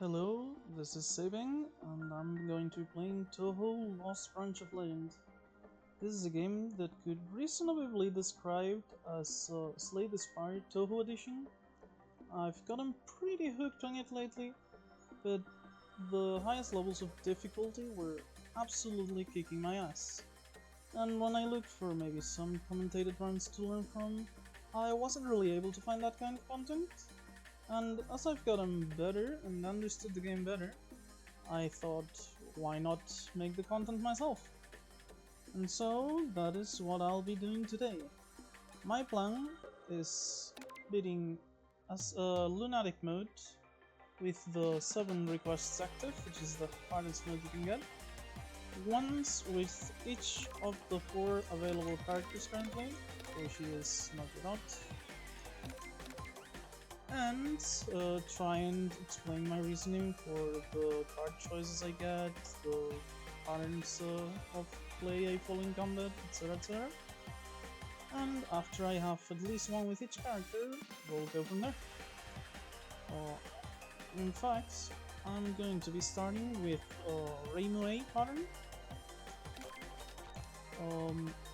Hello, this is Saving, and I'm going to be playing Touhou Lost Branch of Legend. This is a game that could reasonably be described as Slay the Spire Touhou edition. I've gotten pretty hooked on it lately, but the highest levels of difficulty were absolutely kicking my ass. And when I looked for maybe some commentated runs to learn from, I wasn't really able to find that kind of content. And as I've gotten better and understood the game better, I thought, why not make the content myself? And so that is what I'll be doing today. My plan is beating as a Lunatic mode with the 7 requests active, which is the hardest mode you can get, once with each of the 4 available characters currently, which is not yet out, and try and explain my reasoning for the card choices I get, the patterns of play I follow in combat, etc. etc. And after I have at least one with each character, we'll go from there. In fact, I'm going to be starting with Reimu A pattern.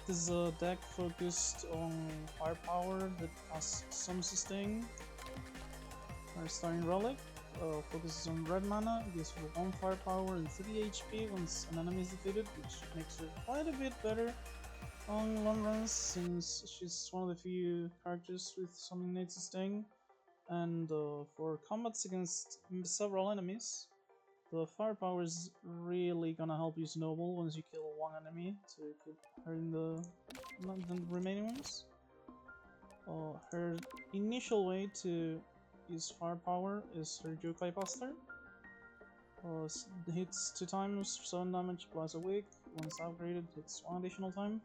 This is a deck focused on firepower that has some sustain. Our starting relic focuses on red mana, gives her 1 firepower and 3 HP once an enemy is defeated, which makes her quite a bit better on long runs since she's one of the few characters with some innate sustain. And for combats against several enemies, the firepower is really gonna help you snowball once you kill one enemy to keep hurting the remaining ones. Her initial way to use firepower is her Yokai Buster. Hits 2 times, 7 damage, applies a weak. Once upgraded, hits 1 additional time.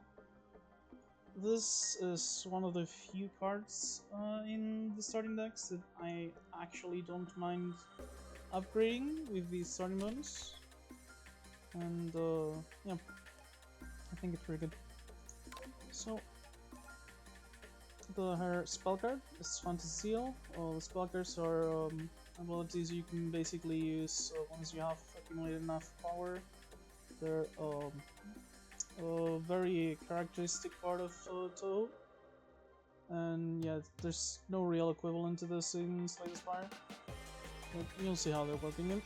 This is one of the few cards in the starting decks that I actually don't mind upgrading with the starting bonus. And yeah, I think it's pretty good. So, her spell card is Fantasy Seal. The spell cards are abilities you can basically use once you have accumulated enough power. They're a very characteristic part of Touhou. And yeah, there's no real equivalent to this in Slay the Spire. But you'll see how they're working it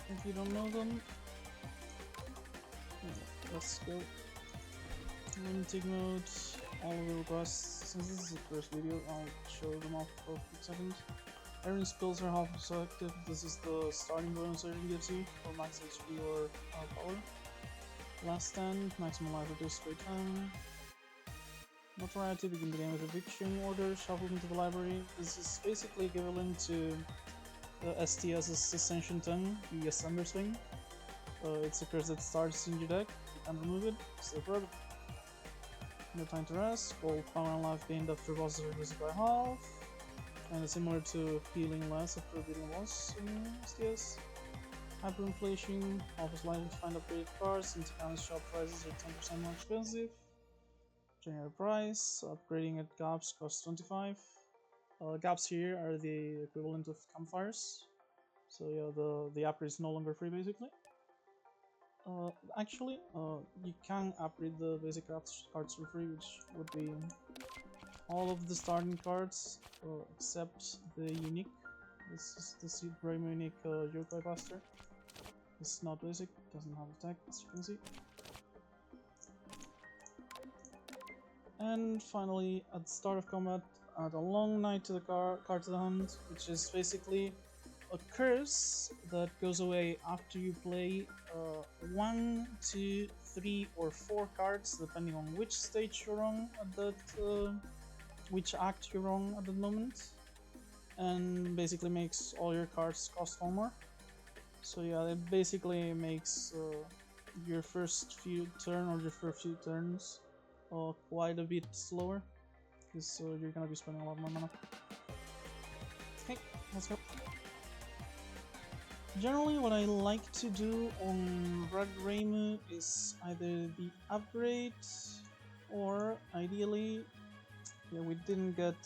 if you don't know them. Yeah, let's go. Lunatic mode, all of the requests. Since this is the first video, I'll show them off for a quick second. Iron spells are half effective. This is the starting bonus Iron gives you for max HP or power. Last stand, maximum life reduced by time. Notoriety, begin the game with eviction order, shuffled into the library. This is basically equivalent to STS's Ascension 10, the Ascender Swing. It's a curse that starts in your deck, you can remove it, stay forever. No time to rest, all power and life gained after bosses are reduced by half, and it's similar to healing less after beating a boss in STS. Hyperinflation, offers likely to find upgraded cards since account's shop prices are 10% more expensive. General price, upgrading at gaps costs 25. Gaps here are the equivalent of campfires, so yeah, the upgrade is no longer free basically. Actually, you can upgrade the basic cards for free, which would be all of the starting cards except the unique. This is the Reimu unique Yokai Buster. It's not basic, doesn't have attack, as you can see. And finally, at the start of combat, add a long night to the card to the hand, which is basically a curse that goes away after you play 1, 2, 3, or 4 cards, depending on which stage you're on at that, which act you're on at the moment, and basically makes all your cards cost 1 more. So yeah, it basically makes your first few turns quite a bit slower, because you're gonna be spending a lot more mana. Okay, let's go. Generally, what I like to do on Red Reimu is either the upgrade, or ideally Yeah, we didn't get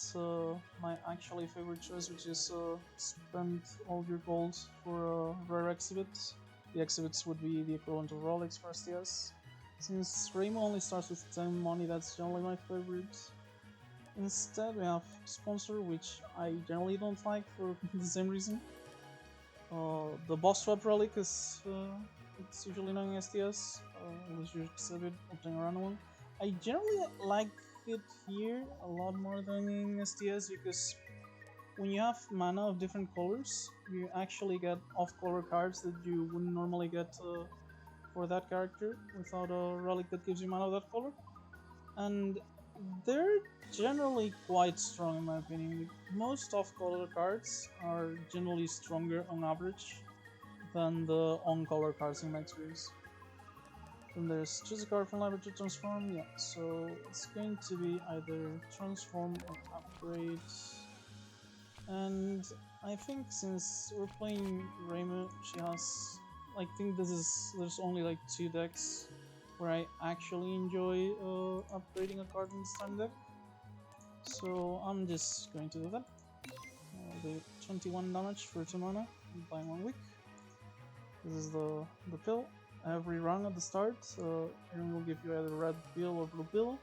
my actually favorite choice, which is spend all your gold for rare exhibits. The exhibits would be the equivalent of relics for STS. Since Reimu only starts with 10 money, that's generally my favorite. Instead, we have Sponsor, which I generally don't like for the same reason. The boss swap relic is it's usually known as STS, unless you exhibit obtain a random one. I generally like it here a lot more than in STS because when you have mana of different colors, you actually get off-color cards that you wouldn't normally get for that character without a relic that gives you mana of that color. And they're generally quite strong in my opinion. Like, most off-color cards are generally stronger on average than the on-color cards in my experience. Then there's choose a card from library to transform. Yeah, so it's going to be either transform or upgrade. And I think since we're playing Reimu, she has. I think there's only like 2 decks where I actually enjoy upgrading a card in the starting deck. So I'm just going to do that. I'll do 21 damage for 2 mana by 1 week. This is the pill. Every run at the start, it will give you either red pill or blue pill.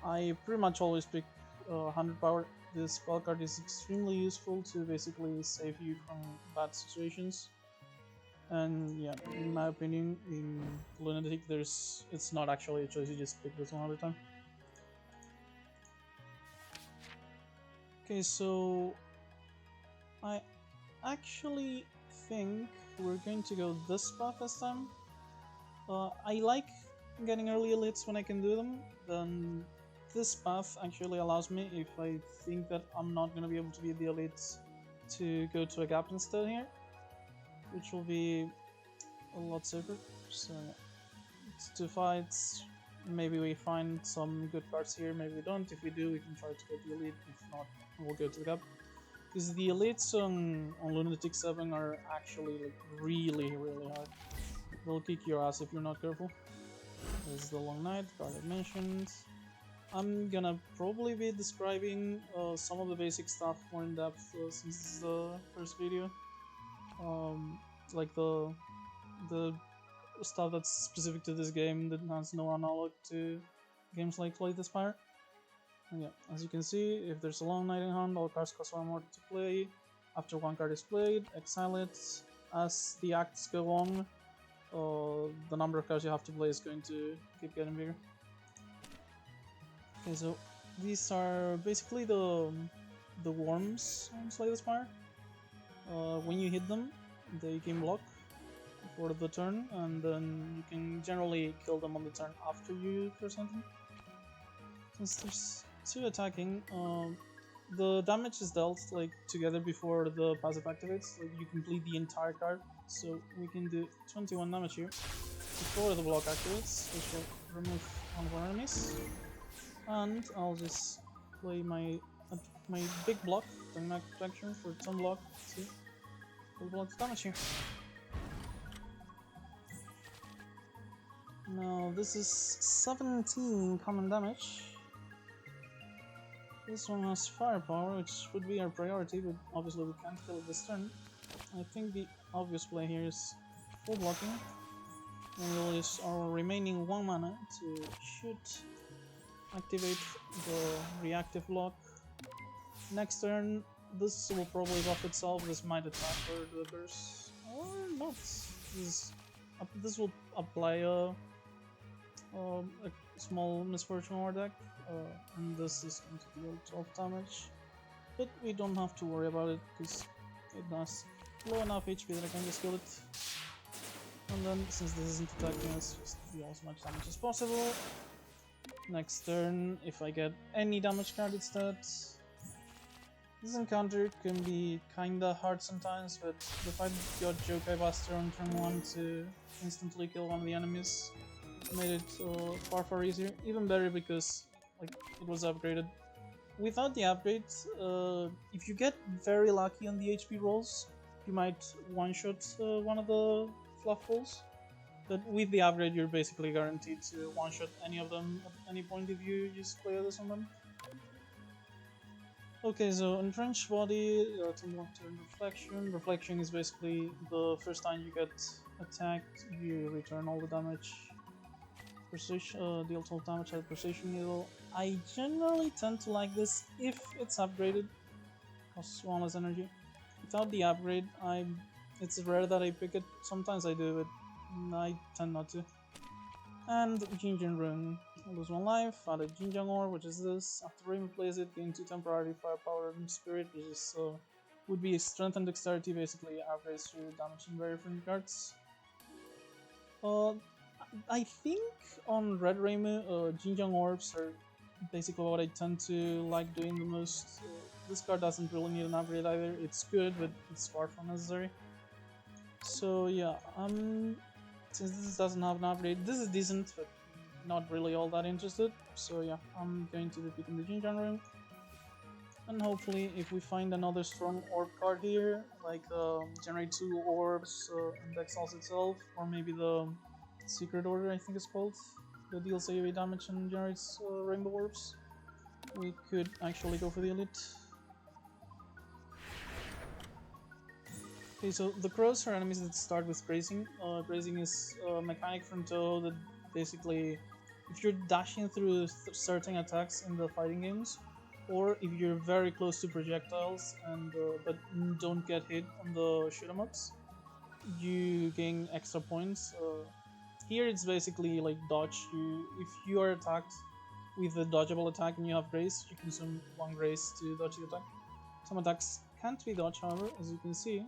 I pretty much always pick 100 power. This spell card is extremely useful to basically save you from bad situations. And yeah, in my opinion, in Lunatic, it's not actually a choice, you just pick this one every time. Okay, so I actually think we're going to go this path this time. I like getting early elites when I can do them. Then this path actually allows me, if I think that I'm not going to be able to be the elites, to go to a gap instead here, which will be a lot safer. So it's 2 fights. Maybe we find some good cards here, maybe we don't. If we do, we can try to get the elite. If not, we'll go to the gap. Because the elites on Lunatic7 are actually like really hard. They'll kick your ass if you're not careful. This is the Long Night, card I mentioned. I'm gonna probably be describing some of the basic stuff more in depth since this is the first video. Like the stuff that's specific to this game that has no analog to games like Spire. And yeah, as you can see, if there's a Long Night in hand, all cards cost 1 more to play. After 1 card is played, exile it. As the acts go on, the number of cards you have to play is going to keep getting bigger. Okay, so these are basically the worms on Slay Spire. When you hit them, they can block for the turn, and then you can generally kill them on the turn after you present them. Since there's 2 attacking, the damage is dealt like together before the passive activates. Like you complete the entire card, so we can do 21 damage here before the block activates, which will remove one of our enemies. And I'll just play my big block, Danmaku Fighting for 10 block to full block damage here. Now this is 17 common damage. This one has firepower, which would be our priority, but obviously we can't kill it this turn. I think the obvious play here is full blocking. And we'll use our remaining 1 mana to shoot, activate the reactive block. Next turn, this will probably buff itself. This might attack for the burst, or not. This will apply a small misfortune on our deck, and this is going to deal 12 damage. But we don't have to worry about it because it has low enough HP that I can just kill it. And then, since this isn't attacking us, just deal as much damage as possible. Next turn, if I get any damage card instead. This encounter can be kinda hard sometimes, but the fact that you got Jokai Buster on turn 1 to instantly kill one of the enemies made it far easier. Even better because like it was upgraded. Without the upgrade, if you get very lucky on the HP rolls, you might one-shot one of the fluff rolls. But with the upgrade, you're basically guaranteed to one-shot any of them at any point if you use play this on them. Okay, so in French body, to turn reflection. Reflection is basically the first time you get attacked, you return all the damage. Precision, deal 12 damage at precision needle. I generally tend to like this if it's upgraded. Costs 1 less energy. Without the upgrade, it's rare that I pick it. Sometimes I do, but I tend not to. And Jinjin Rune. I lose 1 life, add a Jinjang Ore, which is this. After Reimu plays it, gain 2 temporary firepower and spirit, which is would be strength and dexterity, basically upgrades your damage in very different cards. I think on Red Reimu, Jinjang Orbs are basically what I tend to like doing the most. This card doesn't really need an upgrade either. It's good, but it's far from necessary. So yeah, since this doesn't have an upgrade, this is decent, but not really all that interested. So yeah, I'm going to be picking the Jinjang Rune. And hopefully, if we find another strong orb card here, like generate 2 orbs and Exhaust itself, or maybe the Secret Order, I think it's called, that deals AoE damage and generates rainbow orbs, we could actually go for the elite. Okay, so the crows are enemies that start with grazing. Grazing is a mechanic from Touhou that basically, if you're dashing through certain attacks in the fighting games, or if you're very close to projectiles and but don't get hit on the shoot 'em ups, you gain extra points. Here it's basically like dodge. If you are attacked with a dodgeable attack and you have grace, you consume 1 grace to dodge the attack. Some attacks can't be dodged, however, as you can see.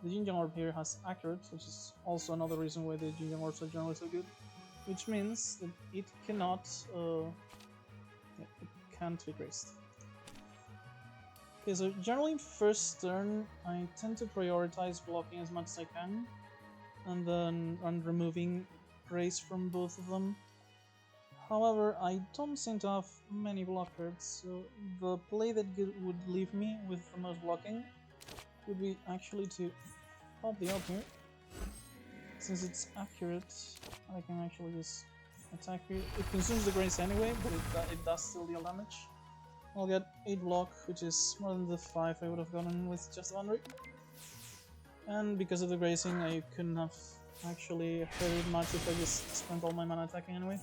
The Jinjang Orb here has accurate, which is also another reason why the Jinjang Orbs are generally so good. Which means that it cannot, it can't be graced. Okay, so generally first turn, I tend to prioritize blocking as much as I can, and then removing grace from both of them. However, I don't seem to have many blockers, so the play that would leave me with the most blocking would be actually to pop the up here. Since it's accurate, I can actually just attack here. It consumes the grace anyway, but it does still deal damage. I'll get 8 block, which is more than the 5 I would have gotten with just 1 rig. And because of the grazing, I couldn't have actually hurt it much if I just spent all my mana attacking anyway.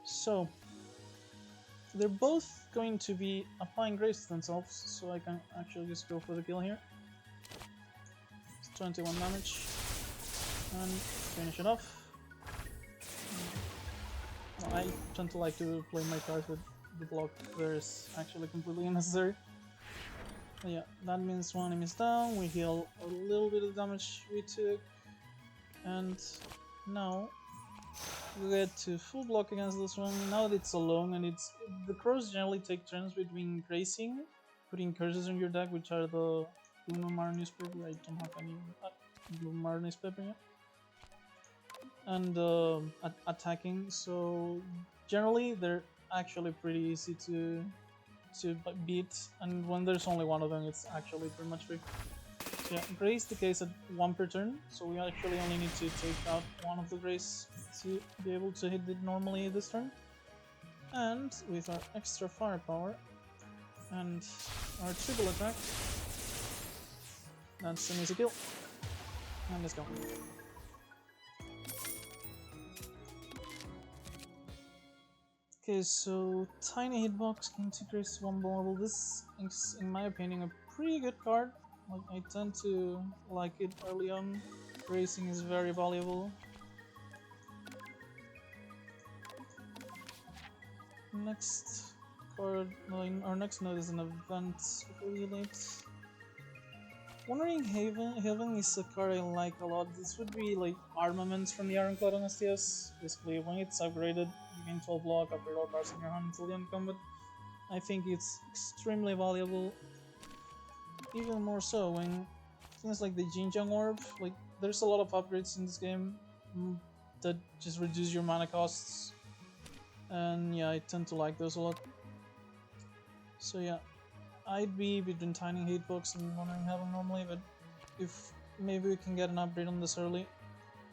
So, they're both going to be applying grace to themselves, so I can actually just go for the kill here. It's 21 damage, and finish it off. I tend to like to play my cards with the block there is actually completely unnecessary. But yeah, that means 1 enemy is down, we heal a little bit of damage we took, and now we get to full block against this one. Now that it's alone, and the crows generally take turns between gracing, putting curses on your deck, which are the Lunar newspaper. I don't have any Lunar newspaper yet. And attacking, so generally they're actually pretty easy to beat, and when there's only 1 of them, it's actually pretty much free. So yeah, grace decays at 1 per turn, so we actually only need to take out 1 of the grace to be able to hit it normally this turn. And with our extra firepower and our triple attack, that's an easy kill. And let's go. Okay, so tiny hitbox can increase 1 vulnerable. This is, in my opinion, a pretty good card. Like, I tend to like it early on. Racing is very valuable. Next card, our next node is an event elite. Wandering Haven is a card I like a lot. This would be like armaments from the Ironclad on STS. Basically, when it's upgraded, you gain 12 block, upgrade all cards in your hand until the end of combat. I think it's extremely valuable. Even more so when things like the Jinjang Orb, like there's a lot of upgrades in this game that just reduce your mana costs. And yeah, I tend to like those a lot. So yeah, I'd be between Tiny Hitbox and Wandering Heaven normally, but if maybe we can get an upgrade on this early,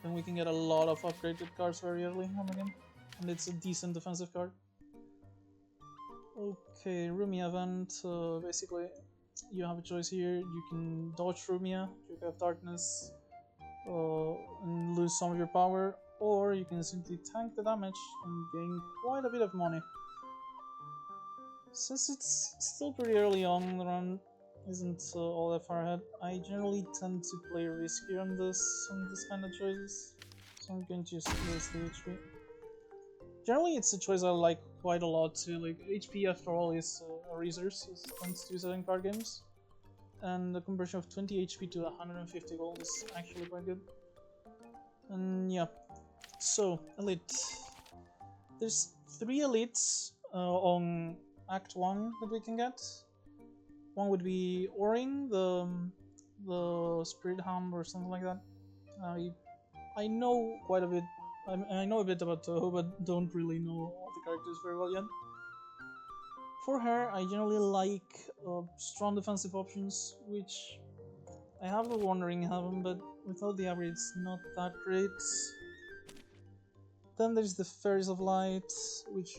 then we can get a lot of upgraded cards very early on again, and it's a decent defensive card. Okay, Rumia event. Basically, you have a choice here. You can dodge Rumia, you have Darkness, and lose some of your power, or you can simply tank the damage and gain quite a bit of money. Since it's still pretty early on in the run, isn't all that far ahead, I generally tend to play risky on this kind of choices, so I'm going to just place the HP. Generally, it's a choice I like quite a lot too. Like HP, after all, is a resource tends to use it in card games, and the conversion of 20 HP to 150 gold is actually quite good. And yeah, so elite. There's 3 elites on Act 1 that we can get. One would be Orin, the Spirit Hound or something like that. I know quite a bit. I know a bit about Touhou, but don't really know all the characters very well yet. For her, I generally like strong defensive options, which I have the Wandering Heaven, but without the upgrade, it's not that great. Then there's the Fairies of Light, which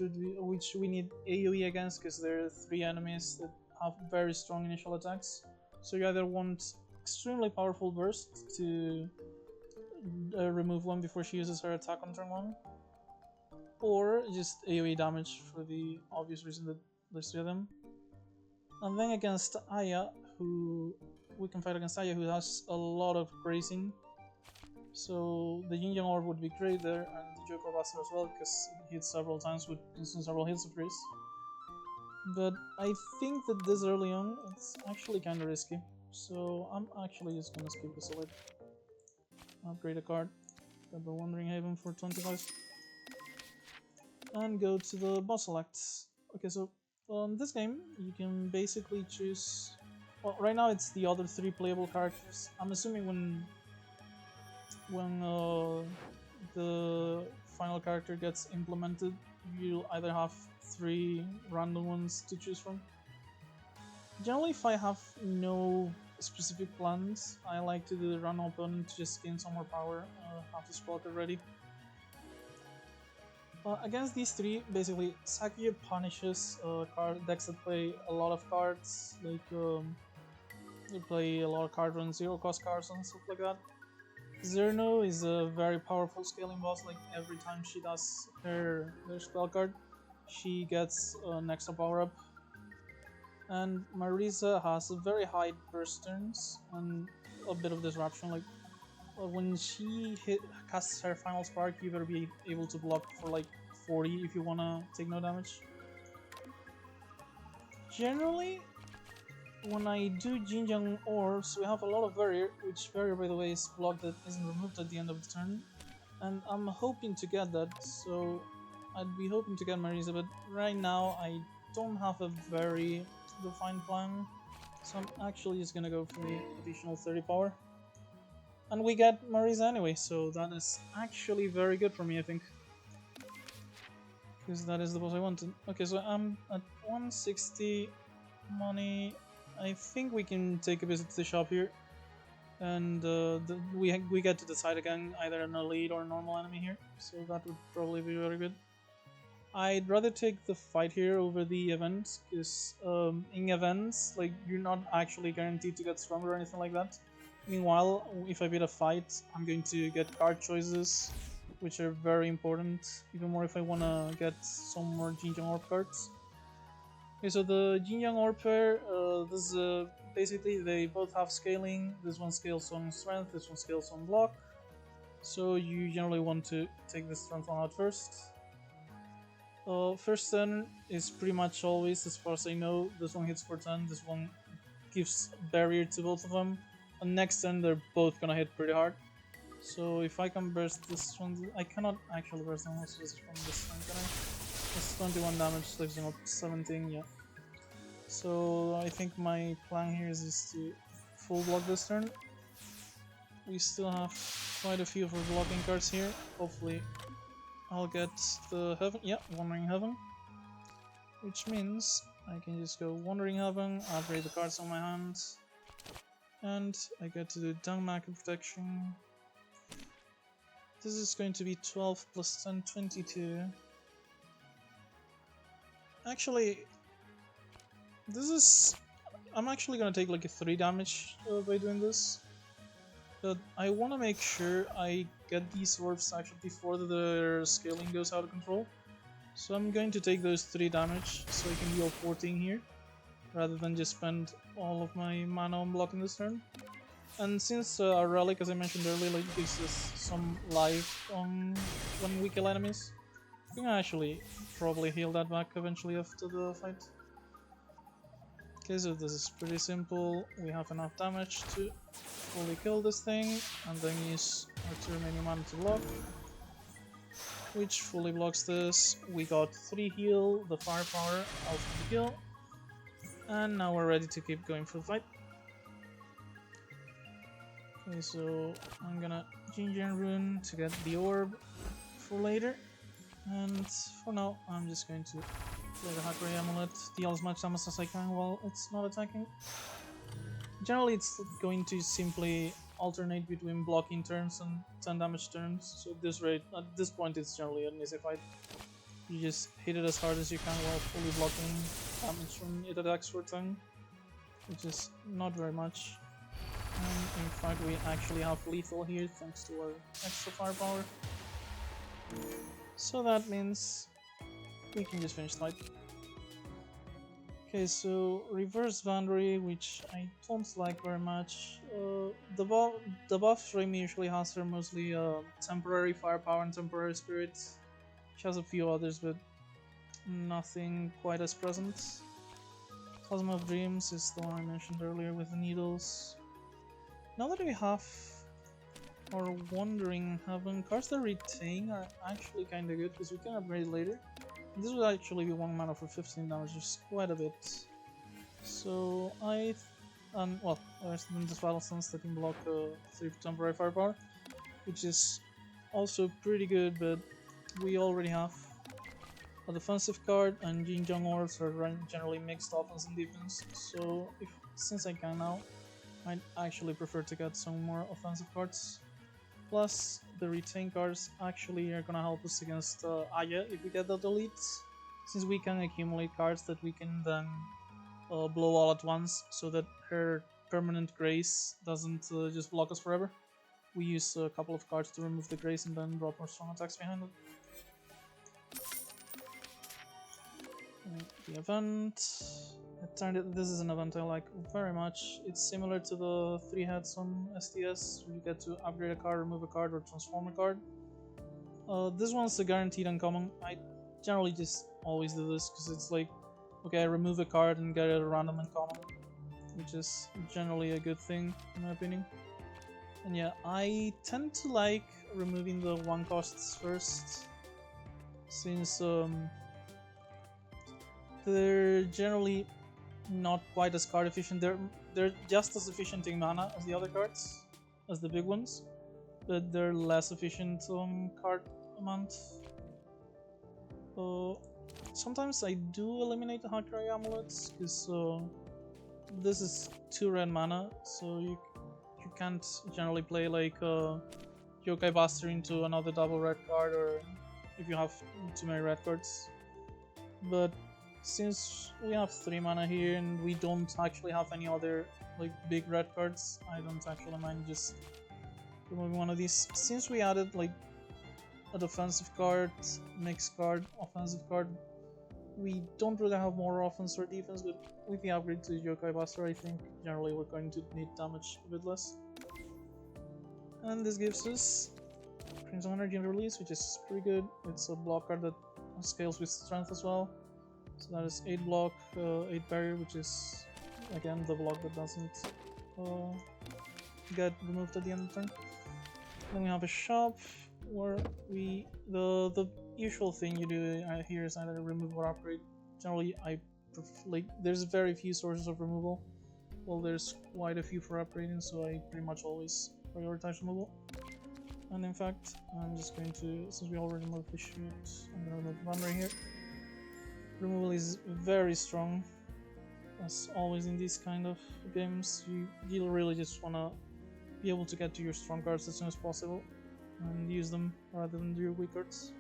we need AoE against because there are 3 enemies that have very strong initial attacks. So you either want extremely powerful burst to remove one before she uses her attack on turn 1, or just AoE damage for the obvious reason that there's 3 of them. And then against Aya, we can fight against Aya, who has a lot of grazing. So the Yin Yang Orb would be great there, and the Joko Buster as well, because it hits several times with several hits of grace. But I think that this early on, it's actually kinda risky. So I'm actually just gonna skip this elite. Upgrade a card. Get the Wandering Haven for 25. And go to the boss select. Okay, so on this game, you can basically choose... Well, right now it's the other 3 playable characters. I'm assuming when the final character gets implemented, you'll either have 3 random ones to choose from. Generally, if I have no specific plans, I like to do the random opponent to just gain some more power, have the spell card ready. Against these 3, basically, Sakuya punishes decks that play a lot of cards, like they play a lot of card runs, 0-cost cards and stuff like that. Zerno is a very powerful scaling boss. Like every time she does her spell card, she gets an extra power up. And Marisa has a very high burst turns and a bit of disruption. Like when she casts her final spark, you better be able to block for like 40 if you wanna take no damage. Generally, when I do Jinjiang Orbs, we have a lot of Barrier, which Barrier, by the way, is block that isn't removed at the end of the turn. And I'm hoping to get that, so I'd be hoping to get Marisa, but right now I don't have a very defined plan, so I'm actually just gonna go for the additional 30 power. And we get Marisa anyway, so that is actually very good for me, I think. Because that is the boss I wanted. Okay, so I'm at 160 money. I think we can take a visit to the shop here, and we get to decide again either an elite or a normal enemy here, so that would probably be very good. I'd rather take the fight here over the event, because in events, like, you're not actually guaranteed to get stronger or anything like that. Meanwhile, if I beat a fight, I'm going to get card choices, which are very important, even more if I want to get some more Jinjiang Orb cards. Okay, so the Jinjiang Orb pair, this basically they both have scaling. This one scales on strength, this one scales on block. So you generally want to take the strength one out first. First turn is pretty much always, as far as I know, this one hits for 10, this one gives barrier to both of them. And next turn they're both gonna hit pretty hard. So if I can burst this one, I cannot actually burst them, let's just from this one, can I? It's 21 damage, leaves them up 17, yeah. So I think my plan here is just to full block this turn. We still have quite a few of our blocking cards here. Hopefully I'll get the Heaven, yeah, Wandering Heaven. Which means I can just go Wandering Heaven, upgrade the cards on my hand. And I get to do Danmaku Protection. This is going to be 12 plus 10, 22. Actually, This is... I'm actually gonna take like a 3 damage by doing this. But I want to make sure I get these orbs actually before their scaling goes out of control. So I'm going to take those 3 damage so I can deal 14 here, rather than just spend all of my mana on blocking this turn. And since our relic, as I mentioned earlier, like gives us some life on when we kill enemies, we can actually probably heal that back eventually after the fight. Okay, so this is pretty simple. We have enough damage to fully kill this thing, and then use our 2 remaining mana to block, which fully blocks this. We got 3 heal, the firepower, also the heal, and now we're ready to keep going for the fight. Okay, so I'm gonna Ginger Rune to get the orb for later, and for now I'm just going to play the Hakurai Amulet, deal as much damage as I can while it's not attacking. Generally it's going to simply alternate between blocking turns and 10 damage turns, so at this point it's generally an easy fight. You just hit it as hard as you can while fully blocking damage from it attacks for 10, which is not very much. And in fact we actually have lethal here thanks to our extra firepower. So that means we can just finish the fight. Okay, so reverse boundary, which I don't like very much. The buffs Reimu usually has are mostly temporary firepower and temporary spirit. She has a few others, but nothing quite as present. Plasma of Dreams is the one I mentioned earlier with the needles. Now that we have, or wondering, having cards that retain are actually kinda good because we can upgrade later. This would actually be 1 mana for 15 damage, which is quite a bit. So well, there's this battle sense that can block 3 temporary firepower, which is also pretty good, but we already have a defensive card, and Jinjong Orbs are generally mixed offense and defense, so since I can now, I'd actually prefer to get some more offensive cards. Plus, the retain cards actually are gonna help us against Aya if we get that elite, since we can accumulate cards that we can then blow all at once, so that her permanent grace doesn't just block us forever. We use a couple of cards to remove the grace and then drop more strong attacks behind it. The event. This is an event I like very much. It's similar to the 3 heads on STS, where you get to upgrade a card, remove a card, or transform a card. This one's a guaranteed uncommon. I generally just always do this because it's like, okay, I remove a card and get a random uncommon, which is generally a good thing in my opinion. And yeah, I tend to like removing the 1 costs first, since they're generally not quite as card efficient. They're just as efficient in mana as the other cards, as the big ones, but they're less efficient on card amount. Sometimes I do eliminate the Hakurai Amulets because this is 2 red mana, so you can't generally play like Yokai Buster into another double red card, or if you have too many red cards. But since we have 3 mana here and we don't actually have any other like big red cards, I don't actually mind just removing one of these. Since we added like a defensive card, mixed card, offensive card, we don't really have more offense or defense, but with the upgrade to Yokai Buster, I think generally we're going to need damage a bit less. And this gives us Crimson Energy and Release, which is pretty good. It's a block card that scales with strength as well. So that is 8 block, 8 barrier, which is again the block that doesn't get removed at the end of the turn. Then we have a shop where the usual thing you do here is either remove or upgrade. Generally, there's very few sources of removal. Well, there's quite a few for upgrading, so I pretty much always prioritize removal. And in fact, I'm just going to, since we already removed the shoot, I'm gonna remove one right here. Removal is very strong, as always in these kind of games. You really just wanna be able to get to your strong cards as soon as possible and use them rather than your weak cards.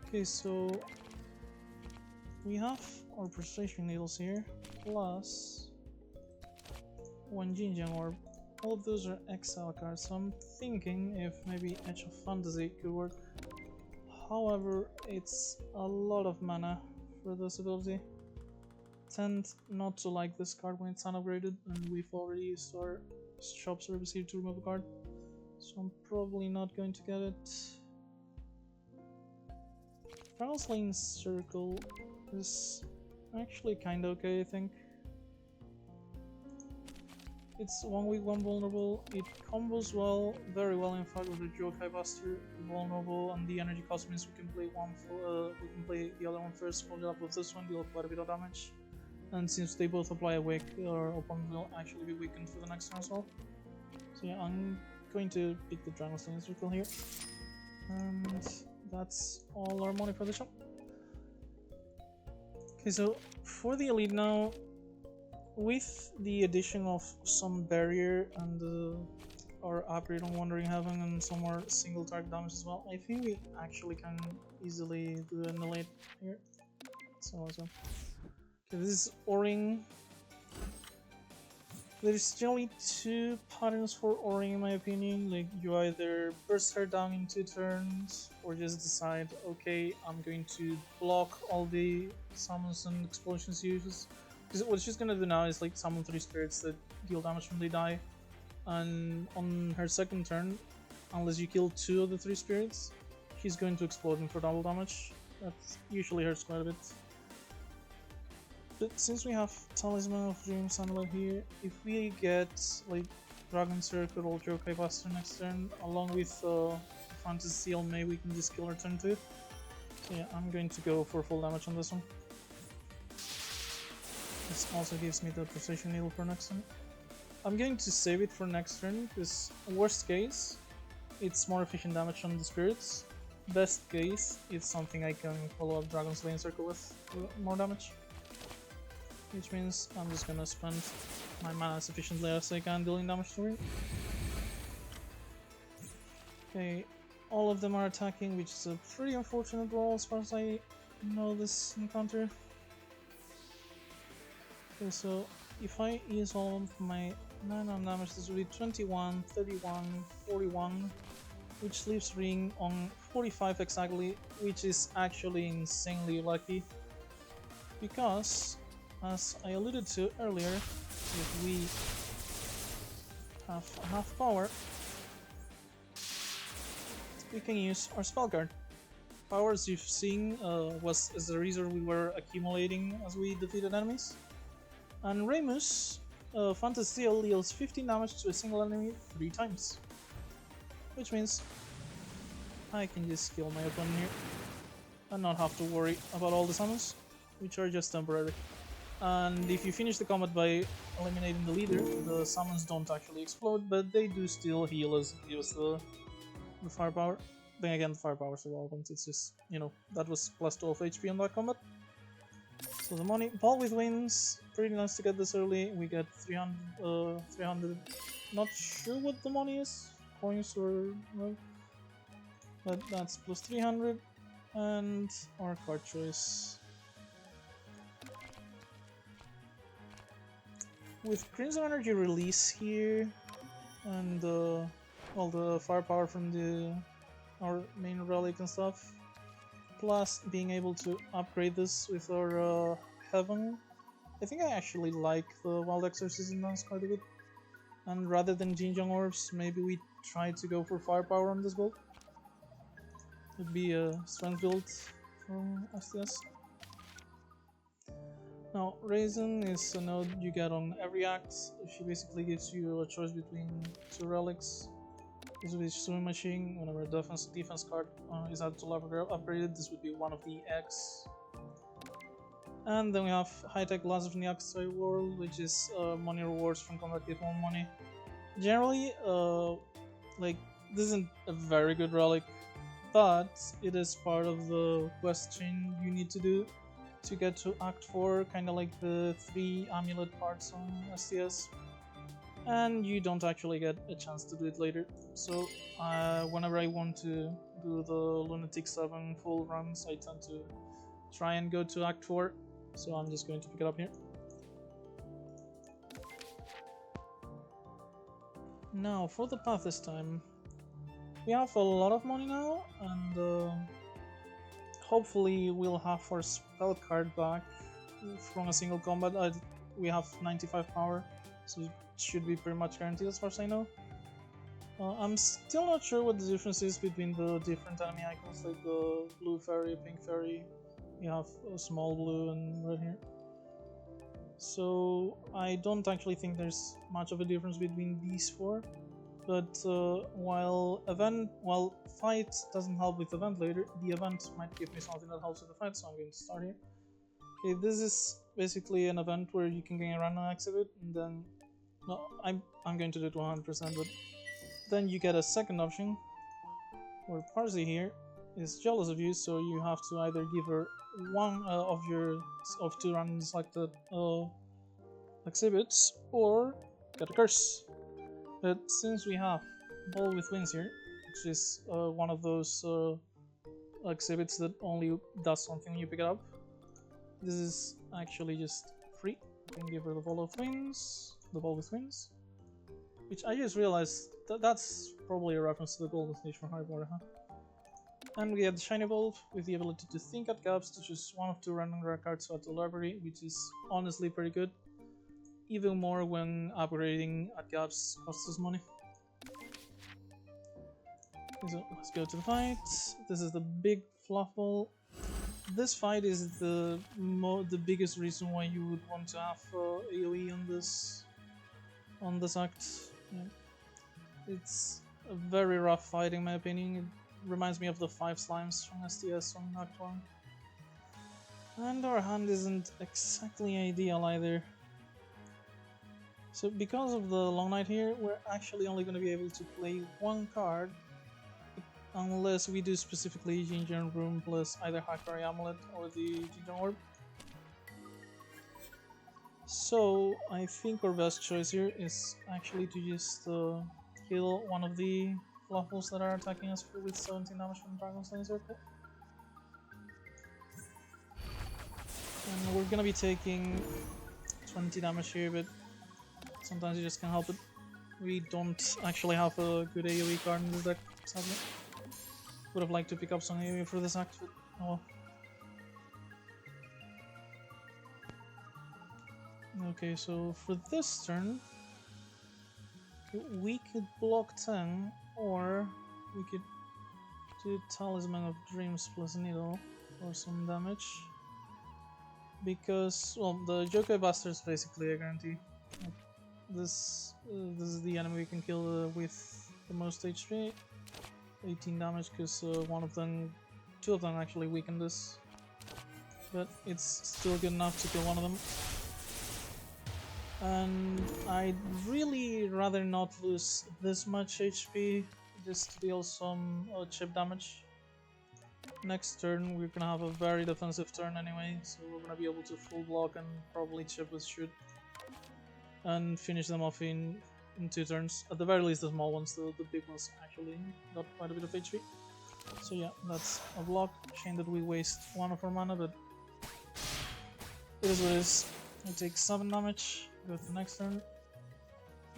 Okay, so we have or Persuasion Needles here, plus 1 Jinjiang Orb. All of those are exile cards, so I'm thinking if maybe Edge of Fantasy could work. However, it's a lot of mana for this ability. Tend not to like this card when it's unupgraded, and we've already used our shop service here to remove a card, so I'm probably not going to get it. Final Lane Circle is actually kinda okay, I think. It's 1 weak, 1 vulnerable. It combos well, very well in fact, with the Jokai Buster. Vulnerable, and the energy cost means we can play we can play the other one first, follow it up with this one, deal quite a bit of damage. And since they both apply a wake, our opponent will actually be weakened for the next turn as well. So yeah, I'm going to pick the Dragon Slaying Circle here. And that's all our money for the shop. Okay, so for the elite now, with the addition of some barrier and our upgrade on Wandering Heaven and some more single target damage as well, I think we actually can easily do an elite here. So awesome. Okay, this is O-Ring. There's generally 2 patterns for O-Ring in my opinion. Like, you either burst her down in 2 turns, or just decide, okay, I'm going to block all the summons and explosions she uses. Because what she's gonna do now is like summon 3 spirits that deal damage when they die, and on her second turn, unless you kill 2 of the 3 spirits, she's going to explode them for double damage. That usually hurts quite a bit. But since we have Talisman of Dreams Sunlight here, if we get like Dragon Circle or Jokai Buster next turn, along with Fantasy Seal, maybe we can just kill her turn 2. So yeah, I'm going to go for full damage on this one. This also gives me the Precision Needle for next turn. I'm going to save it for next turn, because worst case, it's more efficient damage on the spirits. Best case, it's something I can follow up Dragon Slaying Circle with more damage. Which means I'm just gonna spend my mana as efficiently as I can dealing damage to it. Okay, all of them are attacking, which is a pretty unfortunate roll as far as I know this encounter. Okay, so if I use all of my 9 on damage, this will be 21, 31, 41, which leaves Ring on 45 exactly, which is actually insanely lucky. Because, as I alluded to earlier, if we have enough power, we can use our spell card. Power, as you've seen, was as the reason we were accumulating as we defeated enemies. And Reimu's Fantasy Seal deals 15 damage to a single enemy 3 times. Which means I can just kill my opponent here and not have to worry about all the summons, which are just temporary. And if you finish the combat by eliminating the leader, the summons don't actually explode, but they do still heal us, give us the firepower. Then again, the firepower is irrelevant, it's just, you know, that was plus 12 HP on that combat. So the money, Ball with Wings, pretty nice to get this early. We get 300, not sure what the money is, coins or no, but that's plus 300, and our card choice. With Crimson Energy Release here, and all the firepower from our main relic and stuff, plus being able to upgrade this with our Heaven, I think I actually like the Wild Exorcism dance quite a bit. And rather than Jinjiang Orbs, maybe we try to go for firepower on this build. It'd be a strength build from STS. Now, Raisin is a node you get on every act. She basically gives you a choice between 2 relics. This would be Swimming Machine. Whenever a defense card is added to level upgraded, this would be one of the X. And then we have High-Tech Glass of Nyakusai World, which is money rewards from combat with 1 money. Generally, like, this isn't a very good relic, but it is part of the quest chain you need to do to get to Act 4, kinda like the 3 amulet parts on STS. And you don't actually get a chance to do it later. So whenever I want to do the Lunatic 7 full runs, I tend to try and go to Act 4 so I'm just going to pick it up here. Now for the path this time. We have a lot of money now, and hopefully we'll have our spell card back from a single combat. We have 95 power, so it should be pretty much guaranteed as far as I know. I'm still not sure what the difference is between the different enemy icons, like the blue fairy, pink fairy. You have a small blue and red here. So I don't actually think there's much of a difference between these four. But while fight doesn't help with event later, the event might give me something that helps with the fight, so I'm going to start here. Okay, this is basically an event where you can gain a random exhibit, and then I'm going to do it 100%, but then you get a second option where Parsi here is jealous of you, so you have to either give her one of two random selected exhibits or get a curse. But since we have Ball with Wings here, which is one of those exhibits that only does something when you pick it up, this is actually just free. You can give her the Ball with Wings, which I just realized that's probably a reference to the Golden Stage from Harry Potter, huh? And we get the Shiny Bulb with the ability to think at gaps to choose one of two random rare cards at the library, which is honestly pretty good. Even more when upgrading at gaps costs us money. So let's go to the fight. This is the big fluff ball. This fight is the biggest reason why you would want to have AoE on this act. Yeah. It's a very rough fight in my opinion. It reminds me of the 5 slimes from STS on Act 1. And our hand isn't exactly ideal either. So because of the Long Night here, we're actually only going to be able to play one card unless we do specifically Ginger Room plus either Hakari Amulet or the Ginger Orb. So I think our best choice here is actually to just kill one of the Fluffles that are attacking us with 17 damage from Dragon Slaying Circle. And we're gonna be taking 20 damage here, but sometimes you just can't help it. We don't actually have a good AoE card in this deck, sadly. Would have liked to pick up some AoE for this act, but oh well. Okay, so for this turn, we could block 10, or we could do Talisman of Dreams plus Needle for some damage. Because, well, the Jokai Buster is basically a guarantee. This is the enemy we can kill with the most HP. 18 damage, because two of them actually weaken this. But it's still good enough to kill one of them. And I'd really rather not lose this much HP, just to deal some chip damage. Next turn we're gonna have a very defensive turn anyway, so we're gonna be able to full block and probably chip with shoot. And finish them off in 2 turns. At the very least the small ones, the big ones actually got quite a bit of HP. So yeah, that's a block. Shame that we waste 1 of our mana, but it is what it is. We take 7 damage, go to the next turn.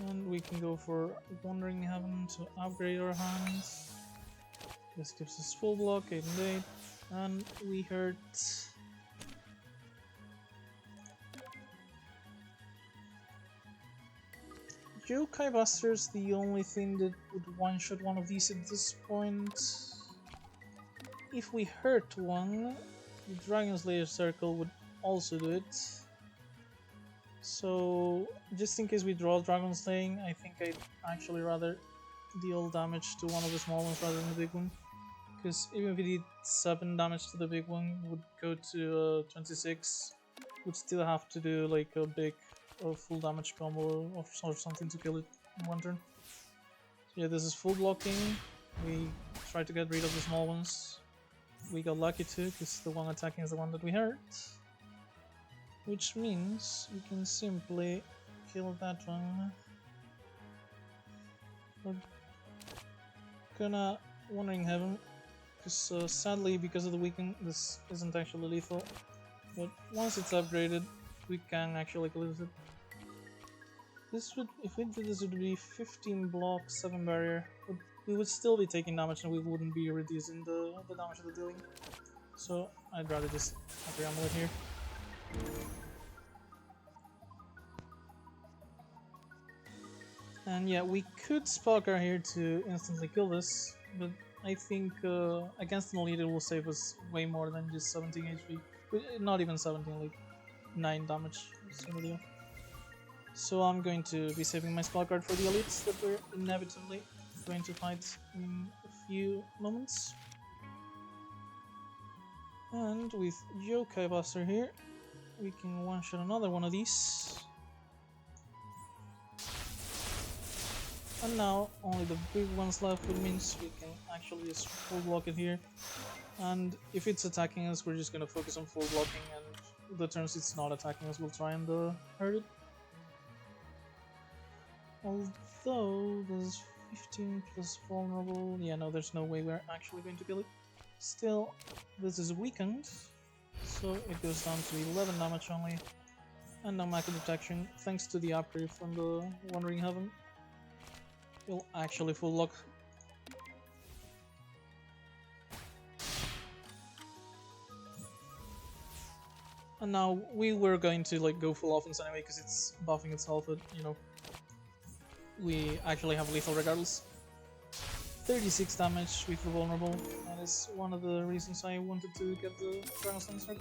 And we can go for Wandering Heaven to upgrade our hands. This gives us full block, 8 and 8. And we hurt... Yokai Buster's the only thing that would one-shot one of these at this point. If we hurt one, the Dragon Slayer Circle would also do it. So, just in case we draw Dragon Slaying, I think I'd actually rather deal damage to one of the small ones rather than the big one. Because even if we did 7 damage to the big one, would go to 26, would still have to do like a big full damage combo or something to kill it in 1 turn. So yeah, this is full blocking. We try to get rid of the small ones. We got lucky too, because the one attacking is the one that we hurt. Which means we can simply kill that one. We're gonna Wandering Heaven, because sadly, because of the weaken, this isn't actually lethal. but once it's upgraded, we can actually close it. This would, if we did this, it would be 15 block, 7 barrier, but we would still be taking damage and we wouldn't be reducing the damage of the dealing. So I'd rather just have the amulet here. And yeah, we could Spire here to instantly kill this, but I think against an elite it will save us way more than just 17 HP. Not even 17, like 9 damage. So I'm going to be saving my spell card for the elites that we're inevitably going to fight in a few moments. And with Yokai Buster here, we can one-shot another one of these. And now only the big ones left, which means we can actually just full block it here. And if it's attacking us, we're just gonna focus on full blocking, and the turns it's not attacking us, we'll try and hurt it. Although there's 15 plus vulnerable, yeah, no, there's no way we're actually going to kill it. Still, this is weakened, so it goes down to 11 damage only, and now Danmaku protection, thanks to the upgrade from the Wandering Heaven. We'll actually full lock. And now we were going to like go full offense anyway because it's buffing itself, but you know, we actually have lethal regardless. 36 damage with the vulnerable. That is one of the reasons I wanted to get the Dragon Sensor.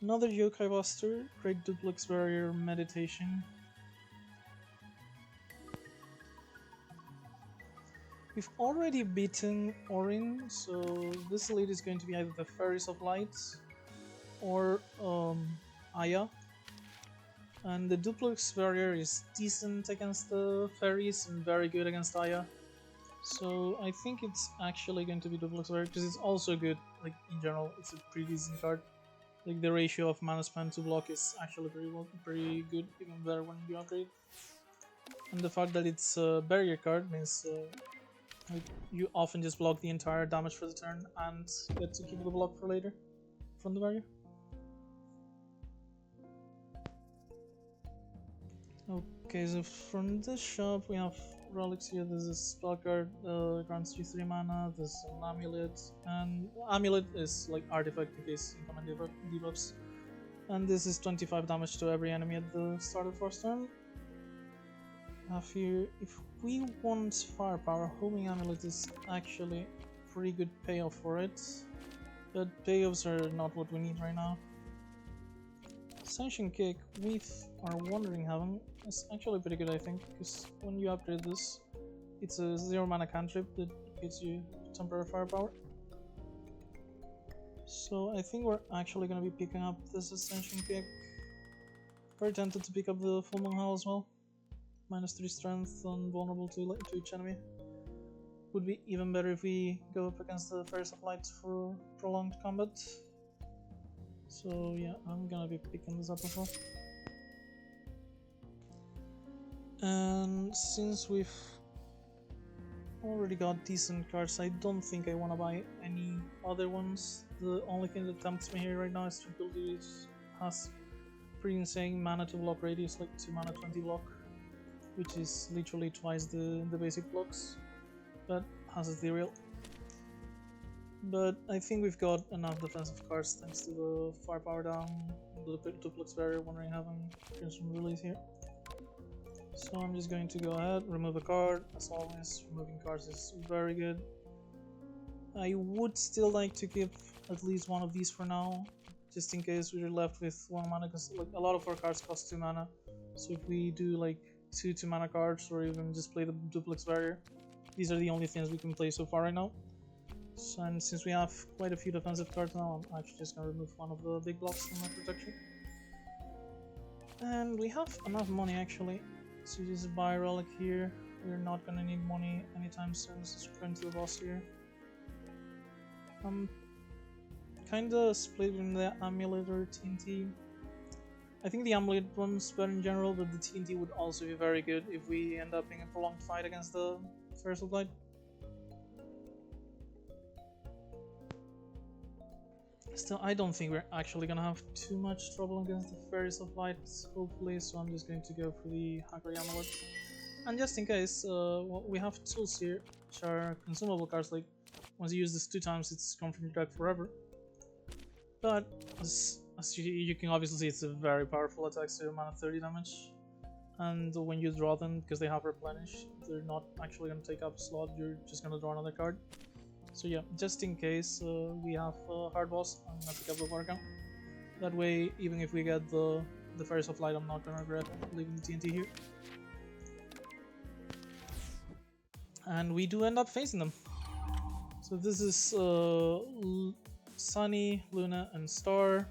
Another Yokai Buster, Great Duplex Barrier, Meditation. We've already beaten Orin, so this elite is going to be either the Fairies of Light or Aya. And the Duplex Barrier is decent against the Fairies and very good against Aya. So I think it's actually going to be Duplex Barrier because it's also good, like in general, it's a pretty decent card. Like the ratio of mana spent to block is actually pretty good, even better when you upgrade. And the fact that it's a barrier card means like you often just block the entire damage for the turn and get to keep the block for later from the barrier. Okay, so from this shop we have relics here. There's a spell card, grants you 3 mana, there's an amulet, and amulet is like artifact in case incoming debuffs. And this is 25 damage to every enemy at the start of the first turn. Have here, if we want firepower, homing amulet is actually pretty good payoff for it, but payoffs are not what we need right now. Ascension Kick with our Wandering Heaven is actually pretty good, I think, because when you upgrade this, it's a 0 mana cantrip that gives you temporary firepower. So I think we're actually going to be picking up this Ascension Kick. Very tempted to pick up the Full Moon Howl as well. -3 strength on vulnerable to each enemy. Would be even better if we go up against the Fairies of Light for prolonged combat. So yeah, I'm gonna be picking this up as well. And since we've already got decent cards, I don't think I want to buy any other ones. The only thing that tempts me here right now is Deckbuilder, which has pretty insane mana to block radius, like 2 mana 20 block, which is literally twice the basic blocks, but has ethereal. But I think we've got enough defensive cards thanks to the firepower down, the Duplex Barrier, Wandering Heaven, Crimson Release here. So I'm just going to go ahead, remove a card. As always, removing cards is very good. I would still like to keep at least one of these for now, just in case we're left with 1 mana, because like a lot of our cards cost 2 mana. So if we do like 2 2-mana cards or even just play the Duplex Barrier, these are the only things we can play so far right now. So, and since we have quite a few defensive cards now, I'm actually just going to remove one of the big blocks from my protection. And we have enough money actually to just buy a relic here. We're not going to need money anytime soon, so sprint to the boss here. I'm kinda split in the amulet or TNT. I think the amulet one's better in general, but the TNT would also be very good if we end up in a prolonged fight against the Fairies of Light. Still, I don't think we're actually gonna have too much trouble against the Fairies of Light, hopefully, so I'm just going to go for the Hakari Amulet. And just in case, well, we have tools here, which are consumable cards, like once you use this 2 times, it's gone from your deck forever. But as you can obviously see, it's a very powerful attack, so mana 30 damage. And when you draw them, because they have replenish, they're not actually going to take up a slot, you're just going to draw another card. So yeah, just in case we have hard boss, I'm going to pick up the water gun. That way, even if we get the Fairies of Light, I'm not going to regret leaving the TNT here. And we do end up facing them. So this is Sunny, Luna, and Star.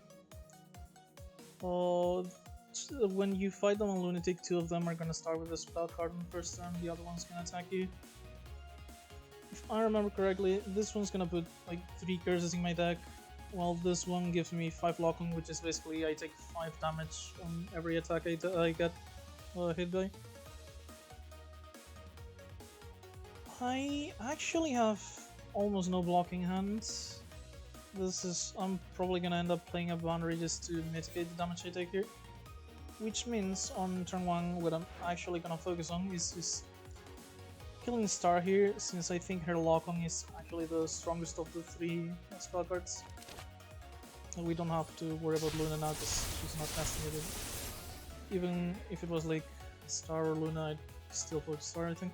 When you fight them on Lunatic, 2 of them are gonna start with a spell card on the first turn, the other one's gonna attack you. If I remember correctly, this one's gonna put like 3 curses in my deck, while this one gives me 5 lock-on, which is basically I take 5 damage on every attack I get hit by. I actually have almost no blocking hands. I'm probably gonna end up playing a boundary just to mitigate the damage I take here. Which means on turn 1, what I'm actually gonna focus on is just killing Star here, since I think her lock-on is actually the strongest of the 3 spell cards. And we don't have to worry about Luna now because she's not casting it. Even if it was like Star or Luna, I'd still focus Star, I think.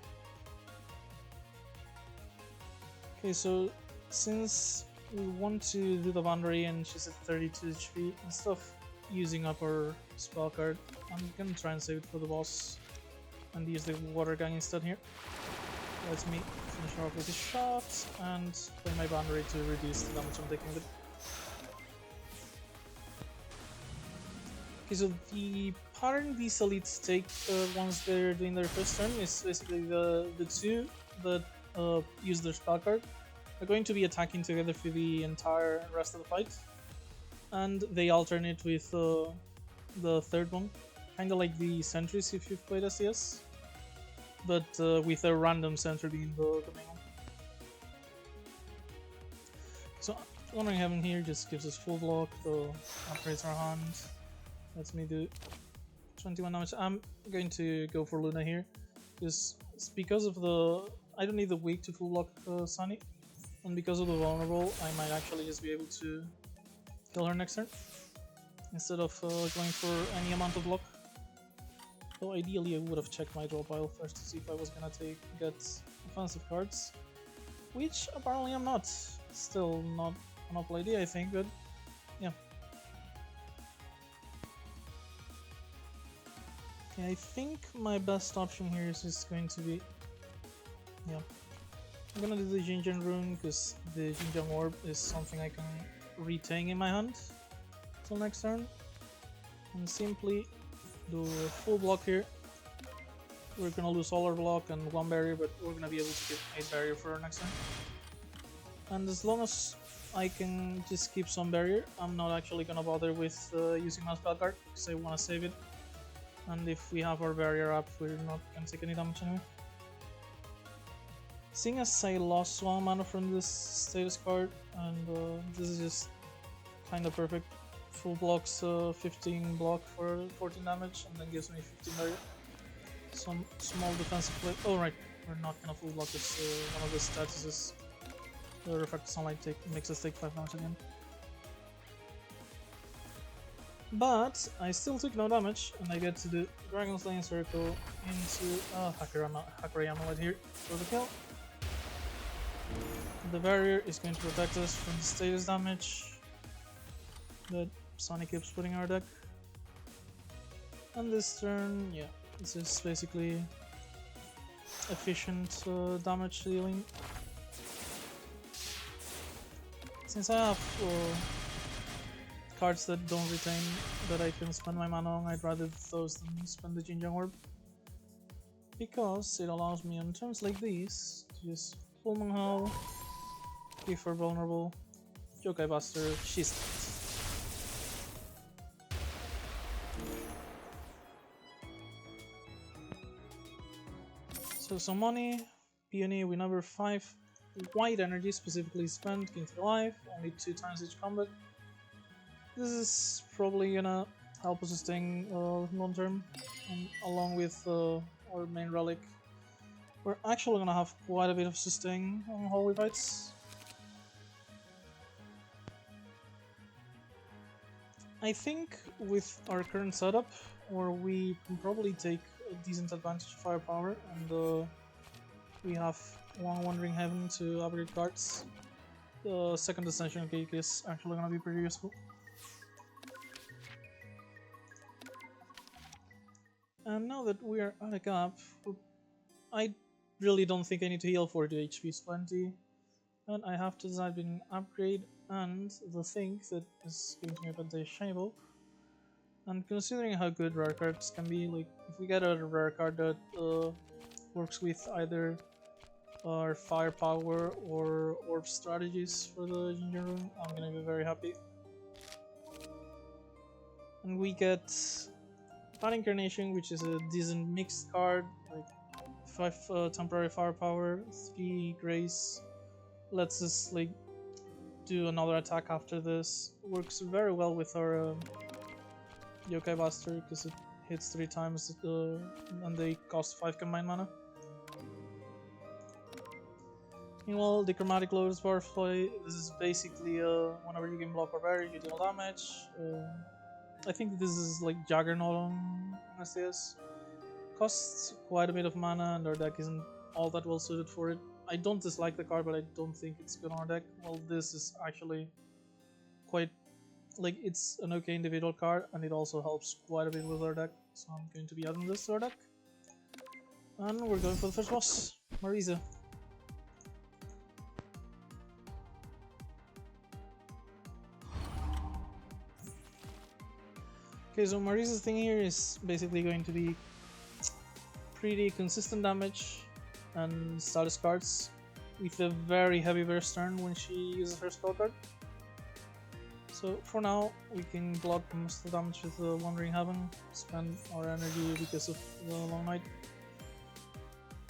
Okay, so since we want to do the boundary and she's at 32 HP, instead of using up her spell card, I'm gonna try and save it for the boss and use the water gun instead here. Let me finish her off with a shot and play my boundary to reduce the damage I'm taking with it. Okay, so the pattern these elites take once they're doing their first turn is basically the 2 that use their spell card are going to be attacking together for the entire rest of the fight, and they alternate with the third one, kind of like the sentries if you've played SCS, but with a random sentry being the main one. So Wandering Heaven here just gives us full block, upgrades our hand, lets me do 21 damage. I'm going to go for Luna here, because of the... I don't need the weak to full block Sunny, and because of the vulnerable, I might actually just be able to kill her next turn, instead of going for any amount of block. Though ideally I would have checked my draw pile first to see if I was gonna get offensive cards, which apparently I'm not. Still not an awful idea, I think, but yeah. Okay, I think my best option here is just going to be... yeah. I'm gonna do the Jinjan rune because the Jinjan orb is something I can retain in my hand till next turn, and simply do a full block here. We're gonna lose all our block and 1 barrier, but we're gonna be able to get 8 barrier for our next turn. And as long as I can just keep some barrier, I'm not actually gonna bother with using my spell card because I wanna save it. And if we have our barrier up, we're not gonna take any damage anyway. Seeing as I lost 1 mana from this status card, and this is just kinda perfect. Full blocks 15 block for 14 damage, and then gives me 15 barrier. Some small defensive play. Oh right, we're not gonna full block this. One of the stats is the refracted sunlight makes us take 5 damage again. But I still took no damage, and I get to do Dragon Slaying Circle into Hakari Amulet here for the kill. The barrier is going to protect us from the status damage that Sunny keeps putting in our deck. And this turn, yeah, this is basically efficient damage dealing. Since I have cards that don't retain that I can spend my mana on, I'd rather those than spend the Jinjan Orb, because it allows me on turns like these to just full Manhao, give her vulnerable, Yokai Buster, she's dead. So some money, peony, we number 5 white energy specifically spent, gain 3 life, only 2 times each combat. this is probably gonna help us sustain long term, and along with our main relic, we're actually gonna have quite a bit of sustain on holy fights. I think with our current setup, where we can probably take a decent advantage of firepower, and we have one Wandering Heaven to upgrade cards, the second Ascension Cake is actually gonna be pretty useful. And now that we are at a gap, I really don't think I need to heal for the HP is plenty, and I have to decide between upgrade and the thing that is going to be advantageable. And considering how good rare cards can be, like if we get a rare card that works with either our firepower or orb strategies for the Ginger Rune, I'm gonna be very happy. And we get Fan Incarnation, which is a decent mixed card, like 5 temporary firepower, 3 grace, lets us like do another attack after this. Works very well with our Yokai Buster because it hits 3 times and they cost 5 combined mana. Meanwhile, the Chromatic Lotus Butterfly, this is basically whenever you can block or bury, you deal damage. I think this is like Juggernaut on STS. Costs quite a bit of mana and our deck isn't all that well suited for it. I don't dislike the card, but I don't think it's good on our deck. Well, this is actually quite, like, it's an okay individual card and it also helps quite a bit with our deck. So I'm going to be adding this to our deck. And we're going for the first boss, Marisa. Okay, so Marisa's thing here is basically going to be pretty consistent damage and status cards with a very heavy burst turn when she uses her spell card. So for now, we can block most of the damage with the Wandering Heaven, spend our energy because of the Long Night.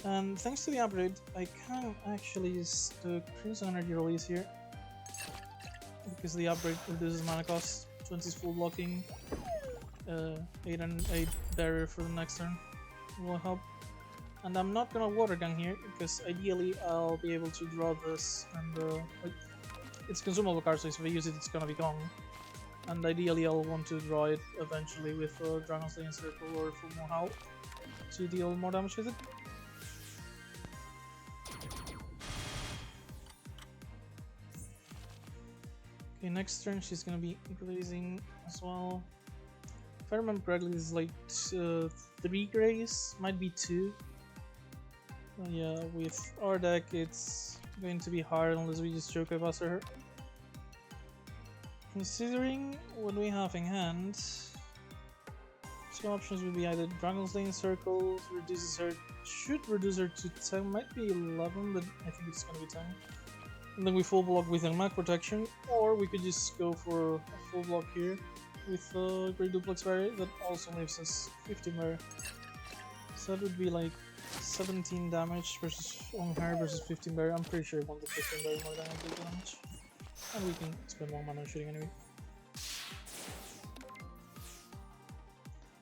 And thanks to the upgrade, I can actually use the Crimson Energy Release here, because the upgrade reduces mana cost, 20's full blocking, 8 and 8 barrier for the next turn will help. And I'm not gonna Water Gun here, because ideally I'll be able to draw this, and like, it's consumable card, so if I use it, it's gonna be gone. And ideally I'll want to draw it eventually with Dragon's Lane Circle or Full Moon Howl to deal more damage with it. Okay, next turn she's gonna be Glazing as well. If I remember correctly, this is like 3 grays, might be 2. Yeah, with our deck it's going to be hard unless we just Yokai Buster her. Considering what we have in hand, some options would be either Dragon's Lane Circle, reduces her, should reduce her to 10, might be 11, but I think it's gonna be 10. And then we full block with a Mag Protection, or we could just go for a full block here with a Great Duplex Barrier that also leaves us 15 barrier. So that would be like 17 damage versus on her versus 15 barrier. I'm pretty sure I want the 15 barrier more than I do damage. And we can spend more mana shooting anyway.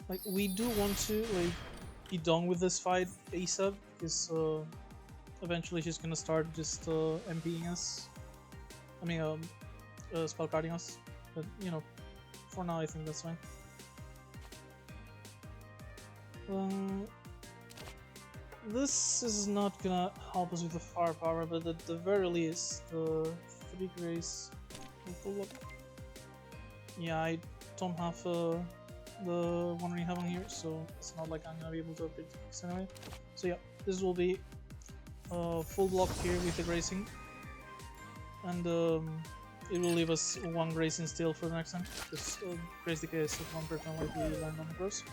Like, we do want to like be done with this fight ASAP, because eventually she's gonna start just MPing us. I mean, spell carding us. But you know, for now I think that's fine. This is not gonna help us with the firepower, but at the very least, the 3 grace will pull up. Yeah, I don't have the Wandering Heaven here, so it's not like I'm gonna be able to upgrade this anyway. So yeah, this will be full block here with the gracing, and it will leave us 1 grace in steel for the next time, because grace decay is 1% like we learned on the cross.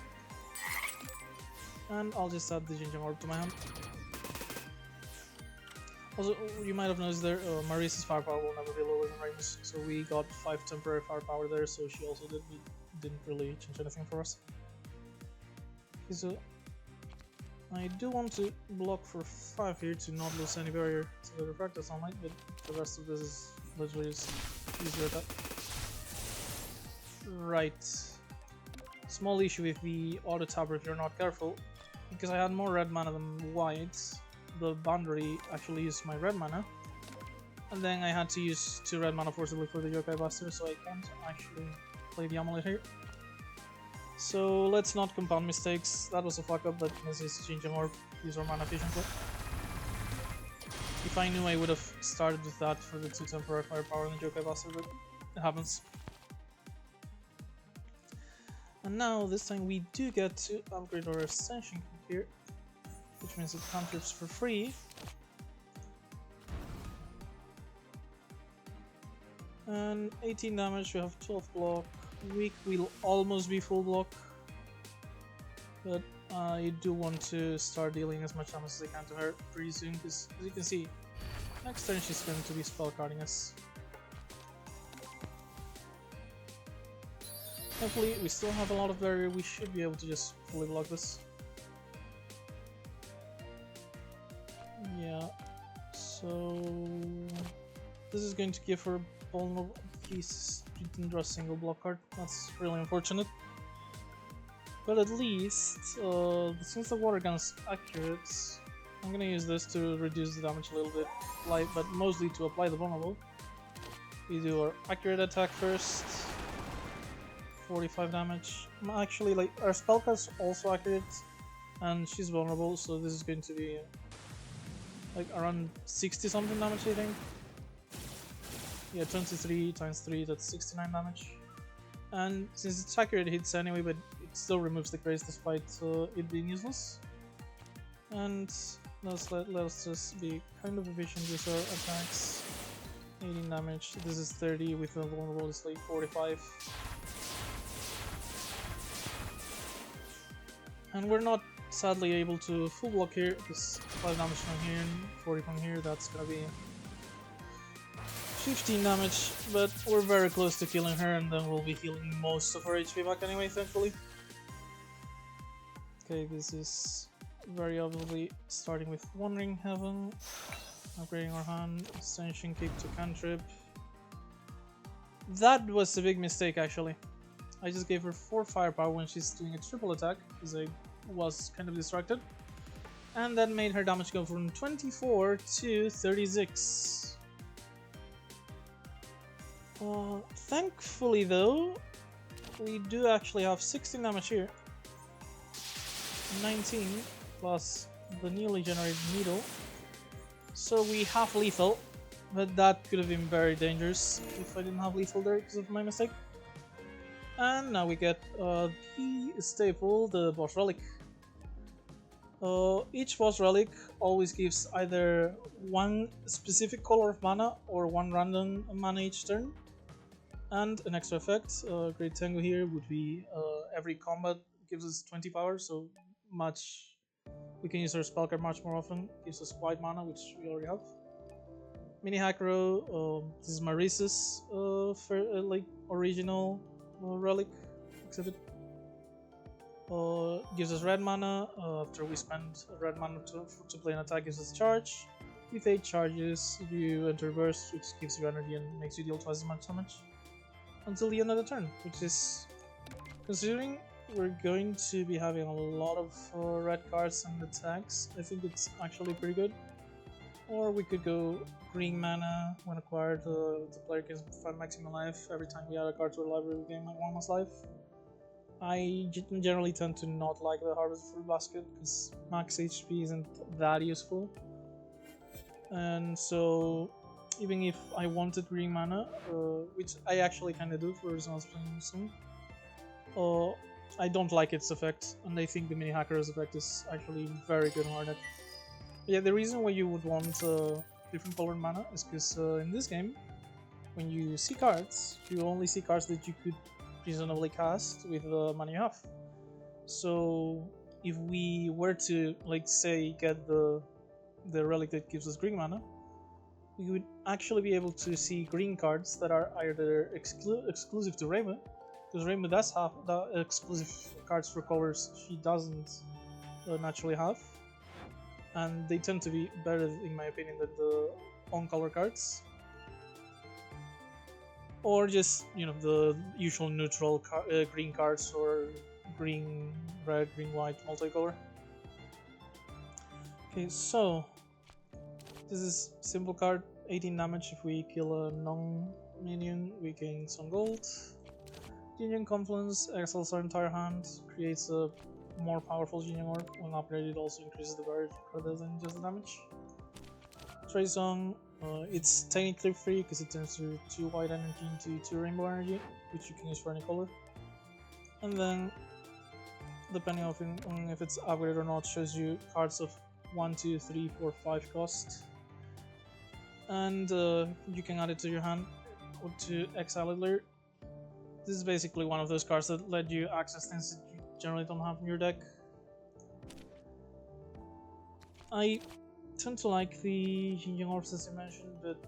And I'll just add the Ginger Orb to my hand. Also, you might have noticed there, Marisa's firepower will never be lower than Reimu's, so we got 5 temporary firepower there, so she also didn't really change anything for us. Okay, so I do want to block for 5 here to not lose any barrier to the Refractor Sunlight, but the rest of this is literally just use your attack. Right. Small issue with the auto tapper if you're not careful. Because I had more red mana than white, the boundary actually used my red mana. And then I had to use 2 red mana forcibly for the Yokai Buster, so I can't actually play the amulet here. So let's not compound mistakes. That was a fuck up, but let's just change more, use our mana efficiently. If I knew, I would have started with that for the 2 temporary firepower and the Yokai Buster, but it happens. And now, this time we do get to upgrade our Ascension here, which means it cantrips for free. And 18 damage, we have 12 block. Weak will almost be full block, but I do want to start dealing as much damage as I can to her pretty soon, because as you can see, next turn she's going to be spell carding us. Hopefully we still have a lot of barrier, we should be able to just fully block this. Yeah, so this is going to give her vulnerable pieces. She didn't draw a single block card, that's really unfortunate. But at least, since the water gun's accurate, I'm gonna use this to reduce the damage a little bit, but mostly to apply the vulnerable. We do our accurate attack first, 45 damage. Actually, like, our spell card's also accurate, and she's vulnerable, so this is going to be like around 60 something damage, I think. Yeah, 23 times 3, that's 69 damage. And since it's accurate, it hits anyway, but it still removes the grace despite it being useless. And let's just be kind of efficient with our attacks. 18 damage, this is 30, with a vulnerable is like 45. And we're not sadly able to full block here, because 5 damage from here and 40 from here, that's gonna be 15 damage, but we're very close to killing her, and then we'll be healing most of her HP back anyway, thankfully. Okay, this is very obviously starting with Wandering Heaven, upgrading our hand, Ascension Kick to Cantrip. That was a big mistake actually. I just gave her 4 firepower when she's doing a triple attack, because I was kind of distracted. And that made her damage go from 24 to 36. Thankfully though, we do actually have 16 damage here. 19 plus the newly generated needle. So we have lethal, but that could have been very dangerous if I didn't have lethal there because of my mistake. And now we get the staple, the boss relic. Each boss relic always gives either one specific color of mana or one random mana each turn. And an extra effect, Great Tengu here would be every combat gives us 20 power, so we can use our spell card much more often, gives us white mana, which we already have. Mini Hakuro, this is Marisa's like original relic exhibit. Gives us red mana, after we spend red mana to play an attack, gives us charge. With 8 charges, you enter burst, which gives you energy and makes you deal twice as much damage until the end of the turn, which is, considering we're going to be having a lot of red cards and attacks, I think it's actually pretty good. Or we could go green mana when acquired, the player can find maximum life. Every time we add a card to our library, we gain like 1 less life. I generally tend to not like the Harvest Fruit Basket because max HP isn't that useful. And so, even if I wanted green mana, which I actually kinda do for Resonance soon, I don't like its effect, and I think the Mini Hacker's effect is actually very good on our deck. But yeah, the reason why you would want different colored mana is because in this game, when you see cards, you only see cards that you could reasonably cast with the mana you have. So if we were to, like, say, get the relic that gives us green mana, we would actually be able to see green cards that are either exclusive to Reimu, because Reimu does have the exclusive cards for colors she doesn't naturally have, and they tend to be better, in my opinion, than the on-color cards. or just, you know, the usual neutral green cards or green red, green white multicolor. Okay, so this is simple card, 18 damage. If we kill a non-minion, we gain some gold. Union Confluence exiles our entire hand, creates a more powerful Union Orb. When upgraded, it also increases the barrier rather than just the damage. Trade Song, it's technically free because it turns your 2 white energy into 2 rainbow energy, which you can use for any color. And then, depending on if it's upgraded or not, shows you cards of 1, 2, 3, 4, 5 cost. And you can add it to your hand or to exile it later. This is basically one of those cards that let you access things that you generally don't have in your deck. I tend to like the Jinjin Orbs as you mentioned, but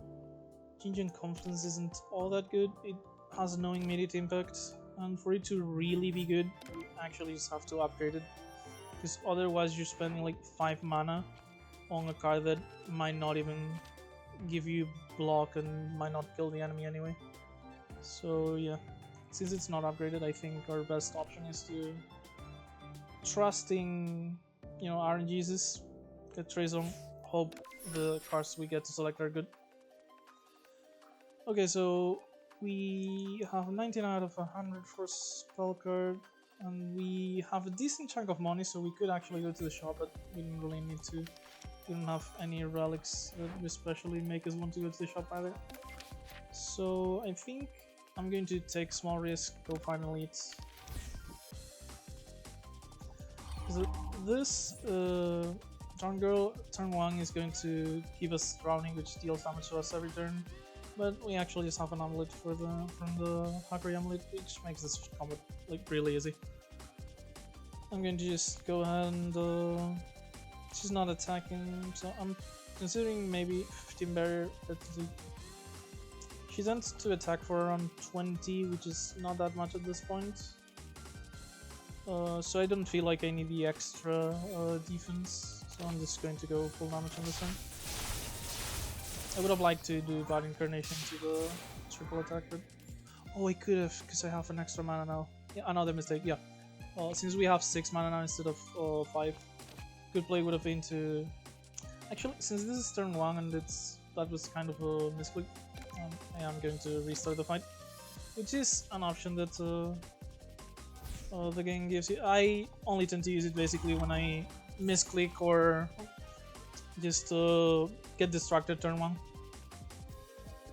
Jinjin Confluence isn't all that good. It has no immediate impact, and for it to really be good, you actually just have to upgrade it. Because otherwise you're spending like 5 mana on a card that might not even give you block and might not kill the enemy anyway. So yeah. Since it's not upgraded, I think our best option is to trusting, you know, RNGs, get Trade Song, hope the cards we get to select are good. Okay, so we have 19 out of 100 for spell card, and we have a decent chunk of money, so we could actually go to the shop, but we didn't really need to. We don't have any relics that especially make us want to go to the shop either. So I think I'm going to take small risk, go find elites. So this Drown Girl turn 1 is going to give us drowning, which deals damage to us every turn. But we actually just have an amulet from the Hakuri amulet, which makes this combat like really easy. I'm going to just go ahead and she's not attacking, so I'm considering maybe 15 barrier. She tends to attack for around 20, which is not that much at this point. So I don't feel like I need the extra defense, so I'm just going to go full damage on this one. I would have liked to do Bad Incarnation to the triple attack, but oh, I could have, because I have an extra mana now. Yeah, another mistake, yeah. Since we have 6 mana now instead of 5, good play would have been to... Actually, since this is turn 1 and that was kind of a misclick, I am going to restart the fight, which is an option that the game gives you. I only tend to use it basically when I misclick or just get distracted turn 1.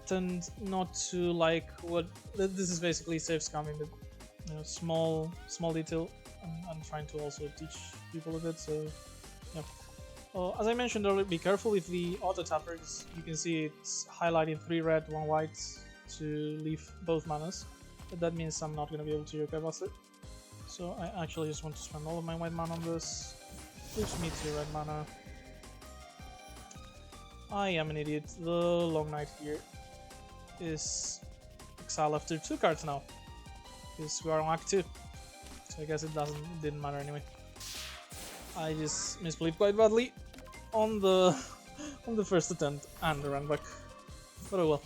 Tend not to like what this is basically safe scamming, but you know, small detail. I'm trying to also teach people a bit, so yeah. As I mentioned earlier, be careful with the auto tapper, because you can see it's highlighting 3 red, 1 white to leave both manas, but that means I'm not going to be able to Yokai Bust it. So I actually just want to spend all of my white mana on this, which meets your red mana. I am an idiot. The Long Night here is exile after 2 cards now, because we are on Act 2, so I guess it didn't matter anyway. I just misplayed quite badly on the first attempt and the run back, but oh well.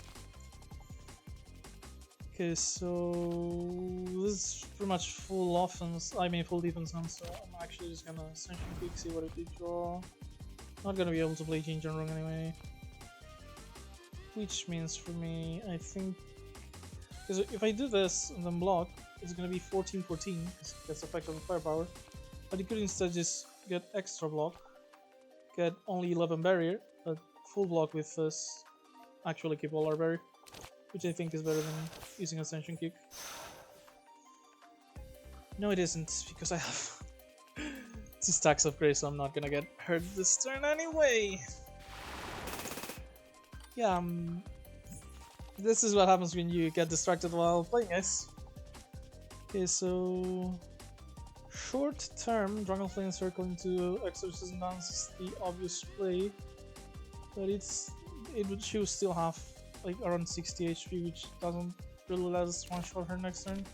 Okay, so this is pretty much full offense. I mean full defense now, so I'm actually just gonna Ascension Kick, see what I did draw. Not gonna be able to play Jinjin wrong anyway, which means for me, I think, because if I do this and then block, it's gonna be 14-14 because it gets effect of the firepower. But you could instead just get extra block, get only 11 barrier, but full block with this, actually keep all our barrier, which I think is better than using Ascension Kick. No, it isn't, because I have 2 stacks of Grey, so I'm not gonna get hurt this turn anyway. Yeah, this is what happens when you get distracted while playing, guys. Okay, so short term, Dragonflame Encircle into Exorcism Dance is the obvious play, but she will still have like around 60 HP, which doesn't really let us one-shot her next turn,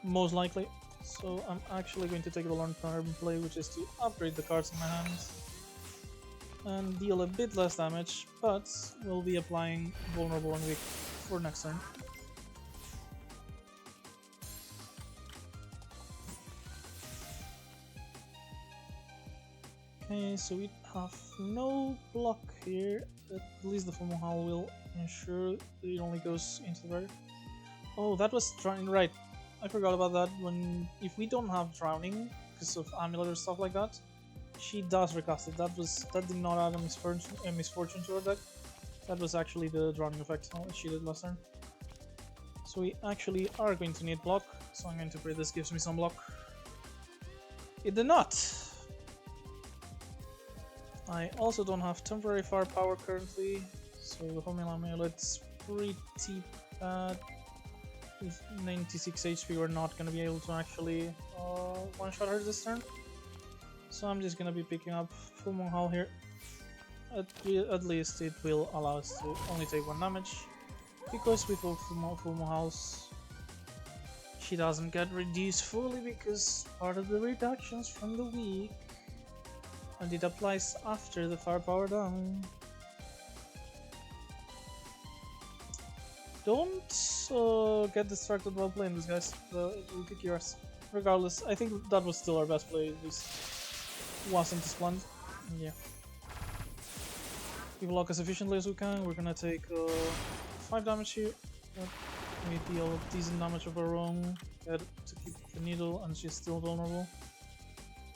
most likely. So I'm actually going to take the long-term play, which is to upgrade the cards in my hands and deal a bit less damage, but we'll be applying Vulnerable and Weak for next turn. Okay, so we have no block here. At least the Fumo Howl will ensure that it only goes into the very. Oh, that was drowning, right. I forgot about that. If we don't have drowning because of amulet or stuff like that, she does recast it. That did not add a misfortune to her deck. That was actually the drowning effect she did last turn. So we actually are going to need block. So I'm going to pray this gives me some block. It did not. I also don't have temporary firepower currently, so the homing amulet's pretty bad. With 96 HP, we're not going to be able to actually one-shot her this turn. So I'm just going to be picking up Fumo Howl here. At least it will allow us to only take 1 damage, because with Fumo Howls, she doesn't get reduced fully because part of the reductions from the weak. And it applies after the firepower down. Don't get distracted while playing this, guys. It will kick your ass. Regardless, I think that was still our best play. This wasn't as planned. Yeah. We block as efficiently as we can. We're gonna take 5 damage here. We deal decent damage of our own. Get to keep the needle, and she's still vulnerable.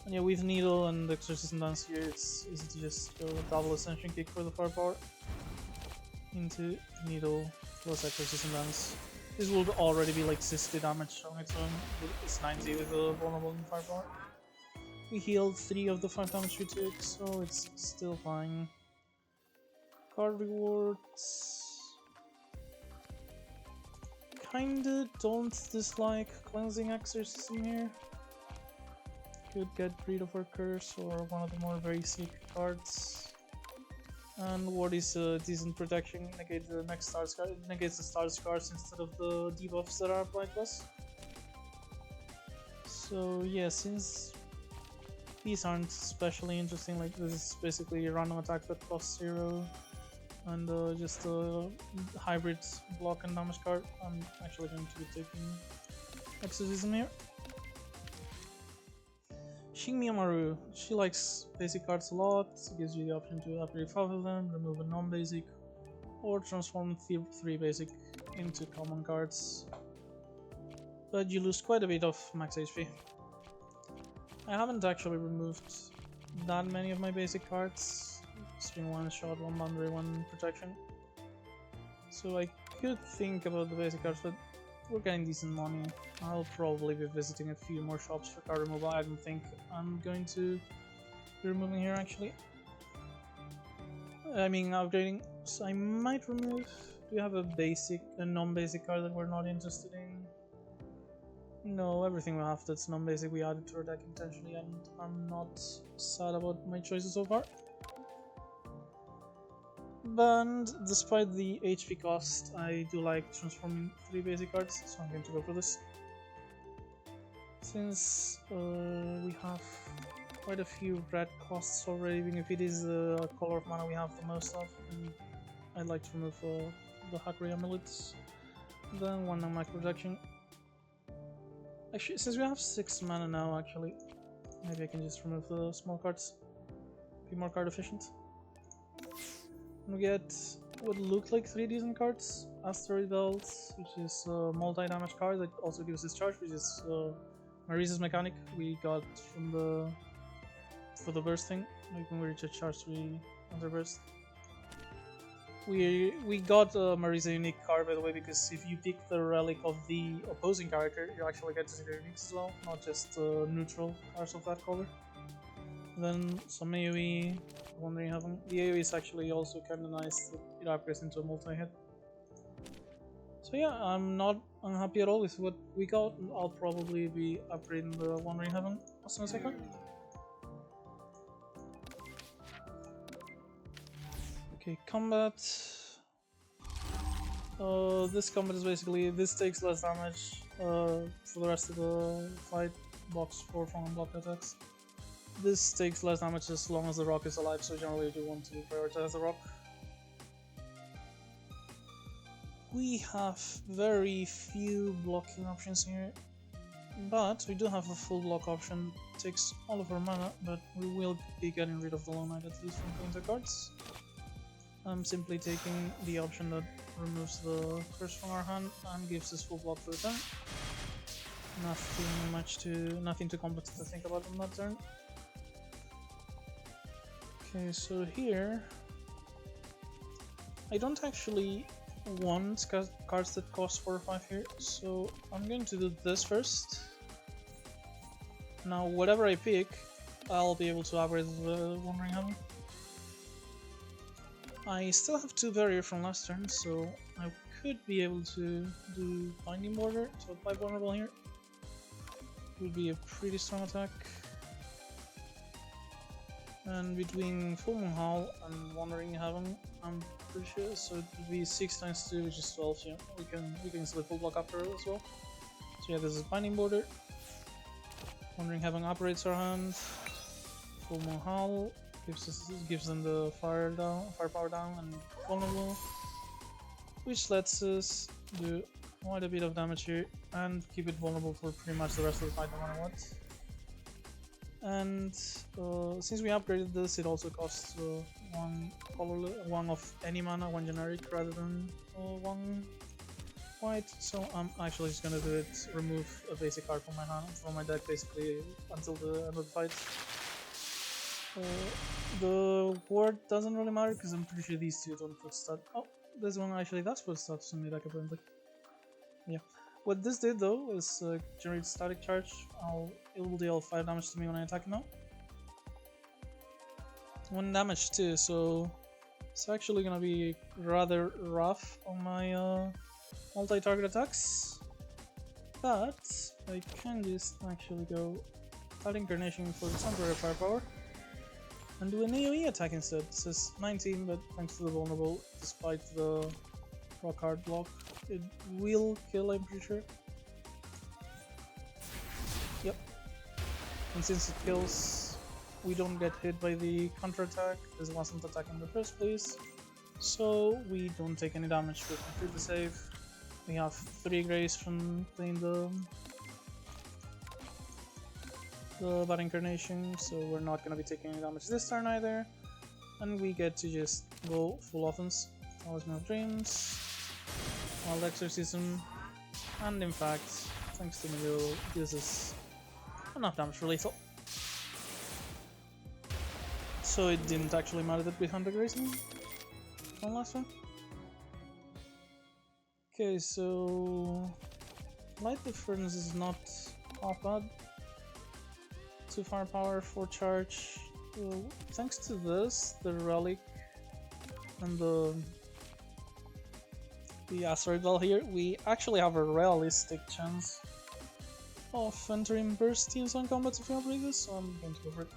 And yeah, with Needle and Exorcism Dance here, it's easy to just go double Ascension Kick for the firepower into Needle plus Exorcism Dance. This would already be like 60 damage on its own. It's 90 with the vulnerable and firepower. We healed 3 of the 5 damage we took, so it's still fine. Card rewards. Kinda don't dislike Cleansing Exorcism here. Could get rid of our curse or one of the more basic cards. And what is a decent protection? Negates the next star scar, negates the star scars instead of the debuffs that are applied to us. So yeah, since these aren't especially interesting, like this is basically a random attack that costs 0 and just a hybrid block and damage card, I'm actually going to be taking Exorcism here. Shingmiamaru, she likes basic cards a lot. It gives you the option to upgrade 5 of them, remove a non-basic, or transform 3 basic into common cards. But you lose quite a bit of max HP. I haven't actually removed that many of my basic cards. It's been 1 shot, 1 boundary, 1 protection. So I could think about the basic cards, but we're getting decent money. I'll probably be visiting a few more shops for card removal. I don't think I'm going to be removing here actually. I mean upgrading, so I might remove. Do we have a non-basic card that we're not interested in? No, everything we have that's non-basic we added to our deck intentionally, and I'm not sad about my choices so far. But despite the HP cost, I do like transforming 3 basic cards, so I'm going to go for this. Since we have quite a few red costs already, even if it is the color of mana we have the most of, and I'd like to remove the Hakuri Amulets. Then 1 non-max protection. Actually, since we have 6 mana now, actually, maybe I can just remove the small cards. Be more card efficient. We get what look like 3 decent cards. Asteroid Belt, which is a multi-damage card that also gives discharge, which is Marisa's mechanic we got from for the burst thing. Like when we reach a charge, we enter burst. We got a Marisa unique card, by the way, because if you pick the relic of the opposing character, you actually get to see the uniques as well, not just neutral cards of that color. And then some AoE, Wandering Heaven. The AoE is actually also kind of nice that it upgrades into a multi-hit. So yeah, I'm not unhappy at all with what we got. I'll probably be upgrading the Wandering Heaven as soon as I can. Okay, combat. This combat is basically, this takes less damage for the rest of the fight, blocks 4 from unblocked attacks. This takes less damage as long as the rock is alive, so generally you do want to prioritize the rock. we have very few blocking options here, but we do have a full block option. Takes all of our mana, but we will be getting rid of the Lone Knight at least from playing the cards. I'm simply taking the option that removes the curse from our hand and gives us full block for the turn. Nothing too complex to think about on that turn. Okay, so here I don't actually want cards that cost 4 or 5 here, so I'm going to do this first. Now, whatever I pick, I'll be able to upgrade the Wandering Heaven. I still have 2 barrier from last turn, so I could be able to do Binding Border to apply Vulnerable here. Would be a pretty strong attack. And between Full Moon Howl and Wandering Heaven, I'm pretty sure, so it would be 6 times 2, which is 12. Yeah, we can split full block after as well. So yeah, this is Binding Border. Wandering Heaven operates our hand. Full Moon Howl gives them the firepower down and vulnerable, which lets us do quite a bit of damage here and keep it vulnerable for pretty much the rest of the fight no matter what. And since we upgraded this, it also costs one of any mana, one generic rather than one white. So I'm actually just gonna do it, remove a basic card from my deck basically until the end of the fight. The word doesn't really matter because I'm pretty sure these two don't put stat. Oh, this one actually does put stats on the deck apparently. Yeah. What this did though is generate static charge. It will deal 5 damage to me when I attack now. 1 damage too, so it's actually gonna be rather rough on my multi-target attacks. But I can just actually go Cloud Incarnation for the temporary firepower and do an AoE attack instead. It says 19, but thanks to the vulnerable, despite the rock hard block, it will kill, I'm pretty sure. Yep. And since it kills, we don't get hit by the counter attack. This wasn't attacking in the first place, so we don't take any damage. We complete the save. We have 3 grays from playing the Bad Incarnation, so we're not gonna be taking any damage this turn either. And we get to just go full offense. Talisman of Dreams, Wild Exorcism, and in fact, thanks to Miguel, this is enough damage for lethal. So it didn't actually matter that we hunted Grayson on last one. Okay, so Light Difference is not half bad. 2 firepower, 4 charge. Well, thanks to this, the relic and the asteroid bell here, we actually have a realistic chance of entering burst teams on combat if we upgrade this, so I'm going to go for it.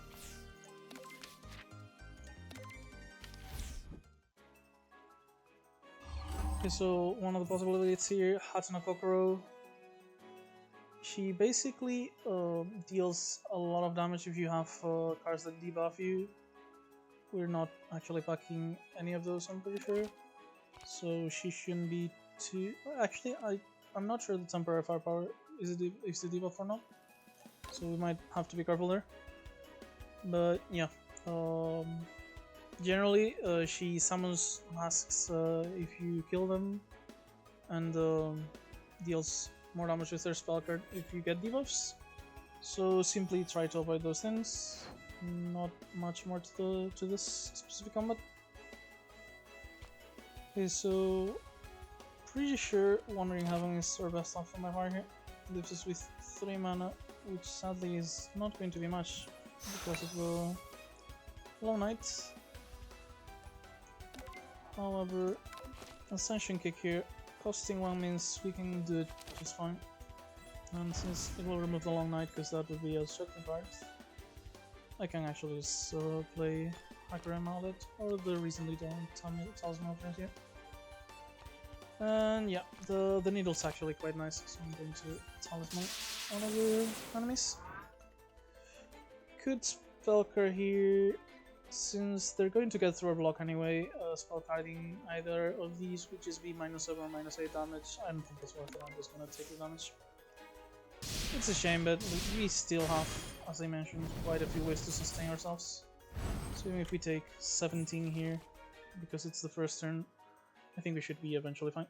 Okay, so one of the possibilities here, Hatuna Kokoro. She basically deals a lot of damage if you have cards that debuff you. We're not actually packing any of those, I'm pretty sure. So she shouldn't be too... Actually, I'm not sure the temporary firepower is the debuff or not. So we might have to be careful there. But yeah. Generally, she summons masks if you kill them. And deals more damage with their spell card if you get debuffs. So simply try to avoid those things. Not much more to this specific combat. Okay, so pretty sure Wandering Heaven is our best option by far here. Leaves us with 3 mana, which sadly is not going to be much because of the Lone Knight. However, Ascension Kick here, costing 1 means we can do it just fine. And since it will remove the Long Knight, because that would be a certain card, I can actually just play Hacker Outlet or the recently done Talisman of Dreams here. And yeah, the needle's actually quite nice, so I'm going to Talisman one of the enemies. Could Spellcar here, since they're going to get through our block anyway, spell carding either of these would just be -7 or -8 damage. I don't think it's worth it, I'm just gonna take the damage. It's a shame, but we still have, as I mentioned, quite a few ways to sustain ourselves. So even if we take 17 here, because it's the first turn, I think we should be eventually fine.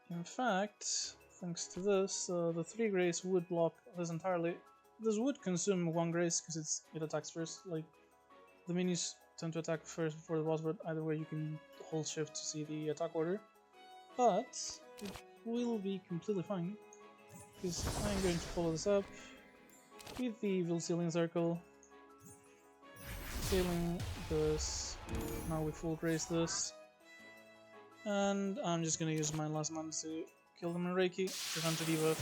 In fact, thanks to this, the 3 grace would block this entirely. This would consume 1 grace because it attacks first. Like, the minis tend to attack first before the boss, but either way you can hold shift to see the attack order. But it will be completely fine, because I'm going to follow this up with the Evil Sealing Circle. Sealing this, now we full grace this. And I'm just gonna use my last mana to kill them in Reiki, prevent the debuff.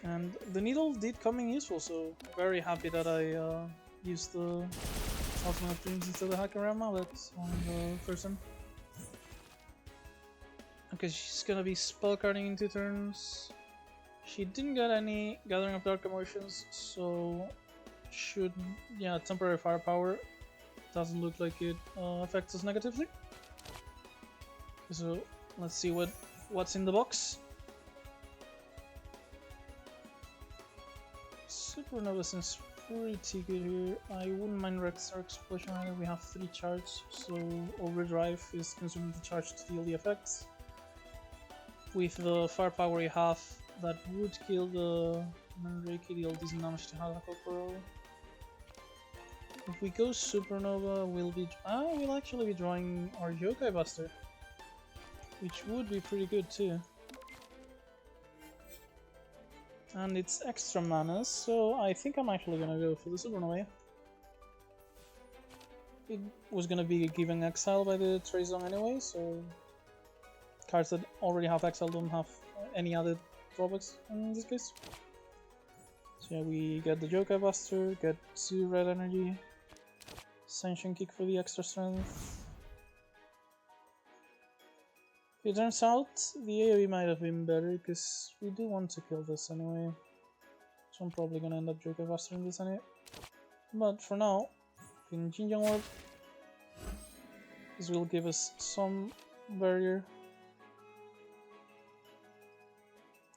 And the needle did come in useful, so very happy that I used the Talisman of Dreams instead of the Hacker Mallet on the first one. Okay, she's gonna be spell carding in 2 turns. She didn't get any Gathering of Dark Emotions, so should, yeah, temporary firepower. Doesn't look like it affects us negatively. So let's see what's in the box. Supernova seems pretty good here. I wouldn't mind Rexar Explosion either. We have 3 charges, so Overdrive is consuming the charge to deal the effects. With the firepower we have, that would kill the Reiki, deal decent damage to Halakoporo. If we go Supernova, we'll actually be drawing our Yokai Buster, which would be pretty good too. And it's extra mana, so I think I'm actually gonna go for the Supernova. It was gonna be given exile by the Trazong anyway, so cards that already have exile don't have any added drawbacks in this case. So yeah, we get the Yokai Buster, get 2 red energy. Sanction Kick for the extra strength. It turns out the AoE might have been better because we do want to kill this anyway. So I'm probably gonna end up Joker Bustering this anyway. But for now, in Jinjang Orb, this will give us some barrier.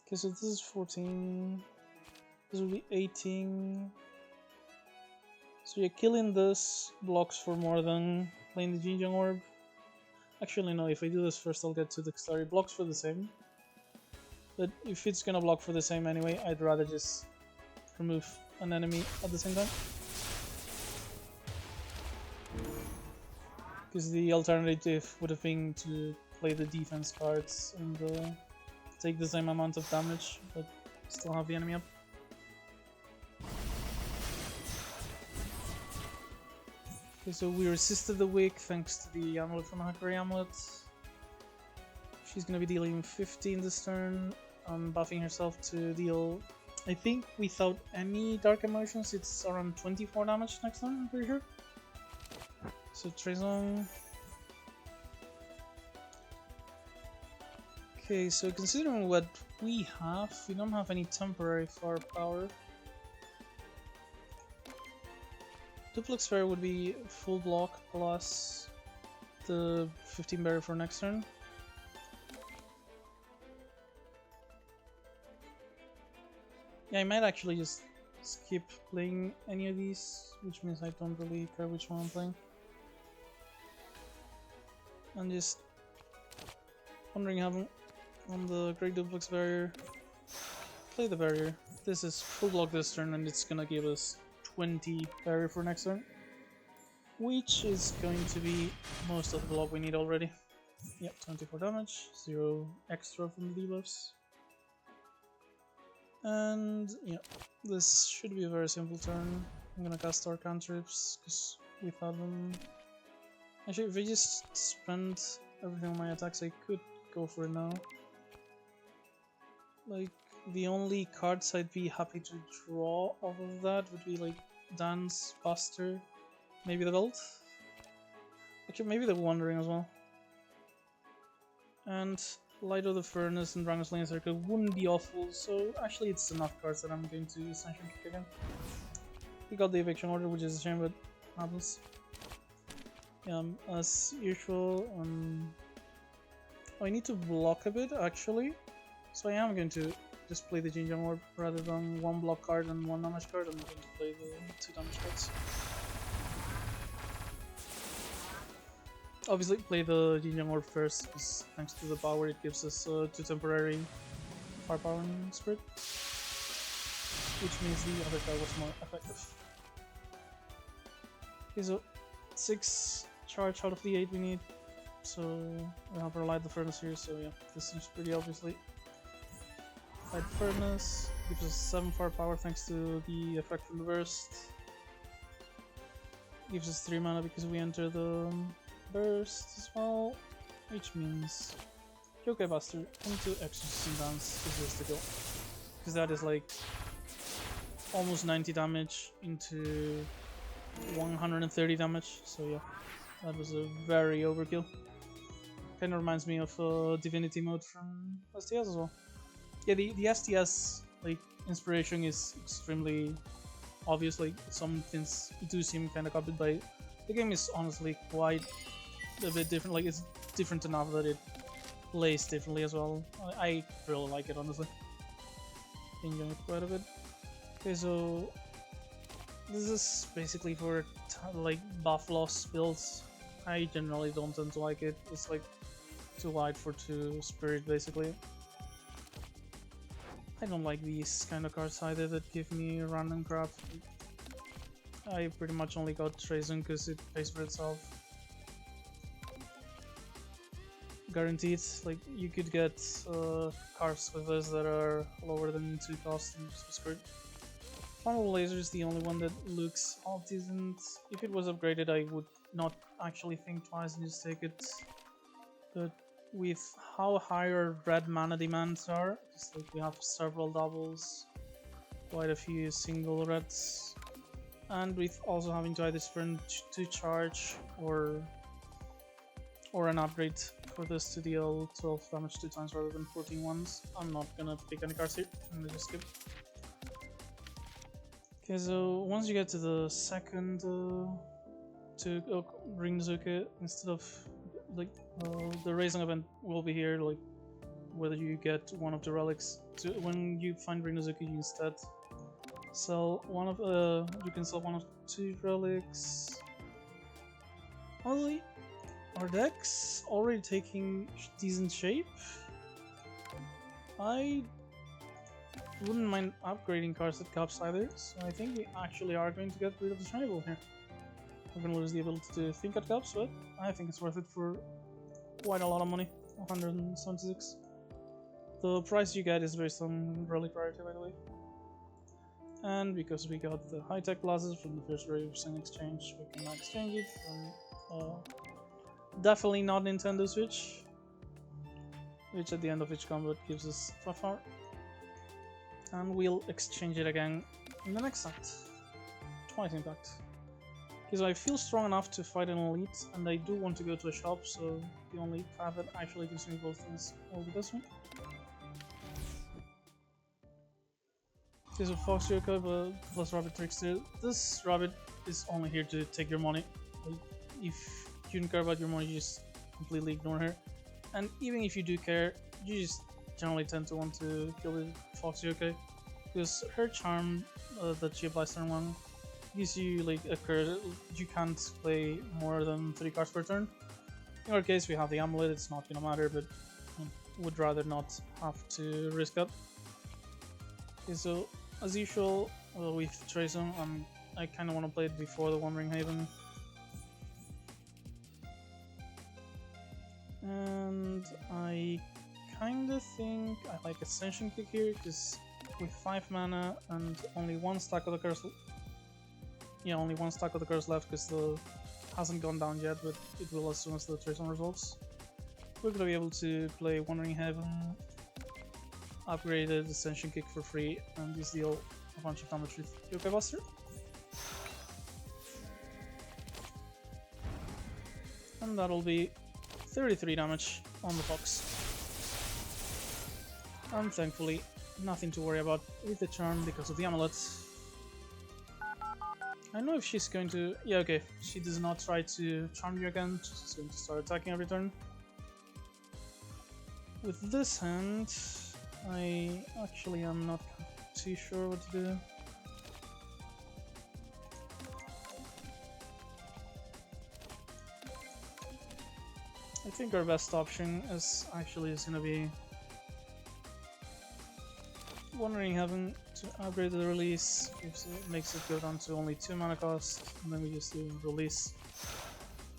Okay, so this is 14. This will be 18. So yeah, killing this blocks for more than playing the Jinjang Orb. Actually no, if I do this first I'll get to the Dexterity. Blocks for the same. But if it's gonna block for the same anyway, I'd rather just remove an enemy at the same time. Because the alternative would have been to play the defense cards and take the same amount of damage, but still have the enemy up. Okay, so we resisted the Wick thanks to the Amulet from Hakari Amulet. She's gonna be dealing 15 this turn, buffing herself to deal, I think without any Dark Emotions, it's around 24 damage next turn, I'm pretty sure. So Trazong. Okay, so considering what we don't have any temporary firepower. Duplex Fire would be full block plus the 15 barrier for next turn. Yeah, I might actually just skip playing any of these, which means I don't really care which one I'm playing. And just Wandering Heaven on the Great Duplex Barrier. Play the barrier. This is full block this turn and it's gonna give us 20 barrier for next turn, which is going to be most of the block we need already. Yep, 24 damage, 0 extra from the debuffs. And yeah, this should be a very simple turn. I'm gonna cast our cantrips because without them, actually if I just spend everything on my attacks I could go for it now. Like, the only cards I'd be happy to draw off of that would be like Dance, Buster, maybe the Belt. Actually, maybe the Wandering as well. And Light of the Furnace and Dragon's Lane Circle wouldn't be awful, so actually it's enough cards that I'm going to Sanction Kick again. We got the eviction order, which is a shame, but happens. Yeah, as usual, I need to block a bit actually, so I am going to just play the Jinjang Orb rather than one block card and one damage card. I'm going to play the 2 damage cards. Obviously, play the Jinjang Orb first, because thanks to the power it gives us 2 temporary firepower and spirit, which means the other card was more effective. Okay, so 6 charge out of the 8 we need, so we have to light the furnace here, so yeah, this seems pretty obviously. Light the furnace, gives us 7 firepower thanks to the effect from the burst. Gives us 3 mana because we enter the burst as well, which means Yokai Buster into Exorcism Dance is just the goal, because that is like almost 90 damage into 130 damage, so yeah, that was a very overkill. Kind of reminds me of Divinity mode from STS as well. Yeah, the STS like inspiration is extremely obvious, like some things do seem kind of copied, but the game is honestly quite a bit different. Like it's different enough that it plays differently as well. I really like it, honestly. Enjoying it quite a bit. Okay, so this is basically for like buff loss builds. I generally don't tend to like it. It's like too light for 2 spirit basically. I don't like these kind of cards either that give me random crap. I pretty much only got Trazen because it pays for itself. Guaranteed, like you could get cards with this that are lower than 2 cost and just screwed. Funnel Laser is the only one that looks half decent. If it was upgraded I would not actually think twice and just take it. But with how high our red mana demands are, just like we have several doubles, quite a few single reds, and with also having to either sprint to charge or an upgrade for this to deal 12 damage 2 times rather than 14 once, I'm not gonna pick any cards here, I'm gonna just skip. Okay, so once you get to the second to Ring Zuke, instead of like the raising event will be here, like whether you get one of the relics. So when you find Ring Zuke, you instead sell one of you can sell one of 2 relics. Honestly, our deck's already taking decent shape. I wouldn't mind upgrading cards at Cups either, so I think we actually are going to get rid of the Shiny Ball here. We're going to lose the ability to think at Cups, but I think it's worth it for quite a lot of money, 176. The price you get is based on relic rarity, by the way. And because we got the high-tech glasses from the first Reimu exchange, we can now exchange it from definitely not Nintendo Switch, which at the end of each combat gives us 5 power. And we'll exchange it again in the next set. Twice impact. Because I feel strong enough to fight an elite, and I do want to go to a shop, so the only path that actually gives me both things will be this one. There's a Fox Yokai, but plus Rabbit Trickster. This rabbit is only here to take your money. Like, if you don't care about your money, you just completely ignore her. And even if you do care, you just generally tend to want to kill the Fox Yokai, because her charm that she applies turn 1 gives you like a curse. You can't play more than 3 cards per turn. In our case, we have the amulet. It's not gonna matter, but would rather not have to risk that. Okay, so as usual with Trazen, I kind of want to play it before the Wandering Haven. And I kind of think I like Ascension Kick here, because with 5 mana and only 1 stack of the curse, only 1 stack of the curse left, because the hasn't gone down yet, but it will as soon as the Trazen resolves. We're gonna be able to play Wandering Heaven, upgraded Ascension Kick for free, and just deal a bunch of damage with Yokai Buster. And that'll be 33 damage on the Fox. And thankfully, nothing to worry about with the charm because of the amulet. I don't know if she's going to... Yeah, okay. She does not try to charm you again. She's going to start attacking every turn. With this hand, I actually am not too sure what to do. I think our best option is gonna be Wandering Heaven to upgrade the release. It makes it go down to only 2 mana cost, and then we just do release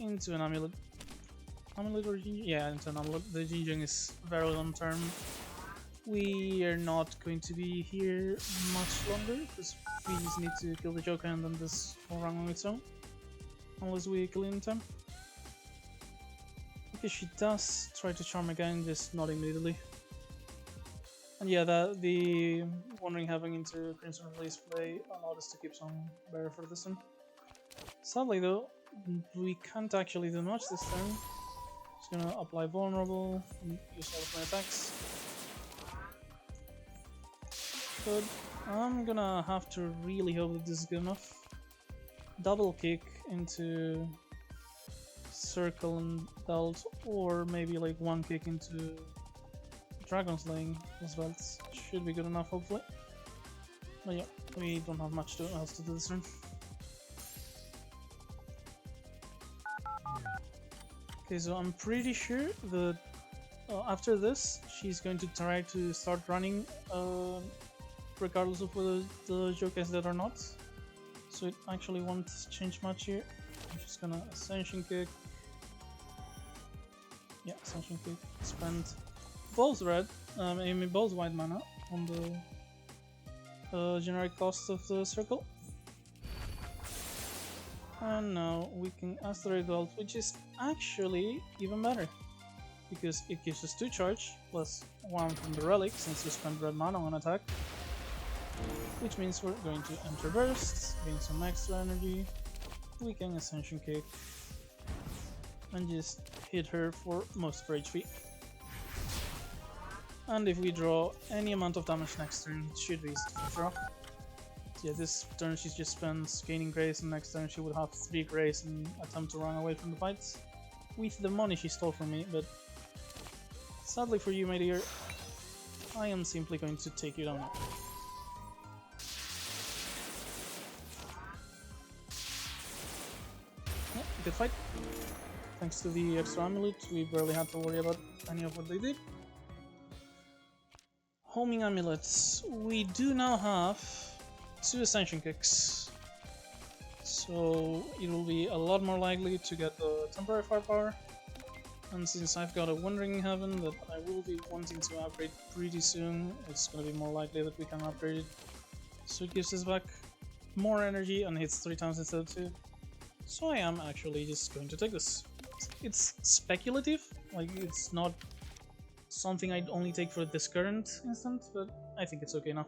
into an amulet. Amulet or Jinjing? Yeah, into an amulet. The Jinjing is very long term. We are not going to be here much longer because we just need to kill the Joker and then this will run on its own. Unless we kill it in time. Okay, she does try to charm again, just not immediately. And yeah, the Wandering Heaven into Crimson Release play allowed us to keep some better for this one. Sadly though, we can't actually do much this turn. Just gonna apply Vulnerable and use all of my attacks. But I'm gonna have to really hope that this is good enough. Double kick into Circle and Belt, or maybe like one kick into Dragon Slaying as well. Should be good enough, hopefully. But yeah, we don't have much else to do this turn. Okay, so I'm pretty sure that after this, she's going to try to start running, regardless of whether the Joker is dead or not. So it actually won't change much here. I'm just gonna Ascension Kick. Yeah, Ascension Kick. Spend both red, I mean both white mana on the generic cost of the circle. And now we can Asteroid Belt, which is actually even better. Because it gives us 2 charge, plus 1 from the relic, since we spend red mana on attack. Which means we're going to enter burst, gain some extra energy. We can Ascension Kick and just hit her for most of her HP. And if we draw any amount of damage next turn, it should be easy to draw. Yeah, this turn she just spends gaining grace, and next turn she would have 3 grace and attempt to run away from the fights with the money she stole from me, but sadly for you, my dear, I am simply going to take you down now. Yeah, good fight. Thanks to the extra amulet, we barely had to worry about any of what they did. Homing amulets. We do now have 2 Ascension Kicks, so it will be a lot more likely to get the temporary firepower. And since I've got a Wandering Heaven that I will be wanting to upgrade pretty soon, it's going to be more likely that we can upgrade it. So it gives us back more energy and hits 3 times instead of 2. So I am actually just going to take this. It's speculative, like it's not something I'd only take for this current instant, but I think it's okay now.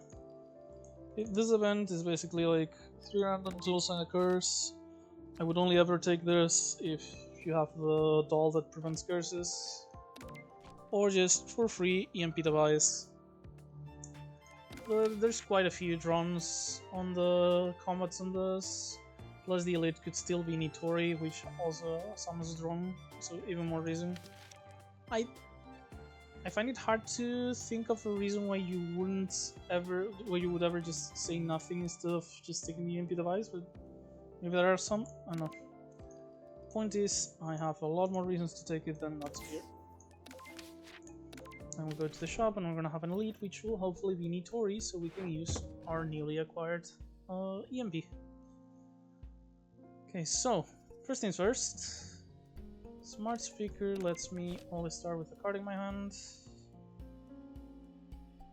This event is basically like 3 random tools and a curse. I would only ever take this if you have the doll that prevents curses, or just for free EMP device. There's quite a few drones on the combats on this, plus the elite could still be Nitori, which also summons a drone, so even more reason. I find it hard to think of a reason why you would ever just say nothing instead of just taking the EMP device, but maybe there are some, I don't know. Point is, I have a lot more reasons to take it than not to here. And we'll go to the shop and we're gonna have an elite, which will hopefully be Nitori, so we can use our newly acquired EMP. Okay, so, first things first. Smart Speaker lets me always start with a card in my hand.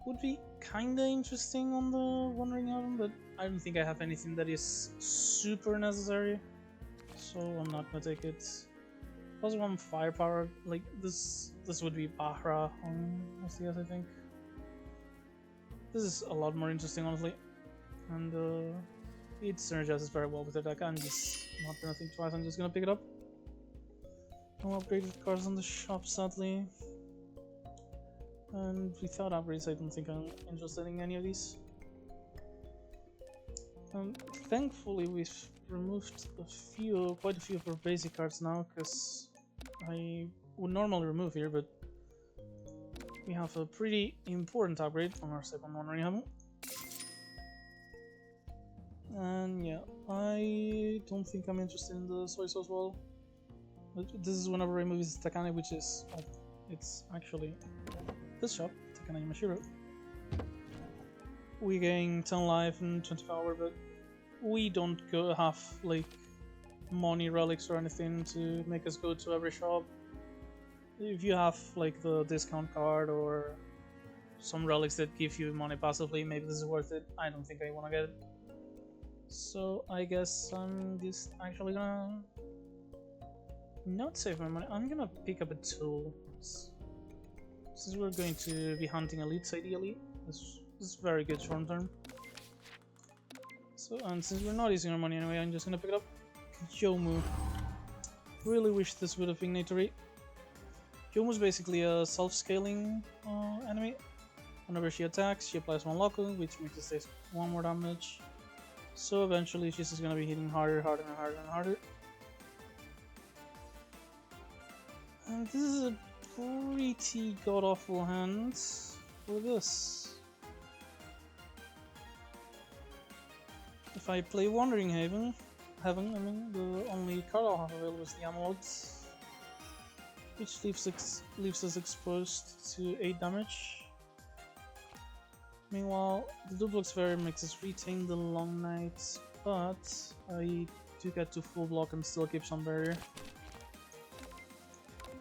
Would be kinda interesting on the Wandering Heaven, but I don't think I have anything that is super necessary, so I'm not gonna take it. Plus 1 firepower, like this would be Bahra on SDS, I think. This is a lot more interesting, honestly, and it synergizes very well with the deck. I'm just not gonna think twice, I'm just gonna pick it up. No upgraded cards on the shop, sadly. And without upgrades, I don't think I'm interested in any of these. Thankfully, we've removed quite a few of our basic cards now, because I would normally remove here, but we have a pretty important upgrade on our second one, Reimu. And yeah, I don't think I'm interested in the soy sauce wall. This is whenever Reimu uses Takane, which is, it's actually this shop, Takane Mashiro. We gain 10 life and 25 hour, but we don't have like money relics or anything to make us go to every shop. If you have like the discount card or some relics that give you money passively, maybe this is worth it. I don't think I want to get it. So I guess I'm just actually gonna not save my money. I'm gonna pick up a tool. Since we're going to be hunting elites ideally, this is very good short term. So, and since we're not using our money anyway, I'm just gonna pick it up. Yomu. Really wish this would have Ignatory. Yomu's basically a self-scaling enemy. Whenever she attacks, she applies one lockle, which makes it take 1 more damage. So eventually she's just gonna be hitting harder, harder, and harder, and harder. And this is a pretty god-awful hand for this. If I play Wandering Heaven, I mean, the only card I'll have available is the Amulet, which leaves us exposed to 8 damage. Meanwhile, the duplex Flair makes us retain the Long Night, but I do get to full block and still keep some barrier.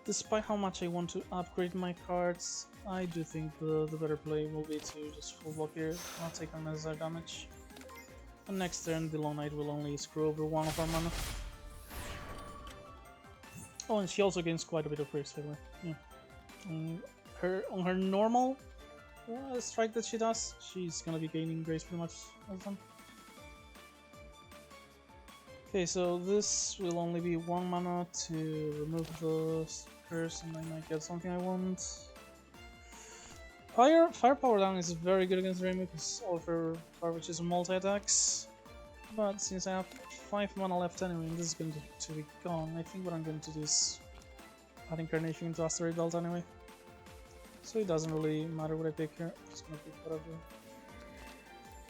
Despite how much I want to upgrade my cards, I do think the better play will be to just full block here, not take unnecessary damage. And next turn, the Long Night will only screw over 1 of our mana. Oh, and she also gains quite a bit of grace, by the way. Yeah. On her normal strike that she does, she's gonna be gaining grace pretty much all the time. Okay, so this will only be 1 mana to remove the curse, and I might get something I want. Firepower down is very good against Reimu because all of her fire which is multi-attacks. But since I have 5 mana left anyway, and this is going to be gone, I think what I'm going to do is add Incarnation into Asteroid Belt anyway. So it doesn't really matter what I pick here, I'm just gonna pick whatever.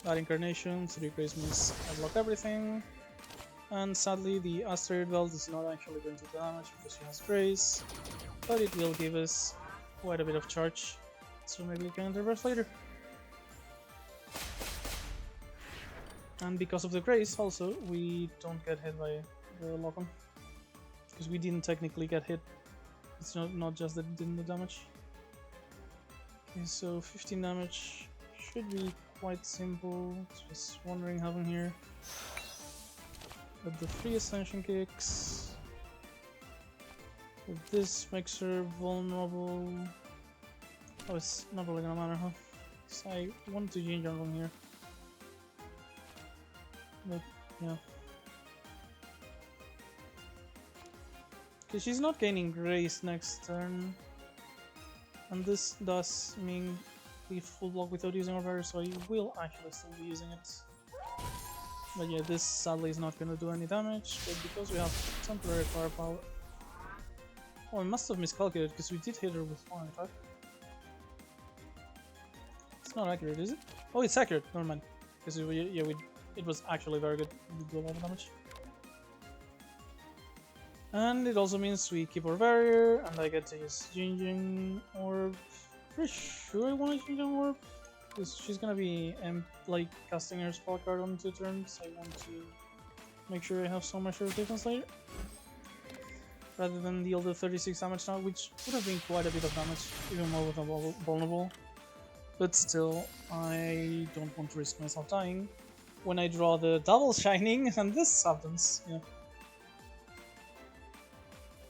Add Incarnation, 3 grace means I block everything. And sadly the Asteroid Belt is not actually going to do damage because she has grace, but it will give us quite a bit of charge. So maybe we can reverse later. And because of the grace also, we don't get hit by the lock-on. Because we didn't technically get hit. It's not just that it didn't do damage. Okay, so 15 damage should be quite simple. Just Wandering Heaven here. With the 3 Ascension kicks. If this makes her vulnerable. Oh, it's not really gonna matter, huh? So I want to change on here. But, yeah. Okay, she's not gaining grace next turn. And this does mean we full block without using our barrier, so I will actually still be using it. But yeah, this sadly is not gonna do any damage, but because we have temporary firepower. Oh, I must have miscalculated because we did hit her with 1 attack. It's not accurate, is it? Oh, it's accurate. Never mind. Because it was actually very good. We did do a lot of damage. And it also means we keep our barrier, and I get to use Jinjin Orb. Pretty sure I want to Jinjin Orb, because she's gonna be like casting her spell card on 2 turns. I want to make sure I have some measure of defense later, rather than deal the 36 damage now, which would have been quite a bit of damage, even more with a vulnerable. But still, I don't want to risk myself dying when I draw the double shining and this happens. Yeah.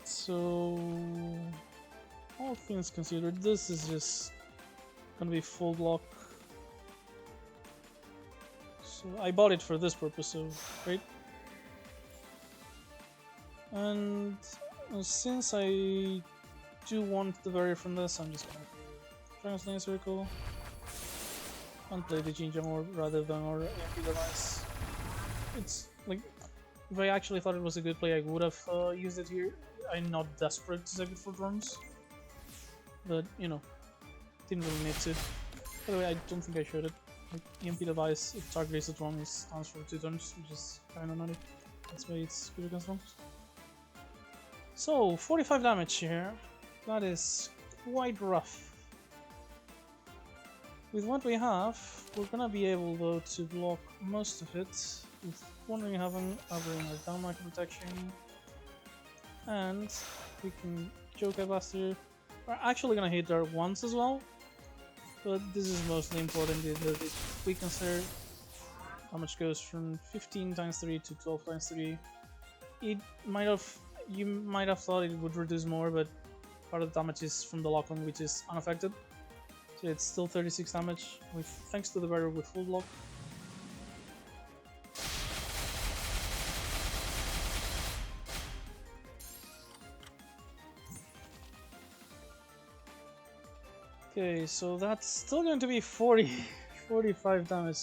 So, all things considered, this is just gonna be full block. So I bought it for this purpose, so great. And since I do want the barrier from this, I'm just gonna do Dragon Slaying Circle and play the Jinjam Orb rather than our EMP device. It's like, If I actually thought it was a good play, I would have used it here. I'm not desperate to save it for drones, but you know, didn't really need to. By the way, I don't think I showed it. Like, EMP device, if target is a drone, stands for 2 turns, which is kind of nutty. That's why it's good against drones. So, 45 damage here. That is quite rough. With what we have, we're gonna be able though to block most of it with Wandering Heaven, upgrading our Danmaku protection, and we can Jokai Buster. We're actually gonna hit there once as well, but this is mostly important that it weakens her. Damage goes from 15 times 3 to 12 times 3. You might have thought it would reduce more, but part of the damage is from the lock-on, which is unaffected. So it's still 36 damage, thanks to the barrier with full block. Okay, so that's still going to be 45 damage.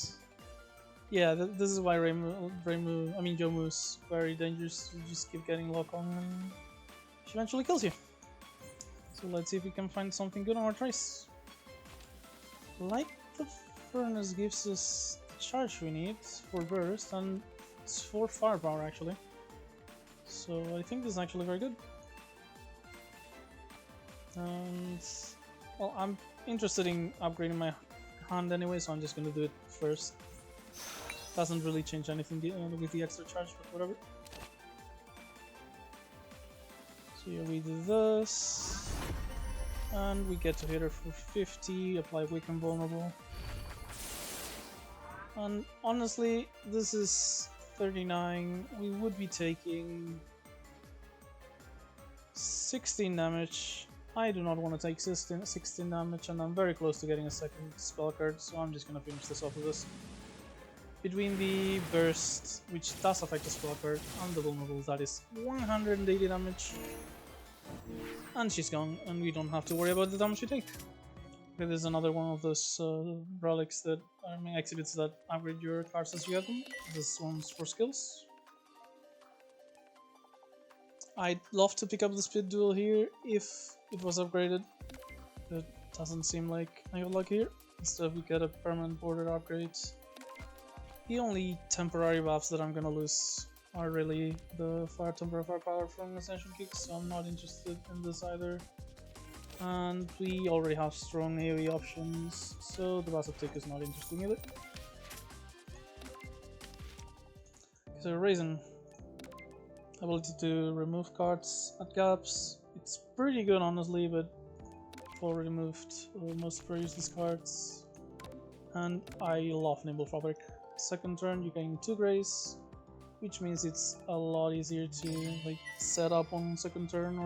Yeah, this is why Jomu's very dangerous. You just keep getting lock on and she eventually kills you. So let's see if we can find something good on our trace. Like the furnace gives us the charge we need for burst, and it's for firepower actually. So I think this is actually very good. And well, I'm interested in upgrading my hand anyway, so I'm just gonna do it first. Doesn't really change anything with the extra charge, but whatever. So here we do this. And we get to hit her for 50, apply weaken vulnerable. And honestly, this is 39. We would be taking 16 damage. I do not want to take 16 damage, and I'm very close to getting a second spell card, so I'm just gonna finish this off with this. Between the burst, which does affect the spell card, and the vulnerable, that is 180 damage. And she's gone, and we don't have to worry about the damage we take. Okay, there's another one of those relics that exhibits that upgrade your cards as you get them. This one's for skills. I'd love to pick up the speed duel here if it was upgraded. It doesn't seem like I would like here. Instead, we get a permanent border upgrade. The only temporary buffs that I'm gonna lose are really the temporary firepower from Ascension Kicks, so I'm not interested in this either. And we already have strong AoE options, so the Bass Uptick is not interesting either. So Raisin, ability to remove cards at gaps. It's pretty good honestly, but I've already moved most of our useless cards. And I love Nimble Fabric. Second turn you gain 2 grace, which means it's a lot easier to like set up on second turn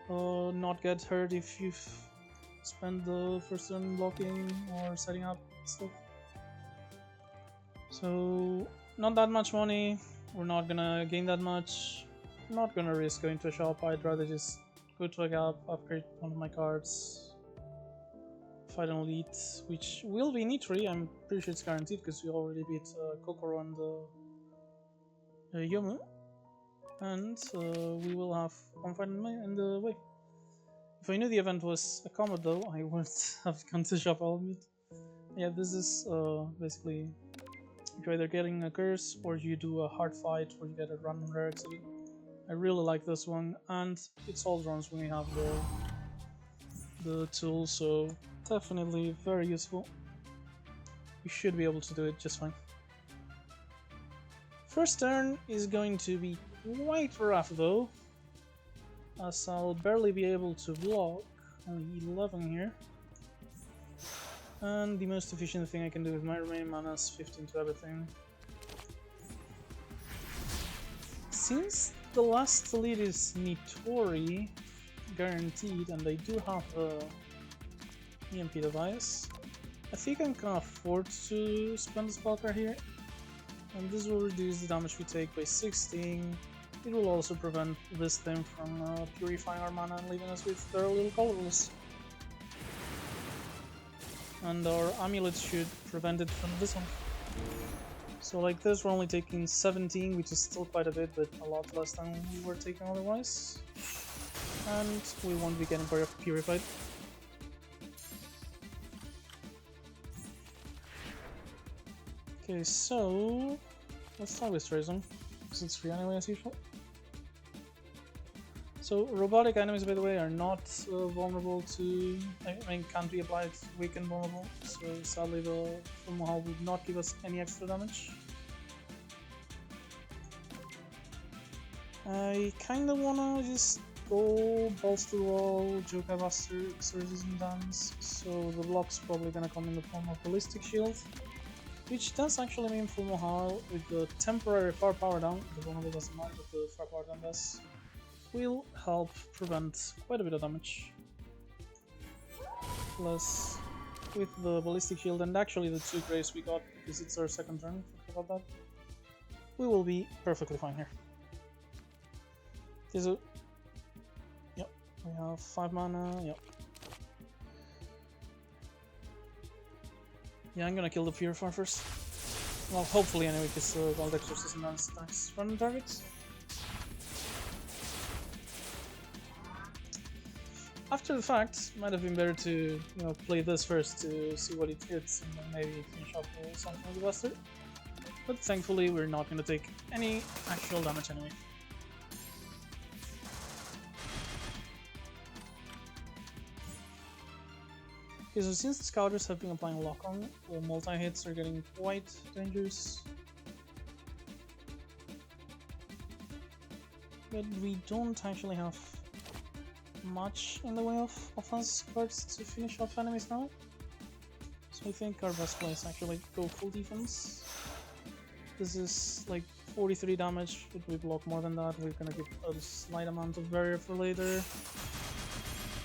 or not get hurt if you've spent the first turn blocking or setting up stuff. So not that much money, we're not gonna gain that much, I'm not gonna risk going to a shop. I'd rather just go to a gap, upgrade one of my cards, fight an elite, which will be Nitri. I'm pretty sure it's guaranteed because we already beat Kokoro and Yomu, and we will have one fight in the way. If I knew the event was a combat though, I wouldn't have gone to shop, I'll admit. Yeah, this is basically you're either getting a curse or you do a hard fight or you get a random rare exhibit. I really like this one, and it's all drones when we have the tool, so definitely very useful. You should be able to do it just fine. First turn is going to be quite rough though, as I'll barely be able to block, only 11 here. And the most efficient thing I can do with my remaining mana is 15 to everything. Since the last lead is Nitori, guaranteed, and they do have the EMP device, I think I can afford to spend the spell card here. And this will reduce the damage we take by 16. It will also prevent this thing from purifying our mana and leaving us with very little colorless. And our amulet should prevent it from this one. So like this, we're only taking 17, which is still quite a bit, but a lot less than we were taking otherwise. And we won't be getting purified. Okay, so let's start with Reimu, because it's free anyway as usual. So robotic enemies, by the way, are not vulnerable to, I mean, can't be applied weak and vulnerable. So sadly, the full Mohawk would not give us any extra damage. I kinda wanna just go balls to the wall, Jokai Buster, Exorcism Dance. So the block's probably gonna come in the form of Ballistic Shield, which does actually mean full Mohawk with the temporary far power down. The vulnerable doesn't matter, but the far power down does. Will help prevent quite a bit of damage. Plus, with the Ballistic Shield and actually the 2 Graves we got, because it's our second turn, forget about that, we will be perfectly fine here. Okay, so, yep, we have 5 mana, yep. Yeah, I'm gonna kill the Purifier first. Well, hopefully anyway, because Wild Exorcism attacks random targets. After the fact, might have been better to play this first to see what it hits and then maybe finish off with something with the Buster. But thankfully we're not going to take any actual damage anyway. Okay, so since the Scouters have been applying lock-on, the multi-hits are getting quite dangerous. But we don't actually have much in the way of offense cards to finish off enemies now. So I think our best play is actually go full defense. This is like 43 damage, if we block more than that we're gonna get a slight amount of barrier for later.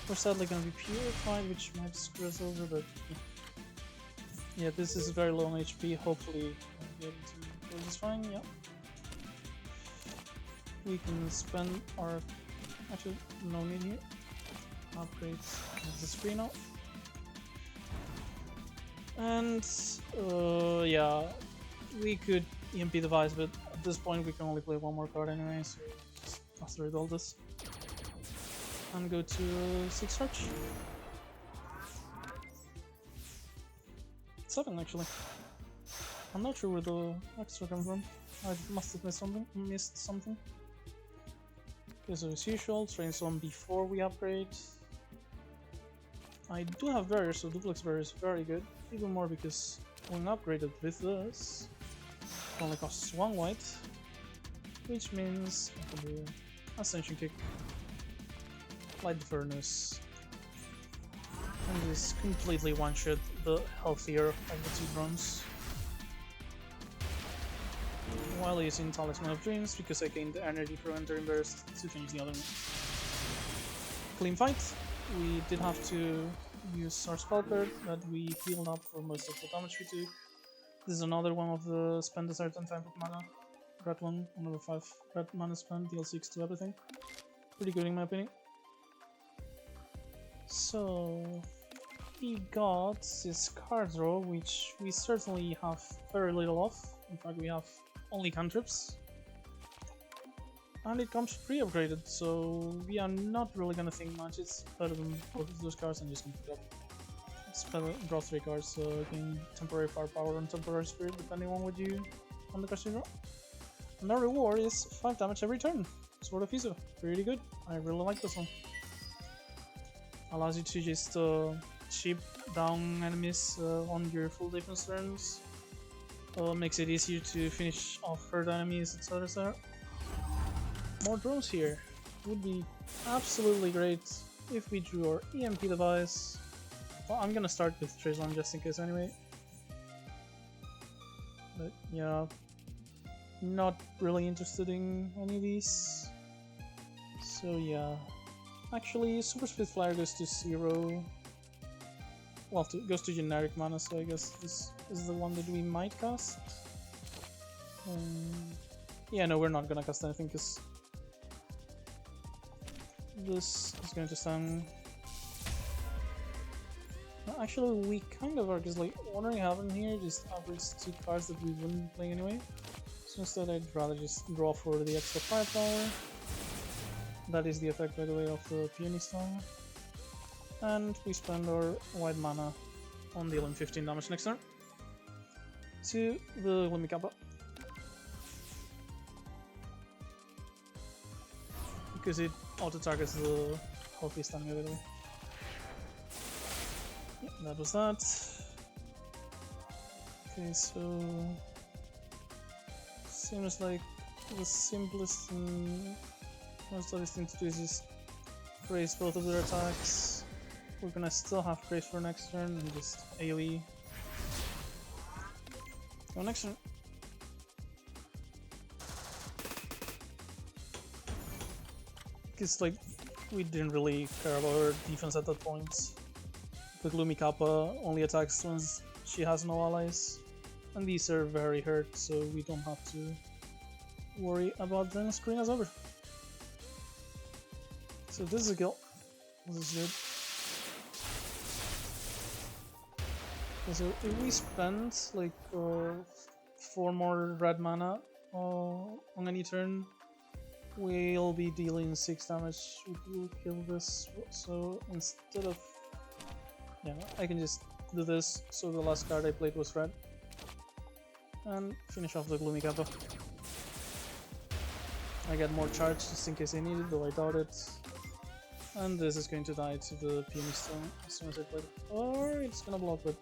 We're sadly gonna be purified, which might screw us over, but yeah, this is very low on HP, hopefully we'll be able to do this fine, yeah. We can spend our... Actually, no need here. Upgrades the screen now. And yeah, we could EMP the Vice, but at this point we can only play one more card anyway, so just master all this. And go to 6 search. 7 actually. I'm not sure where the extra comes from. I must have missed something. Okay, so as usual, train some before we upgrade. I do have barrier, so duplex barrier is very good. Even more because when upgraded with this, it only costs 1 white, which means I can do Ascension Kick, Light the Furnace, and just completely one-shot the healthier of the 2 drones. While using Talisman of Dreams, because I gained the energy for entering burst to finish the other one. Clean fight. We did have to use our spell card that we healed up for most of the damage we took. This is another one of the spend a certain type of mana. Red one, another 5 red mana spend, deal 6 to everything. Pretty good in my opinion. So we got this card draw, which we certainly have very little of. In fact, we have only cantrips, and it comes pre-upgraded, so we are not really gonna think much. It's better than both of those cards, and just gonna pick up. It's better, draw 3 cards, so gain temporary firepower and temporary spirit, depending on what you on the cards you draw. And our reward is 5 damage every turn. Sword of Iso, pretty good. I really like this one. Allows you to just chip down enemies on your full defense turns. Makes it easier to finish off hurt enemies, etc. More drones here. Would be absolutely great if we drew our EMP device. Well, I'm gonna start with Trizon just in case anyway. But yeah, not really interested in any of these. So yeah, actually Super Speed Flyer goes to 0. Well, goes to generic mana, so I guess this is the one that we might cast. Yeah, no, we're not gonna cast anything because this is going to stun. Actually, we kind of are, because like Wandering Heaven here just operates 2 cards that we wouldn't play anyway. So instead, I'd rather just draw for the extra firepower. That is the effect, by the way, of the Peony Stone. And we spend our white mana on dealing 15 damage next turn to the Lumikappa. Because it auto-targets the healthy stamina, by the way. Yeah, that was that. Okay, so seems like the simplest and most obvious thing to do is just raise both of their attacks. We're gonna still have Grace for next turn and just AoE. Go next turn. Because like we didn't really care about her defense at that point. The Lumikappa only attacks when she has no allies, and these are very hurt, so we don't have to worry about them screwing us over. So this is a kill. This is good. So if we spend like 4 more red mana on any turn, we'll be dealing 6 damage. We'll kill this. So instead of, yeah, I can just do this. So the last card I played was red, and finish off the Lumikappa. I get more charge just in case I need it, though I doubt it. And this is going to die to the Peony Stone as soon as I play it. Or it's gonna block, but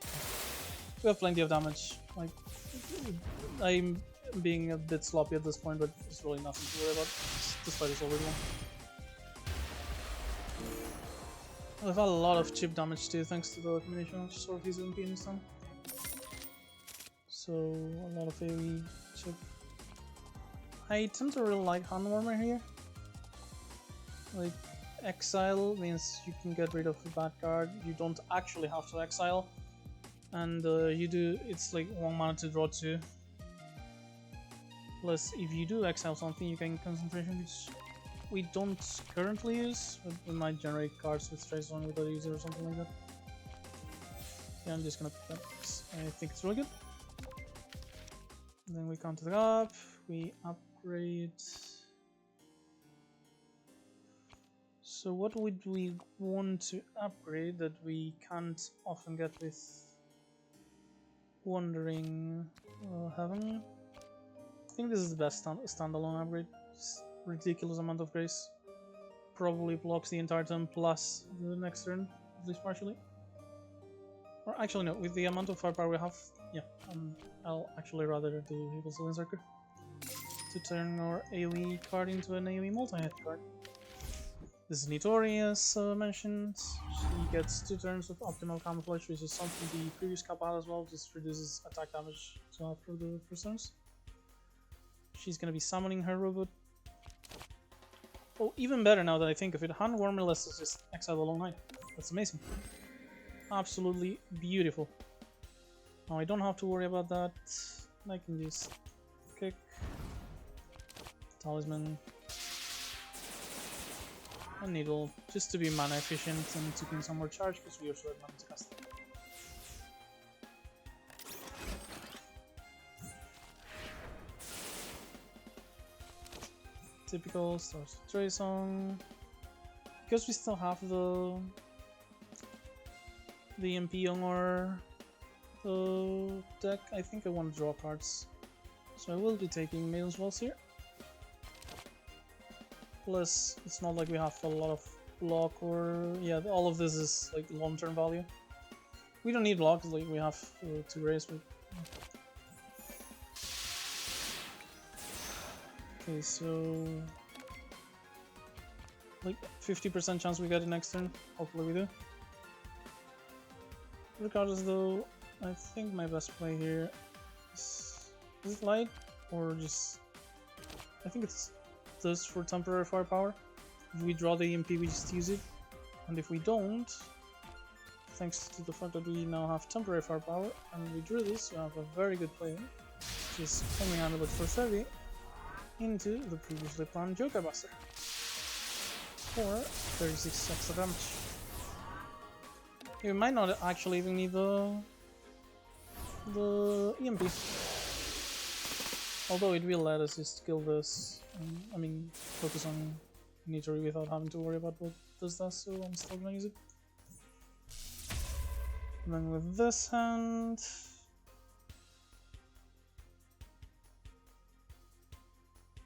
we have plenty of damage. Like, I'm being a bit sloppy at this point, but there's really nothing to worry about. This fight is already won. We've had a lot of chip damage too, thanks to the combination of Sword Fuse and Peony Stone. So, a lot of AoE chip. I tend to really like Handwarmer here. Like, exile means you can get rid of a bad card. You don't actually have to exile, and you do. It's like 1 mana to draw 2. Plus, if you do exile something, you gain concentration, which we don't currently use. But we might generate cards with Trace on with a user or something like that. Yeah, I'm just gonna pick that because I think it's really good. And then we counter the up. We upgrade. So what would we want to upgrade that we can't often get with Wandering Heaven? I think this is the best standalone upgrade. Just ridiculous amount of grace. Probably blocks the entire turn plus the next turn, at least partially. Or actually no, with the amount of firepower we have, yeah, I'll actually rather do Evil Zillion Circle to turn our AoE card into an AoE multi-hit card. This is Nitori, as mentioned. She gets 2 turns of optimal camouflage, which is something the previous Kappa had as well, just reduces attack damage to half for the first turns. She's gonna be summoning her robot. Oh, even better now that I think of it, Handwarmer lets us just exile the Long Night. That's amazing. Absolutely beautiful. Now I don't have to worry about that. I can just kick, Talisman, and Needle, just to be mana efficient and to gain some more charge, because we also have mana to cast it. Typical Stars of Trey song. Because we still have the MP on our deck, I think I want to draw cards. So I will be taking Maiden's Waltz here. Plus, it's not like we have a lot of block or... yeah, all of this is like long-term value. We don't need block, like we have 2 rays, but... okay, so... like 50% chance we get it next turn, hopefully we do. Regardless though, I think my best play here is it light or just... I think it's this for temporary firepower. If we draw the EMP, we just use it, and if we don't, thanks to the fact that we now have temporary firepower and we drew this, we have a very good play, which is coming out with first heavy into the previously planned Joker Buster for 36 extra damage. You might not actually even need the EMP. Although it will let us just kill this, I mean, focus on Nitori without having to worry about what this does, so I'm still gonna use it. And then with this hand...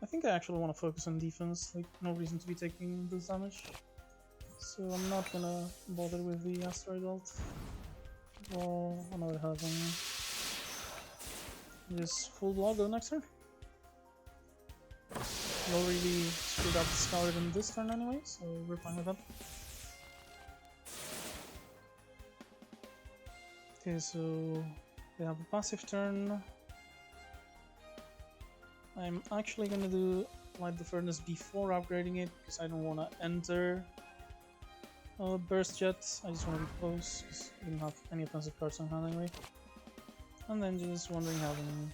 I think I actually want to focus on defense, like, no reason to be taking this damage. So I'm not gonna bother with the asteroid ult. Well, another health on me. Just full block go next turn. We'll really screwed up the Scout in this turn anyway, so we're fine with that. Okay, so they have a passive turn. I'm actually gonna do Light the Furnace before upgrading it, because I don't want to enter Burst yet. I just want to be close, because I didn't have any offensive cards on hand anyway. And then just wondering how them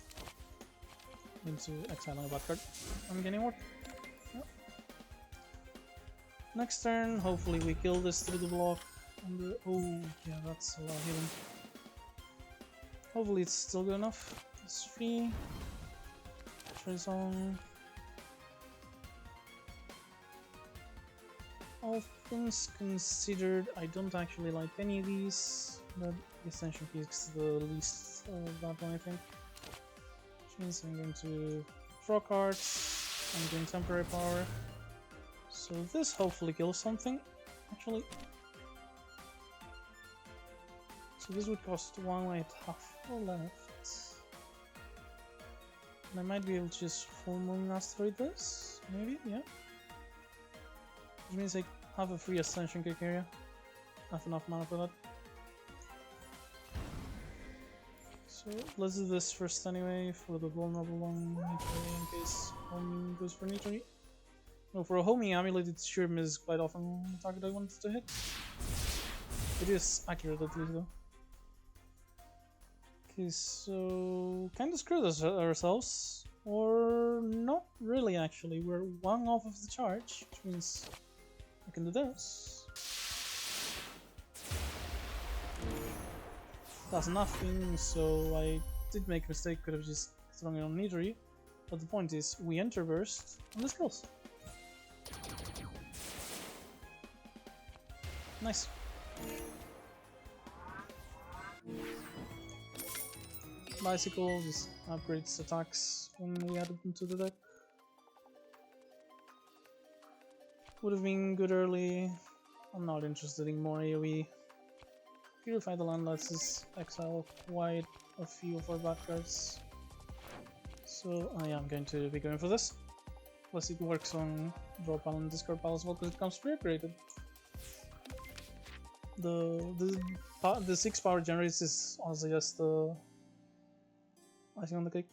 into exiling a bad card. I'm getting what? Yep. Next turn, hopefully we kill this through the block. Oh, yeah, that's a lot of healing. Hopefully it's still good enough. It's free. Trace on. All things considered, I don't actually like any of these, but Ascension Peak's the least of that one, I think. Which means I'm going to draw cards, I'm doing temporary power. So this hopefully kills something, actually. So this would cost 1 white, half left. And I might be able to just full moon asteroid this, maybe, yeah. Which means I have a free Ascension Kick area. I have enough mana for that. So let's do this first anyway, for the vulnerable one, in case homing goes for Nitori. No, for a homing amulet it sure misses quite often the target I wanted to hit. It is accurate at least though. Okay, so kinda screwed ourselves. Or not really actually, we're 1 off of the charge, which means I can do this. That's nothing, so I did make a mistake, could have just thrown it on Nitori. But the point is, we enter burst, and this kills. Nice. Bicycle just upgrades attacks when we added them to the deck. Would have been good early. I'm not interested in more AoE. Purify the land lets us exile quite a few of our bad cards. So I am going to be going for this. Plus it works on draw pile and discard pile as well because it comes pre-upgraded. The 6 power generates is honestly just the icing on the cake.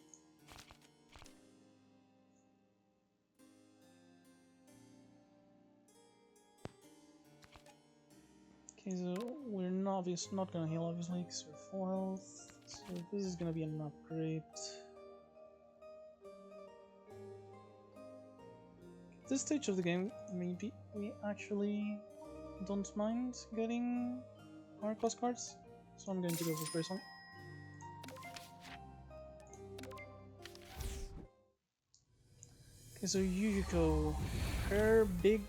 Okay, so we're not gonna heal obviously because we're full health. So this is gonna be an upgrade. At this stage of the game, maybe we actually don't mind getting our cost cards. So I'm going to go for first one. Okay, so Yuyuko, her big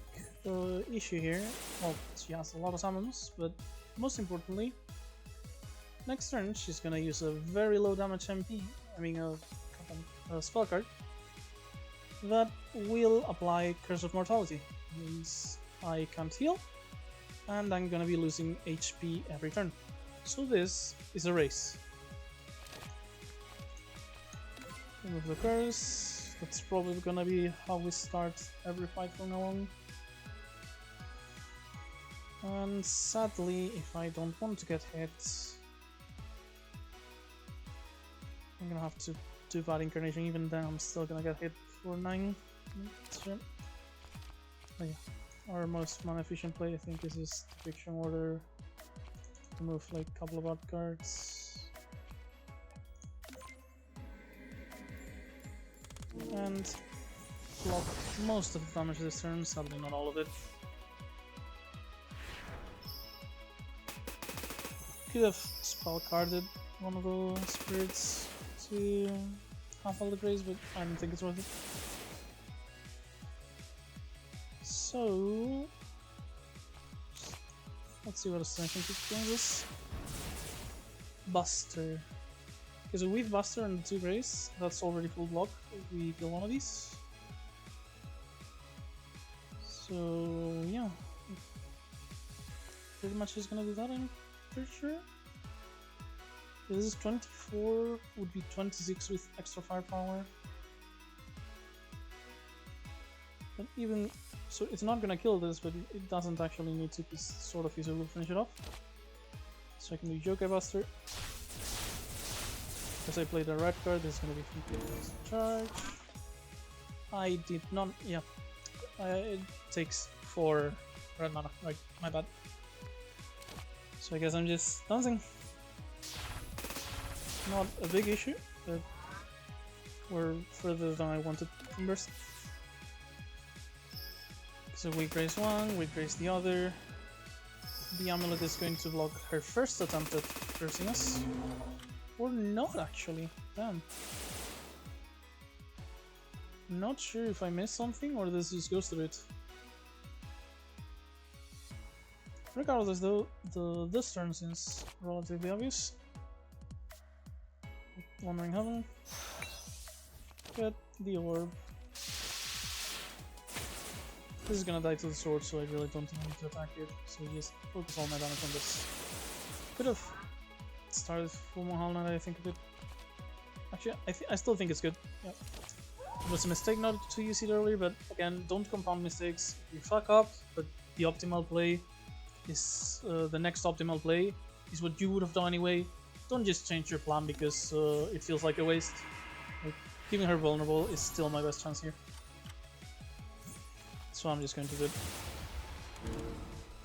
issue here, well, she has a lot of summons, but most importantly, next turn she's gonna use a very low damage MP, I mean a spell card, that will apply Curse of Mortality. Means I can't heal, and I'm gonna be losing HP every turn. So this is a race. Remove the curse. That's probably gonna be how we start every fight from now on. And sadly, if I don't want to get hit, I'm gonna have to do bad incarnation. Even then, I'm still gonna get hit for 9. Sure. Oh yeah, our most mana efficient play I think is just Fiction Order. Remove like a couple of bad cards. And block most of the damage this turn, sadly not all of it. Could have spell carded one of the spirits to half all the grace, but I don't think it's worth it. So let's see what Ascension brings us. Buster. Okay, so with Buster and 2 grace, that's already full block. We kill one of these. So yeah, pretty much is gonna do that, I'm pretty sure. This is 24, would be 26 with extra firepower. But even so, it's not gonna kill this, but it doesn't actually need to. This sort of user will finish it off. So I can do Yokai Buster. Because I played a red card, this is gonna be 3 charge. I did not. Yeah, it takes 4 red mana. Right, my bad. So I guess I'm just dancing. Not a big issue, but we're further than I wanted from burst. So we grace one, we grace the other. The amulet is going to block her first attempt at cursing us. Or not, actually. Damn. Not sure if I missed something or this just goes through it. Regardless though, this turn seems relatively obvious. Wandering Heaven. Get the orb. This is gonna die to the sword, so I really don't need to attack it. So just focus all my damage on this. Could have started full Moon Knight, I think a bit. Actually, I still think it's good. Yeah. It was a mistake not to use it earlier, but again, don't compound mistakes. You fuck up, but the optimal play is the next optimal play is what you would have done anyway. Don't just change your plan because it feels like a waste. Like, keeping her vulnerable is still my best chance here. So I'm just going to do it.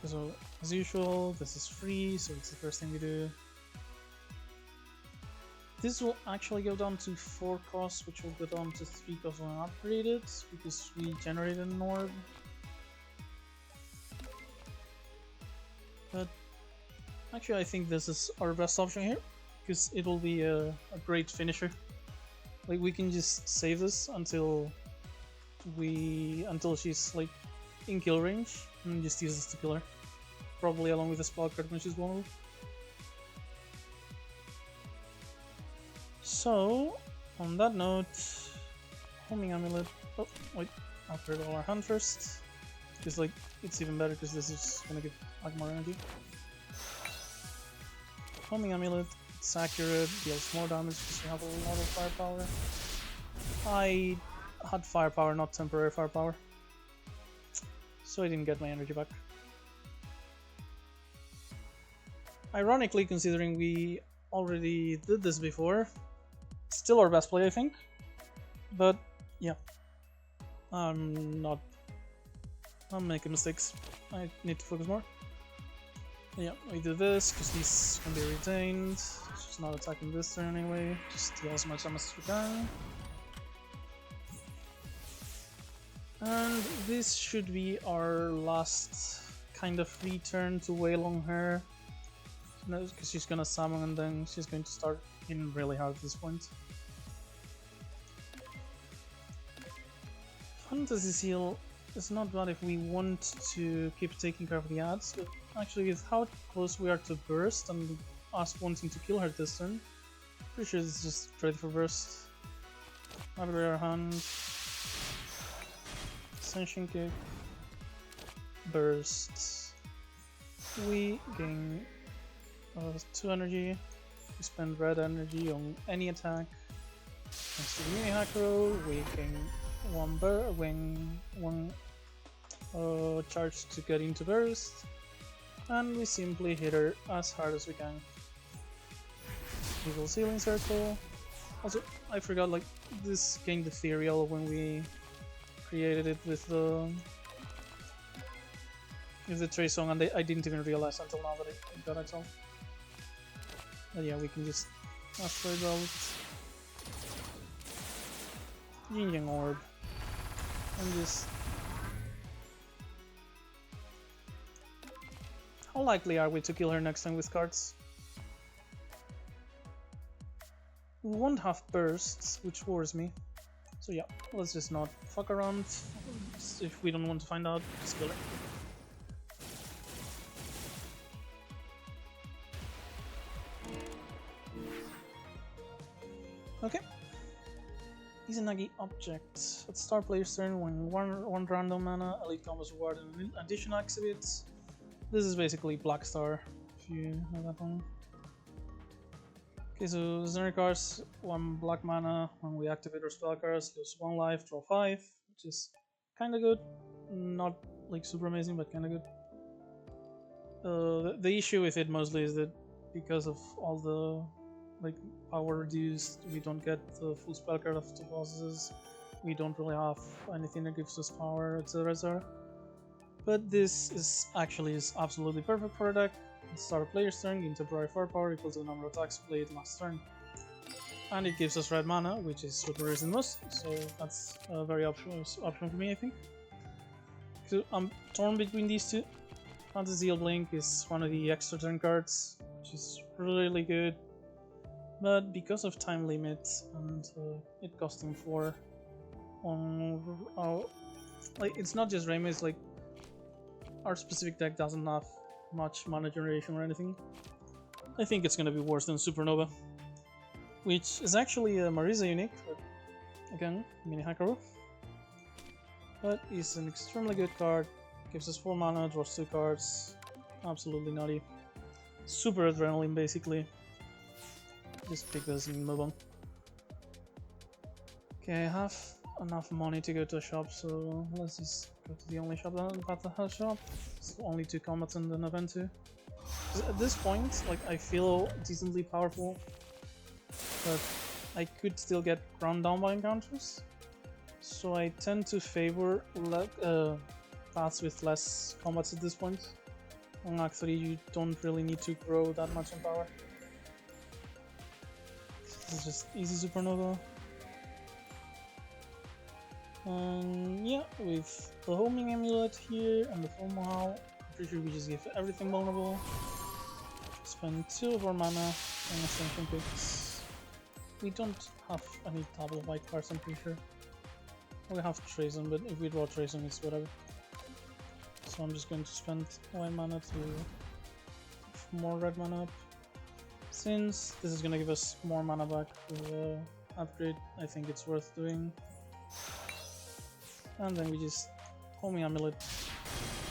So as usual, this is free, so it's the first thing we do. This will actually go down to 4 costs, which will go down to 3 costs when upgraded, because we generated an orb. But actually I think this is our best option here, because it will be a great finisher. Like, we can just save this until she's like in kill range, and just use this to kill her. Probably along with the spell card when she's vulnerable. So, on that note, Homing Amulet. Oh, wait, I'll upgrade all our hand first. Because, like, it's even better because this is gonna give like more energy. Homing Amulet, it's accurate, deals more damage because we have a lot of firepower. I had firepower, not temporary firepower. So I didn't get my energy back. Ironically, considering we already did this before, still our best play, I think. But yeah, I'm making mistakes. I need to focus more. Yeah, we do this because these can be retained. She's not attacking this turn anyway. Just deal as much damage as we can. And this should be our last kind of free turn to wail on her. Because she's gonna summon and then she's going to start hitting really hard at this point. Fantasy Seal is not bad if we want to keep taking care of the ads, but actually with how close we are to burst and us wanting to kill her this turn, pretty sure it's just ready for burst. Upgrade our hand. Ascension Kick. Burst. We gain 2 energy. We spend red energy on any attack. Next to the mini Hackrow, we gain 1 charge to get into burst, and we simply hit her as hard as we can. Evil Ceiling Circle. Also, I forgot, like, this gained ethereal when we created it with the Trey song, and I didn't even realize until now that it got itself. But yeah, we can just asteroid belt, Yin Yang Orb, and just. How likely are we to kill her next time with cards? won't have bursts, which worries me. So yeah, let's just not fuck around. If we don't want to find out, just kill it. Okay. Izanagi object. At start player's turn, when one random mana, elite combos reward an addition exhibits. This is basically Black Star, if you know that one. Okay, so Zenary cards, 1 black mana. When we activate our spell cards, lose 1 life, draw 5, which is kinda good. Not like super amazing, but kinda good. The issue with it mostly is that because of all the like power reduced, we don't get the full spell card of 2 bosses. We don't really have anything that gives us power, etc. etc. But this is absolutely perfect for a deck. Start a player's turn, gain temporary firepower equal to the number of attacks played last turn. And it gives us red mana, which is what we're using most, so that's a very option for me, I think. So I'm torn between these two. Fantasy Blink is one of the extra turn cards, which is really good. But because of time limit and it costing 4 on like it's not just Reimu, it's like our specific deck doesn't have much mana generation or anything. I think it's gonna be worse than Supernova, which is actually a Marisa unique, but again, mini Hakaru. But it's an extremely good card, gives us 4 mana, draws 2 cards, absolutely nutty. Super adrenaline basically. Just pick this and move on. Okay, I have enough money to go to a shop, so let's just go to the only shop that has shop. It's only 2 combats and an event too. At this point, like I feel decently powerful, but I could still get ground down by encounters. So I tend to favor paths with less combats at this point. On Act 3 you don't really need to grow that much in power. This is just easy Supernova. And yeah, with the homing amulet here and the full Mohau, I'm pretty sure we just give everything vulnerable. Spend 2 of our mana on Ascension picks. We don't have any double white cards, I'm pretty sure. We have Trazen, but if we draw Trazen, it's whatever. So I'm just going to spend white mana to give more red mana up. Since this is going to give us more mana back for upgrade, I think it's worth doing. And then we just homing amulet.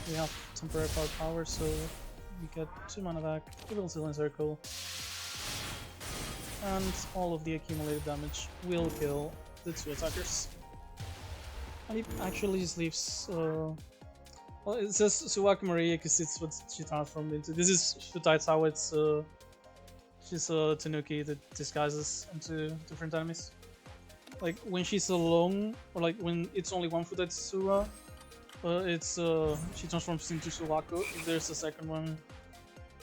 We have temporary power, so we get 2 mana back, Evil Seal Circle, and all of the accumulated damage will kill the 2 attackers. And it actually just leaves. Well, it says Suwaku Maria because it's what she transformed into. This is Shutai's how it's. She's a Tanuki that disguises into different enemies. Like when she's alone, or like when it's only one Futai Tsura, she transforms into Suwaku. If there's a second one,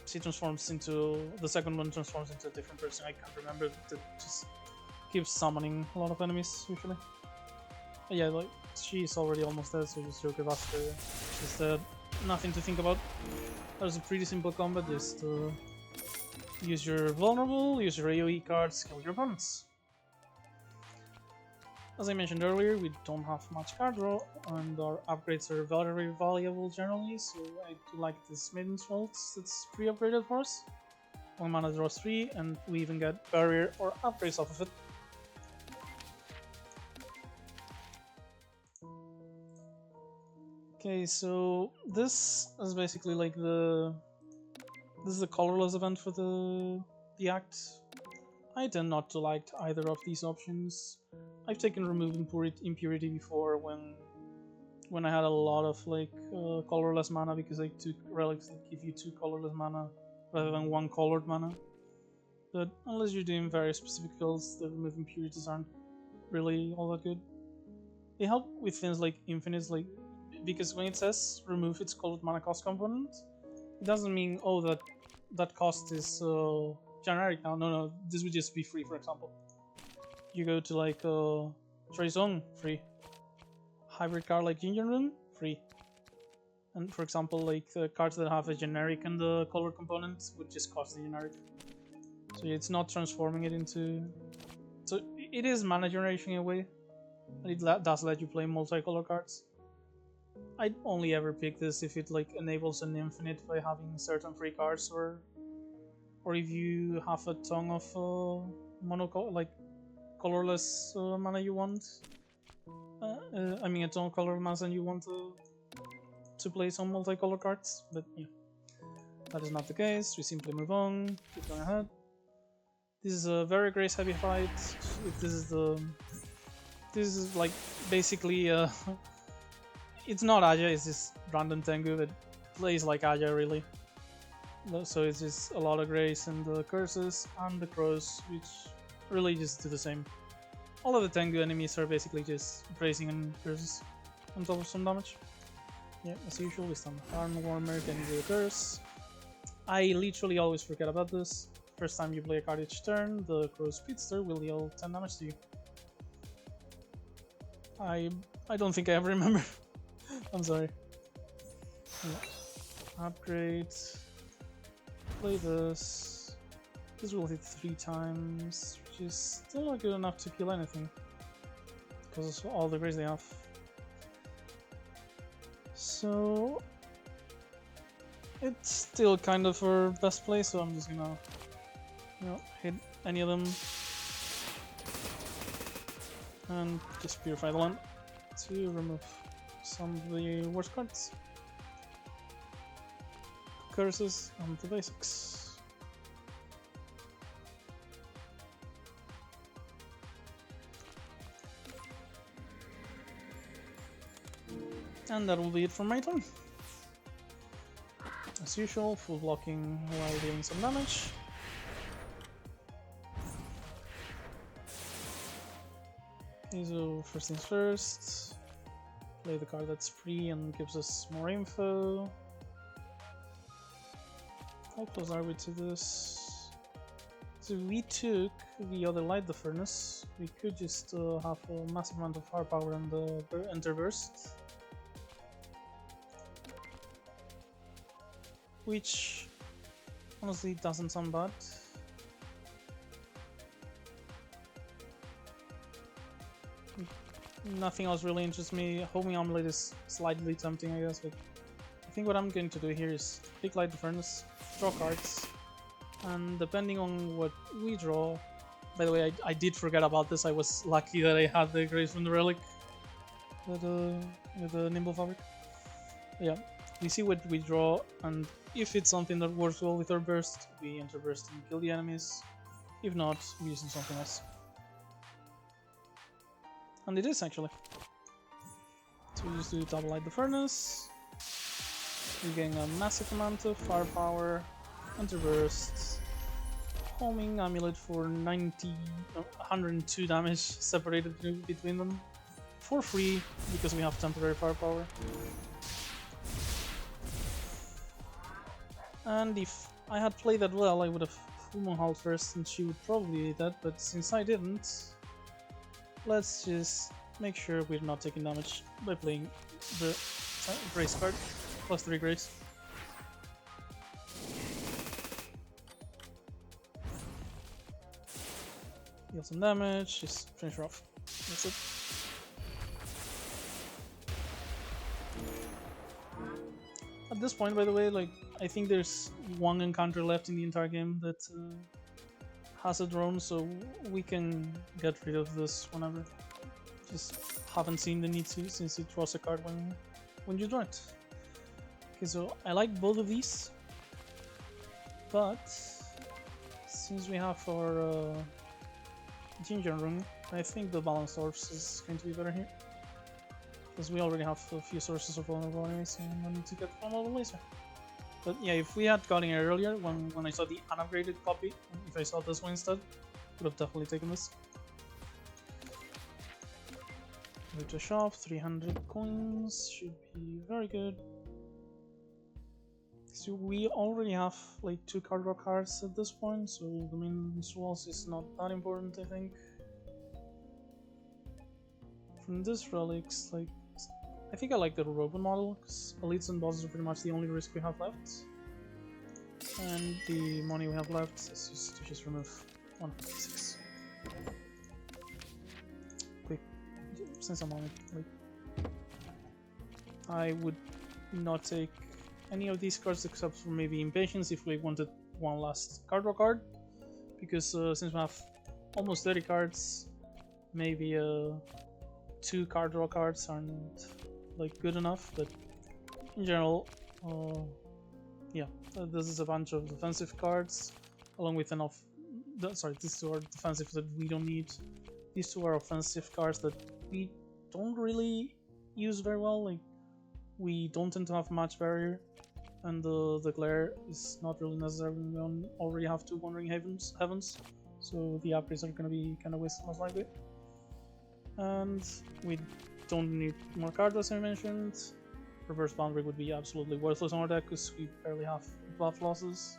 the second one transforms into a different person. I can't remember. That just keeps summoning a lot of enemies usually. But yeah, like she's already almost dead, so just joke about her. She's dead. Nothing to think about. That was a pretty simple combat. Just use your vulnerable, use your AoE cards, kill your opponents. As I mentioned earlier, we don't have much card draw, and our upgrades are very valuable generally, so I do like this Maiden's Waltz that's pre-upgraded for us. 1 mana draws 3, and we even get barrier or upgrades off of it. Okay, so this is basically like this is the colorless event for the act. I tend not to like either of these options. I've taken remove impurity before when I had a lot of like colorless mana, because I took relics that give you 2 colorless mana rather than 1 colored mana. But unless you're doing very specific builds, the remove impurities aren't really all that good. They help with things like infinites, like because when it says remove its colored mana cost component, it doesn't mean that cost is generic now. No, this would just be free. For example, you go to like Trazon, free. Hybrid card like Ginger Rune, free. And for example, like the cards that have a generic and the color component would just cost the generic. So yeah, it's not transforming it into it is mana generation in a way, and it does let you play multicolor cards. I'd only ever pick this if it like enables an infinite by having certain free cards, or if you have a ton of like colorless mana you want. I mean a ton of color mana and you want to play some multicolor cards, but yeah, that is not the case. We simply move on, keep going ahead. This is a very grace heavy fight. This is like basically it's not Aja, it's just random Tengu that plays like Aja really. So it's just a lot of grace and the curses and the crows, which really just do the same. All of the Tengu enemies are basically just bracing and curses on top of some damage. Yeah, as usual, we stun the Arm Warmer, getting the curse. I literally always forget about this. First time you play a card each turn, the Crow Speedster will deal 10 damage to you. I don't think I ever remember. I'm sorry. Yeah. Upgrade. Play this. This will hit 3 times, which is still not good enough to kill anything because of all the grace they have. So it's still kind of our best play, so I'm just gonna hit any of them and just purify the land to remove some of the worst cards. Curses and the basics. And that will be it for my turn. As usual, full blocking while dealing some damage. Okay, so first things first, play the card that's free and gives us more info. How close are we to this? So we took the other Light the Furnace. We could just have a massive amount of firepower and the Enter Burst, which honestly doesn't sound bad. Nothing else really interests me. Homing Amulet is slightly tempting, I guess, but I think what I'm going to do here is pick Light the Furnace, draw cards, and depending on what we draw... By the way, I did forget about this. I was lucky that I had the Grace from the Relic with the Nimble Fabric. Yeah, we see what we draw, and if it's something that works well with our burst, we enter burst and kill the enemies. If not, we use something else. And it is actually. So we just do double Light the Furnace. We're getting a massive amount of firepower, enter burst, homing amulet for 102 damage separated between them for free because we have temporary firepower. And if I had played that well, I would have full moon hauled first and she would probably be dead, but since I didn't, let's just make sure we're not taking damage by playing the Grace card, plus 3 Grace. Deal some damage, just finish her off. That's it. At this point, by the way, like, I think there's one encounter left in the entire game that has a drone, so we can get rid of this whenever. Just haven't seen the need to, since it draws a card when you draw it. Okay, so I like both of these, but since we have our Ginger Rune, I think the Balance Orbs is going to be better here. Because we already have a few sources of vulnerable enemies, and I need to get vulnerable laser. But yeah, if we had gotten it earlier, when I saw the unupgraded copy, if I saw this one instead, would have definitely taken this. Go to shop, 300 coins, should be very good. So we already have like 2 card draw cards at this point, so the main walls is not that important, I think. From this relics, like, I think I like the robot model, because elites and bosses are pretty much the only risk we have left. And the money we have left is just to remove 156. since I'm on it, like, I would not take any of these cards except for maybe Impatience if we wanted one last card draw card, because since we have almost 30 cards, maybe 2 card draw cards aren't like good enough, but in general, yeah, this is a bunch of defensive cards along with enough. Sorry, these 2 are defensive that we don't need. These 2 are offensive cards that we don't really use very well. Like, we don't tend to have much barrier, and the glare is not really necessary when we already have 2 Wandering Heavens, so the upgrades are going to be kind of wasted most likely. And we don't need more cards, as I mentioned. Reverse Boundary would be absolutely worthless on our deck because we barely have buff losses.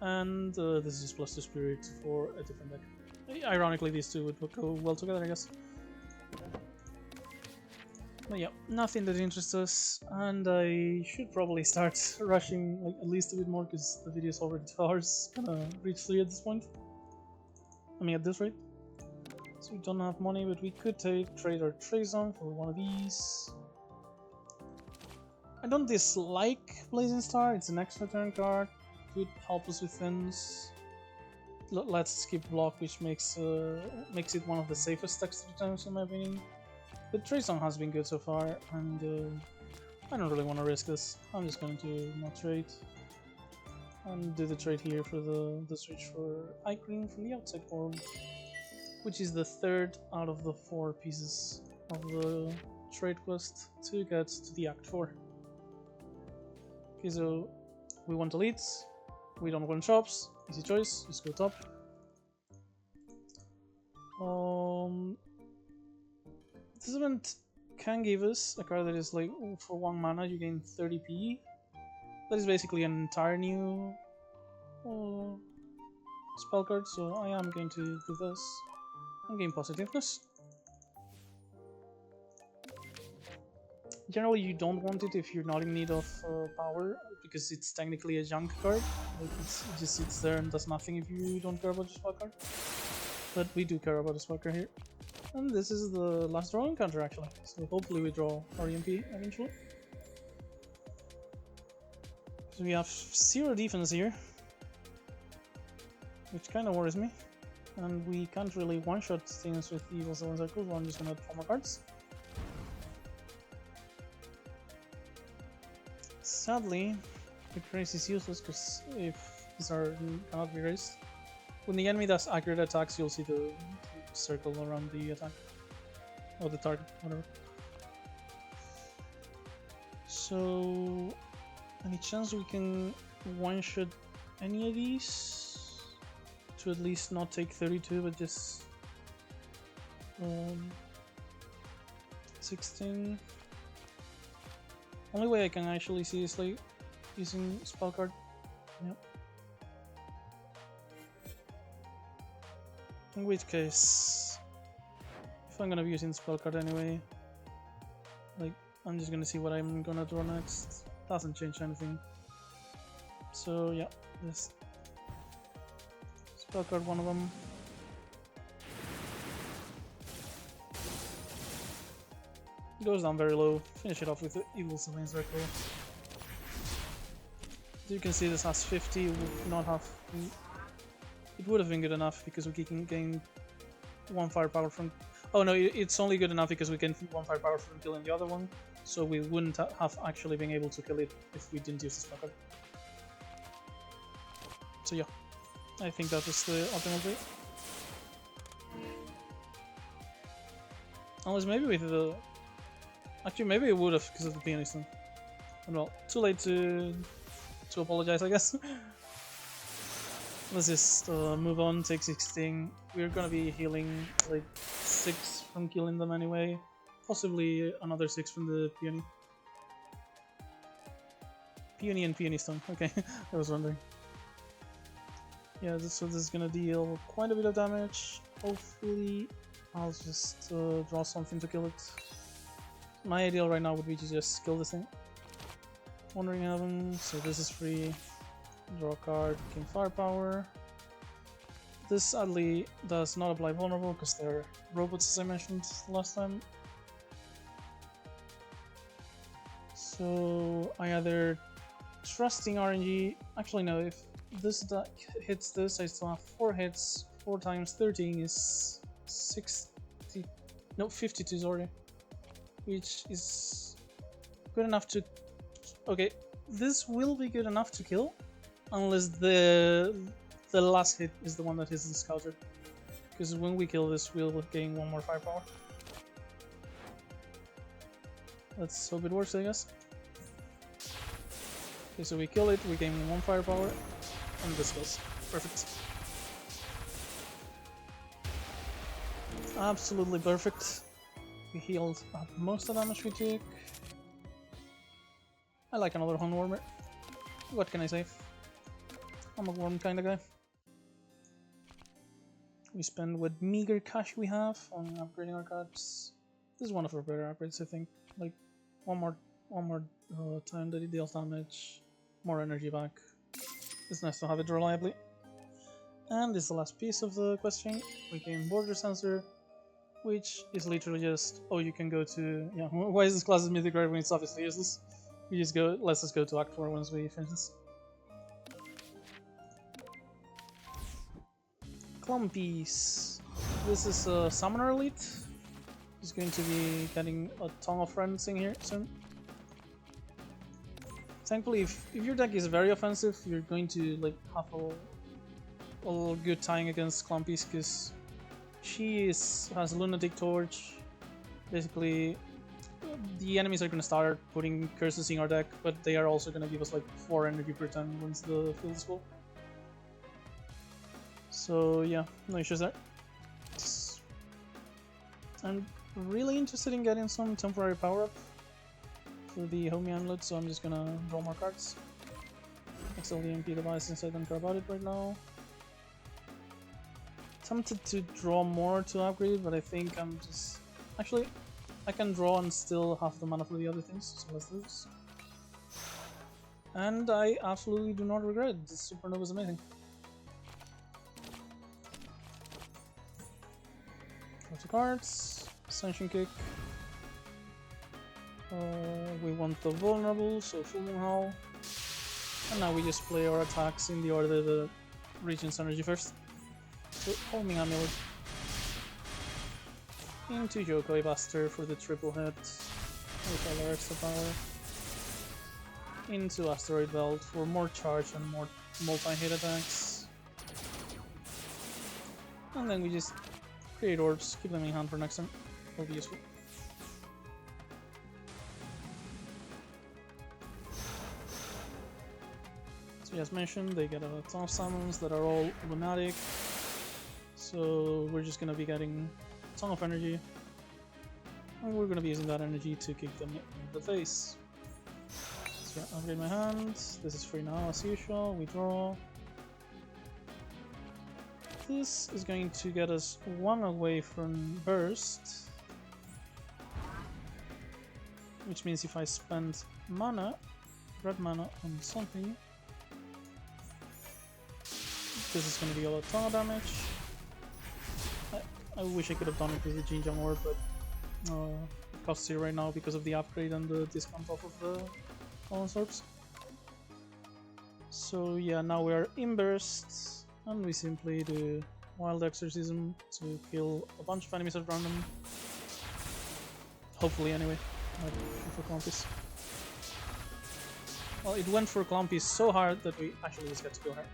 And this is +2 Spirit for a different deck. Ironically, these 2 would go well together, I guess. But yeah, nothing that interests us, and I should probably start rushing like at least a bit more because the video is already 2 hours, gonna reach 3 at this point. I mean, at this rate. So we don't have money, but we could trade our Trazon for one of these. I don't dislike Blazing Star, it's an extra turn card, could help us with things. Let's skip block, which makes it one of the safest extra turns in my opinion. But Trazon has been good so far, and I don't really want to risk this. I'm just going to not trade and do the trade here for the switch for Eye Cream from the outside world, which is the 3rd out of the 4 pieces of the trade quest to get to the Act 4. Okay, so we want elites, we don't want shops, easy choice, just go top. This event can give us a card that is like, for 1 mana you gain 30p. That is basically an entire new spell card, so I am going to do this and gain positiveness. Generally you don't want it if you're not in need of power, because it's technically a junk card. Like it just sits there and does nothing if you don't care about the spell card. But we do care about the spell card here. And this is the last draw encounter actually, so hopefully we draw our EMP eventually. So we have 0 defense here, which kind of worries me. And we can't really one-shot things with Evil 7 Circles, so I'm just gonna draw my cards. Sadly, the grace is useless because if these cannot be raised, when the enemy does accurate attacks, you'll see the circle around the attack or the target, whatever. So, any chance we can one-shot any of these to at least not take 32, but just 16? Only way I can actually see is like using spell card. Yep. In which case, if I'm gonna be using spell card anyway, like I'm just gonna see what I'm gonna draw next. Doesn't change anything. So yeah, this spell card, one of them. Goes down very low. Finish it off with the Evil 7 Circle. As you can see, this has 50. Would not have. It would have been good enough because we can gain 1 firepower from. Oh no, it's only good enough because we can 1 firepower from killing the other one. So we wouldn't have actually been able to kill it if we didn't use the spell card. So yeah, I think that was the ultimate way. Unless maybe with the. Actually, maybe it would have because of the pianist. And well, too late to apologize, I guess. Let's just move on, take 16. We're gonna be healing like 6 from killing them anyway. Possibly another 6 from the peony. Peony and peony stone, okay, I was wondering. Yeah, so this is gonna deal quite a bit of damage. Hopefully, I'll just draw something to kill it. My ideal right now would be to just kill this thing. Wandering Heaven, so this is free. Draw a card, gain firepower. This sadly does not apply vulnerable because they're robots, as I mentioned last time. So I either trusting RNG. Actually, no. If this deck hits this, I still have 4 hits. 4 times 13 is 60. No, 52. Sorry, which is good enough to. Okay, this will be good enough to kill, unless the last hit is the one that hits the scouter. Because when we kill this, we'll gain 1 more firepower. Let's hope it works, I guess. Okay, so we kill it, we gain 1 firepower, and this kills. Perfect. Absolutely perfect. We healed up most of the damage we took. I like another horn warmer. What can I say? I'm a worm kind of guy. We spend what meager cash we have on upgrading our cards. This is one of our better upgrades, I think. Like one more time that it deals damage, more energy back. It's nice to have it reliably. And this is the last piece of the question. We gain border sensor, which is literally just, oh, you can go to, yeah, why is this class mythic rare when it's obviously useless? We just go, let's just go to Act 4 once we finish this. Clumpies. This is a Summoner Elite. He's going to be getting a ton of friends in here soon. Thankfully, if your deck is very offensive, you're going to like have a good time against Clumpies, because she has Lunatic Torch. Basically, the enemies are going to start putting curses in our deck, but they are also going to give us like 4 energy per turn once the field is full. So yeah, no issues there. I'm really interested in getting some temporary power up for the Homie Amulet, so I'm just gonna draw more cards. Excel the MP device since I don't care about it right now. Tempted to draw more to upgrade, but I think I'm just... Actually, I can draw and still have the mana for the other things, so let's do this. And I absolutely do not regret it. This Supernova is amazing. Draw 2 cards. Ascension Kick. We want the vulnerable, so Full Moon Howl. And now we just play our attacks in the order that regens energy first. So Homing Amulet. Into Yokoi Buster for the triple hit with all our extra power. Into Asteroid Belt for more charge and more multi-hit attacks. And then we just create orbs, keep them in hand for next turn. Will be useful. So as mentioned, they get a ton of summons that are all Lunatic. So we're just gonna be getting a ton of energy. And we're gonna be using that energy to kick them in the face. So upgrade my hand. This is free now as usual. We draw. This is going to get us 1 away from burst. Which means if I spend mana, red mana on something, this is going to deal a ton of damage. I wish I could have done it with the Jinjang Orb, but it costs 0 right now because of the upgrade and the discount off of the Balance Orbs. So yeah, now we are in burst, and we simply do Wild Exorcism to kill a bunch of enemies at random. Hopefully anyway. For Clumpies. Well, it went for Clumpies so hard that we actually just get to kill her.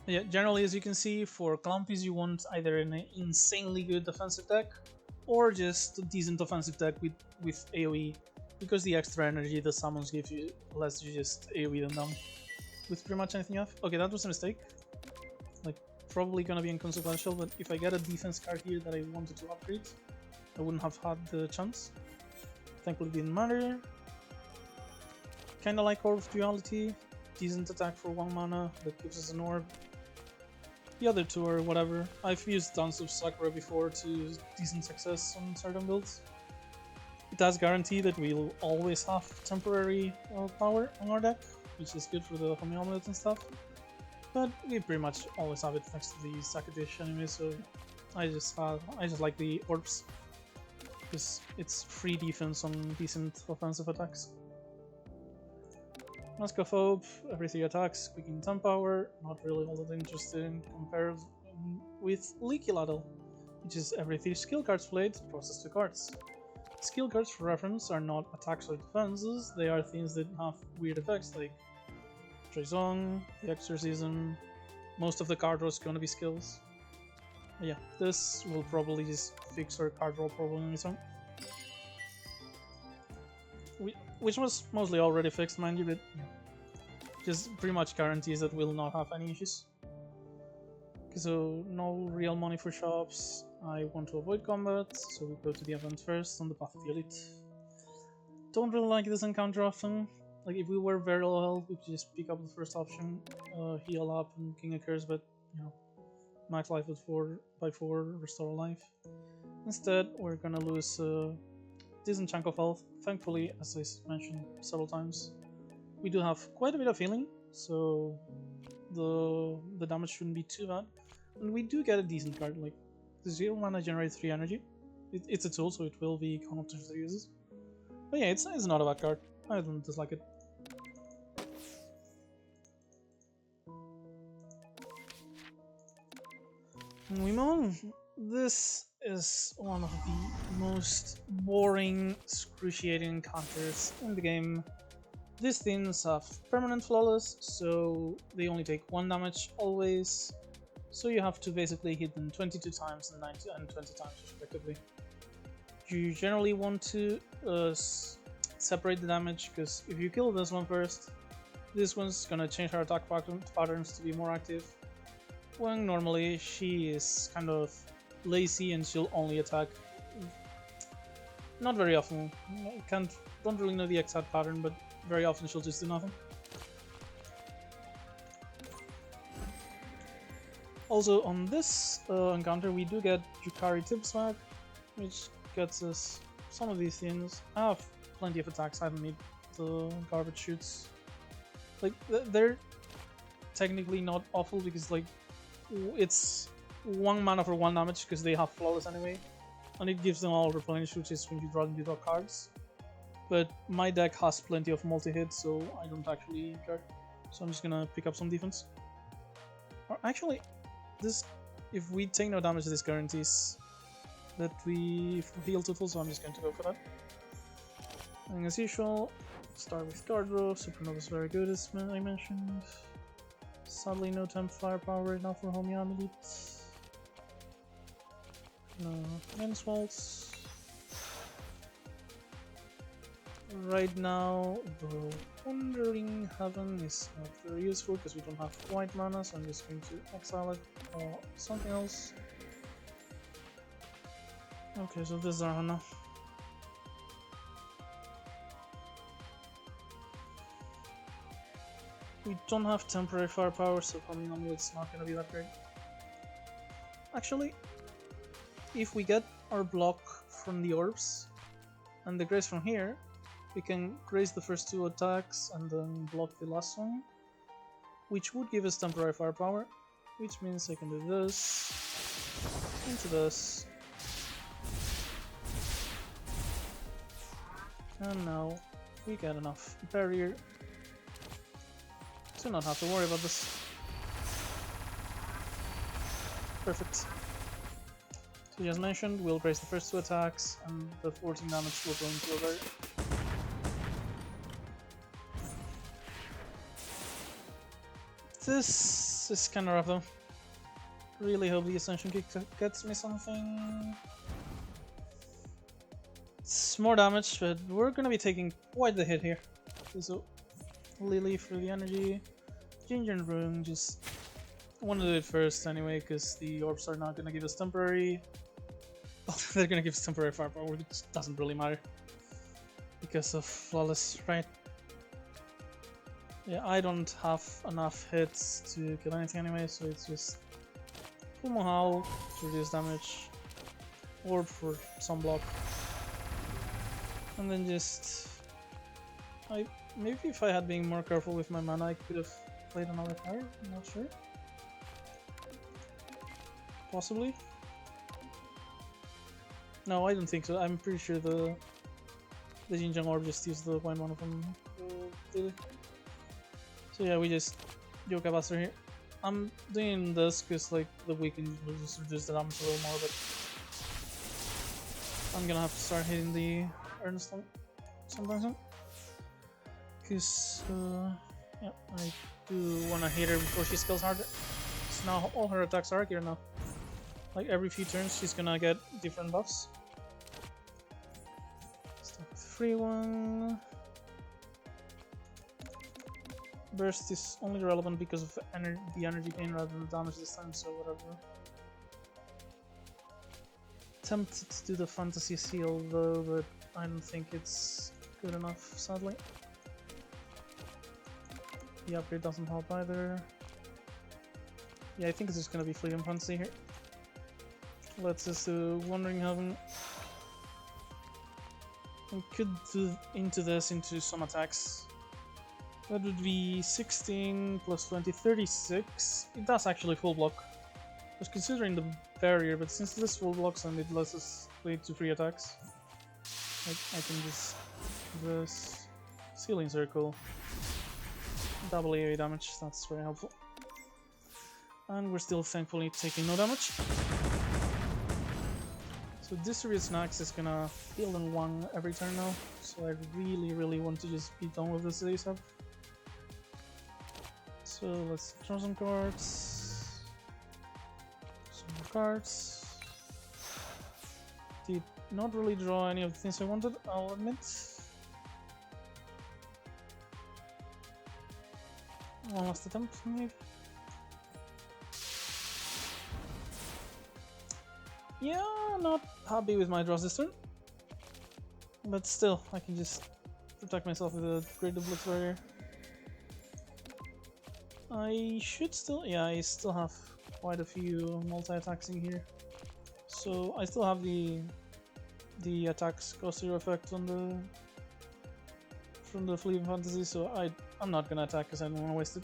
Yeah, generally, as you can see, for Clumpies you want either an insanely good defensive deck or just a decent offensive deck with AoE, because the extra energy the summons give you lets you just AoE them down with pretty much anything you have. Okay, that was a mistake. Like, probably gonna be inconsequential, but if I get a defense card here that I wanted to upgrade, I wouldn't have had the chance. Thankfully, it didn't matter. Kinda like Orb of Duality, decent attack for 1 mana that gives us an orb. The other 2 are whatever. I've used tons of Sakura before to decent success on certain builds. it does guarantee that we'll always have temporary power on our deck, which is good for the homing omelets and stuff. But we pretty much always have it thanks to the Sakadish anyway, so I just like the orbs because it's free defense on decent offensive attacks. Mascophobe, every 3 attacks, quicken 10 power, not really all that interesting compared with Leaky Ladle, which is every 3 skill cards played, process 2 cards. Skill cards for reference are not attacks or defenses, they are things that have weird effects like Trizong, the Exorcism, most of the card draw is going to be skills. But yeah, this will probably just fix our card draw problem on its own. Which was mostly already fixed, mind you, but yeah, just pretty much guarantees that we'll not have any issues. So no real money for shops. I want to avoid combat, so we go to the event first on the path of the elite. Don't really like this encounter often. Like if we were very low health, we could just pick up the first option, heal up and King a Curse, but you know, max life with 4x4, restore life. Instead, we're gonna lose a decent chunk of health. Thankfully, as I mentioned several times, we do have quite a bit of healing, so the damage shouldn't be too bad. And we do get a decent card, like the 0 mana generates 3 energy. It's a tool, so it will be counter to uses. But yeah, it's not a bad card. I don't dislike it. And we move on. This is one of the most boring, excruciating encounters in the game. These things have permanent flawless, so they only take 1 damage always. So you have to basically hit them 22 times and 20 times respectively. You generally want to separate the damage, because if you kill this one first, this one's gonna change her attack patterns to be more active. When normally she is kind of lazy and she'll only attack not very often. Don't really know the exact pattern, but very often she'll just do nothing. Also on this encounter we do get Yukari tips back, which gets us some of these things. I have plenty of attacks, I don't need the garbage shoots. Like they're technically not awful because like it's 1 mana for 1 damage because they have flawless anyway, and it gives them all replenish, which is when you draw cards. But my deck has plenty of multi-hit, so I don't actually care. So I'm just gonna pick up some defense. Or actually, this, if we take no damage, this guarantees that we heal total, so I'm just going to go for that. And as usual, start with card draw. Supernova is very good, as I mentioned. Sadly, no temp firepower right now for Homie Elite. No Men's Waltz. Right now, the Wandering Heaven is not very useful because we don't have white mana, so I'm just going to exile it or something else. Okay, so this is our Hana. We don't have temporary firepower, so coming on it's not going to be that great. Actually, if we get our block from the orbs and the grace from here, we can grace the first 2 attacks and then block the last one, which would give us temporary firepower, which means I can do this into this, and now we get enough barrier to not have to worry about this. Perfect. So as mentioned, we'll grace the first 2 attacks and the 14 damage will go into a barrier. This is kinda rough though. Really hope the Ascension Kick gets me something. It's more damage, but we're gonna be taking quite the hit here. So Lily for the energy. Ginger and Room, just want to do it first anyway, because the orbs are not gonna give us temporary. They're gonna give us temporary firepower, which doesn't really matter because of flawless, right? Yeah, I don't have enough hits to kill anything anyway, so it's just Fumo Howl to reduce damage, Orb for some block. And then just... maybe if I had been more careful with my mana, I could have played another card, I'm not sure. Possibly? No, I don't think so. I'm pretty sure the Jinjang Orb just used the white mana from Daily. So yeah, we just Yoka Buster here. I'm doing this because like the weekend will just reduce the damage a little more, but I'm gonna have to start hitting the Earnest sometime soon. Because yeah, I do wanna hit her before she skills harder. So now all her attacks are here now. Like every few turns she's gonna get different buffs. Start with the free one. Burst is only relevant because of the energy gain rather than the damage this time, so whatever. Tempted to do the fantasy seal though, but I don't think it's good enough, sadly. The upgrade doesn't help either. Yeah, I think it's just gonna be Freedom Fantasy here. Let's just do Wandering Heaven. We could do into some attacks. That would be 16 plus 20, 36. It does actually full block. I was considering the barrier, but since this full blocks and it lets us play 2 free attacks, I can just do this Sealing Circle. Double AoE damage, that's very helpful. And we're still thankfully taking no damage. So Distribute Snacks is gonna heal in 1 every turn now, so I really want to just be done with this ASAP. So let's draw some cards. Some more cards. Did not really draw any of the things I wanted, I'll admit. One last attempt, maybe. Yeah, not happy with my draws this turn. But still, I can just protect myself with a Great Duplex Barrier. I should still, yeah, I still have quite a few multi-attacks in here. So I still have the attacks cost 0 effect on from the Fleeting Fantasy, so I'm not gonna attack because I don't want to waste it.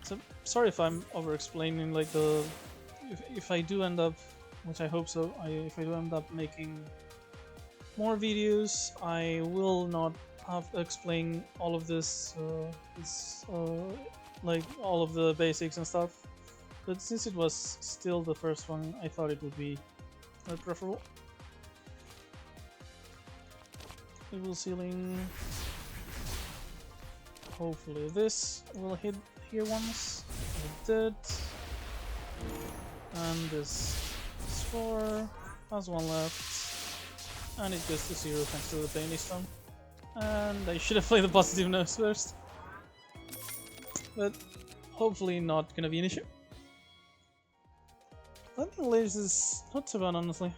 So sorry if I'm over-explaining, like if I do end up, which I hope so, if I do end up making more videos, I will not have to explain all of this, like all of the basics and stuff. But since it was still the first one, I thought it would be preferable. Evil Ceiling. Hopefully this will hit here once. It did. And this is 4. Has 1 left. And it goes to 0 thanks to the Bane Stone. And I should have played the positive nose first. But hopefully not gonna be an issue. Lightning Layers is not too bad, honestly.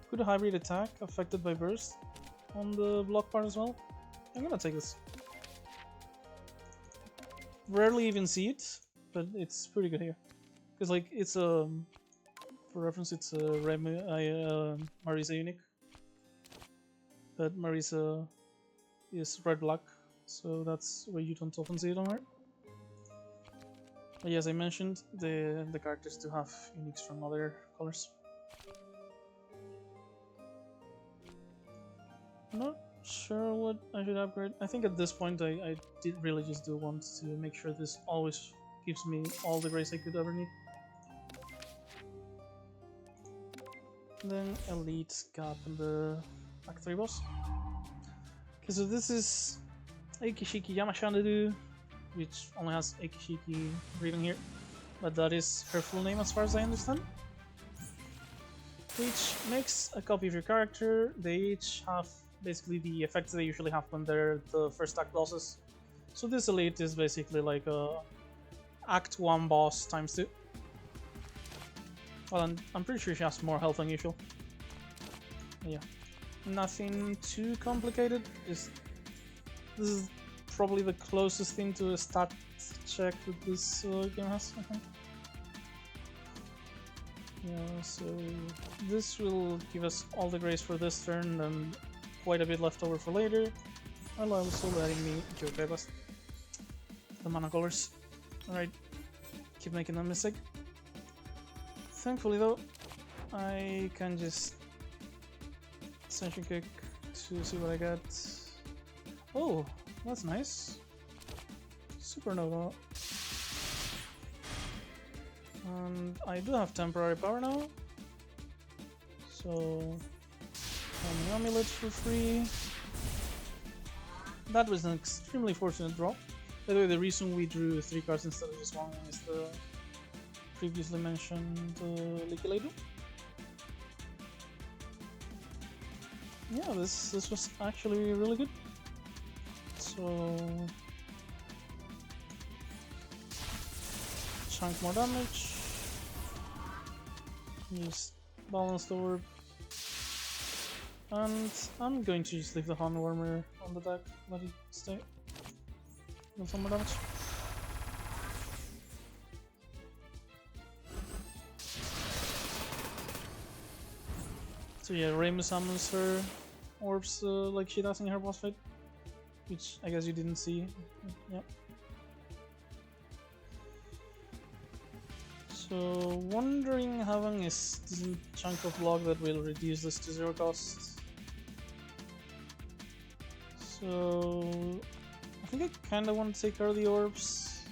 Could a hybrid attack affected by burst on the block part as well? I'm gonna take this. Rarely even see it, but it's pretty good here. Because like it's a, for reference, it's a Reimu, Marisa unique. But Marisa is red-black, so that's where you don't often see it on her. But yeah, as I mentioned, the characters do have uniques from other colors. Not sure what I should upgrade. I think at this point I did really just do want to make sure this always gives me all the grace I could ever need. Then Elite Gap in the Act 3 boss. Okay, so this is Eikishiki Yamashanadu, which only has Eikishiki written here, but that is her full name as far as I understand. Which makes a copy of your character. They each have basically the effects they usually have when they're the first act bosses. So this Elite is basically like a Act 1 boss times 2. Well, I'm pretty sure she has more health than usual. Yeah. Nothing too complicated. This is probably the closest thing to a stat check that this game has, I think. Yeah, so this will give us all the grace for this turn and quite a bit left over for later. While also letting me Jokai Bust the mana colors. Alright, keep making that mistake. Thankfully though, I can just Sentry Kick to see what I get. Oh, that's nice. Supernova. And I do have temporary power now. So, Amulet for free. That was an extremely fortunate draw. By the way, the reason we drew 3 cards instead of just 1 is the previously mentioned Liquilator. Yeah, this was actually really good. So, chunk more damage. Use Balanced Orb. And I'm going to just leave the Hornwormer on the deck, let it stay. Deal some more damage. So yeah, Reimu summons her orbs like she does in her boss fight, which I guess you didn't see. Yep. So Wandering Heaven is this chunk of log that will reduce this to 0 cost. So I think I kinda want to take her the orbs.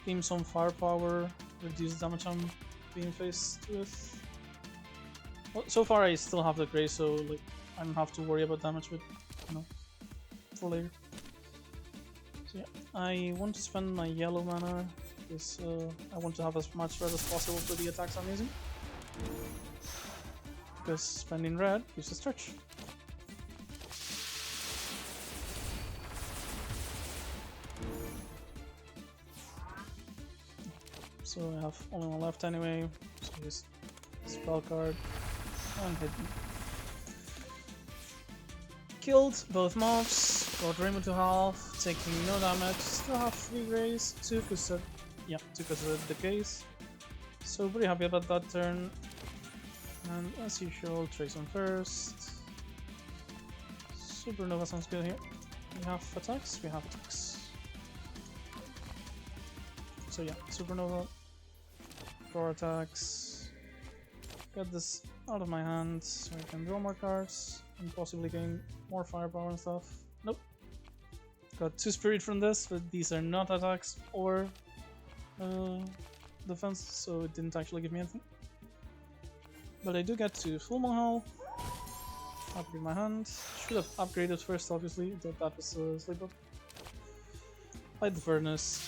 Gain some firepower, reduce damage I'm being faced with. Well, so far I still have the Grace, so like I don't have to worry about damage with, you know, for later. So yeah, I want to spend my yellow mana because I want to have as much red as possible for the attacks I'm using. Because spending red gives a stretch. So I have only one left anyway, so just spell card and hit me. Killed both mobs, got Reimu to half, taking no damage, still have 3 grays, 2 because of the case. So pretty happy about that turn. And as usual, Trace on first. Supernova sounds good here. We have attacks, So yeah, Supernova, draw attacks. Get this out of my hand so I can draw more cards and possibly gain more firepower and stuff. Nope. Got 2 spirit from this, but these are not attacks or defense, so it didn't actually give me anything. But I do get to full Monghal. Upgrade my hand. Should have upgraded first, obviously. That was a sleep up. Light the furnace.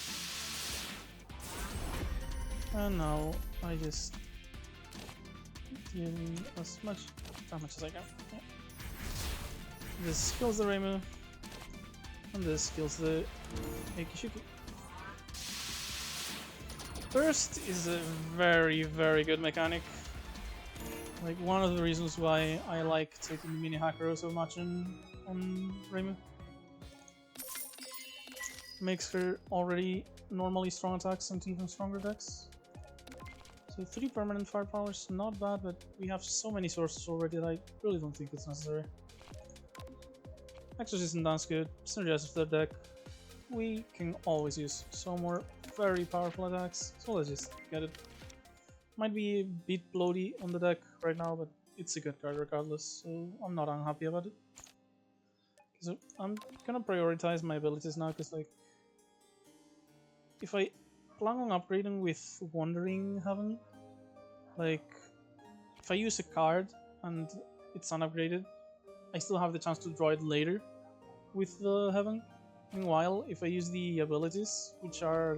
And now I just deal as much damage as I can. Yeah. This kills the Reimu, and this kills the Eikishuki. Burst is a very, very good mechanic. Like one of the reasons why I like taking the mini Hakuro so much on Reimu. Makes her already normally strong attacks into even stronger decks. So 3 permanent firepower is not bad, but we have so many sources already that I really don't think it's necessary. Exorcism sounds good, synergize with the deck. We can always use some more very powerful attacks, so let's just get it. Might be a bit bloaty on the deck right now, but it's a good card regardless, so I'm not unhappy about it. So I'm gonna prioritize my abilities now, because like, if I plan on upgrading with Wandering Heaven, like, if I use a card and it's unupgraded, I still have the chance to draw it later with the Heaven. Meanwhile, if I use the abilities, which are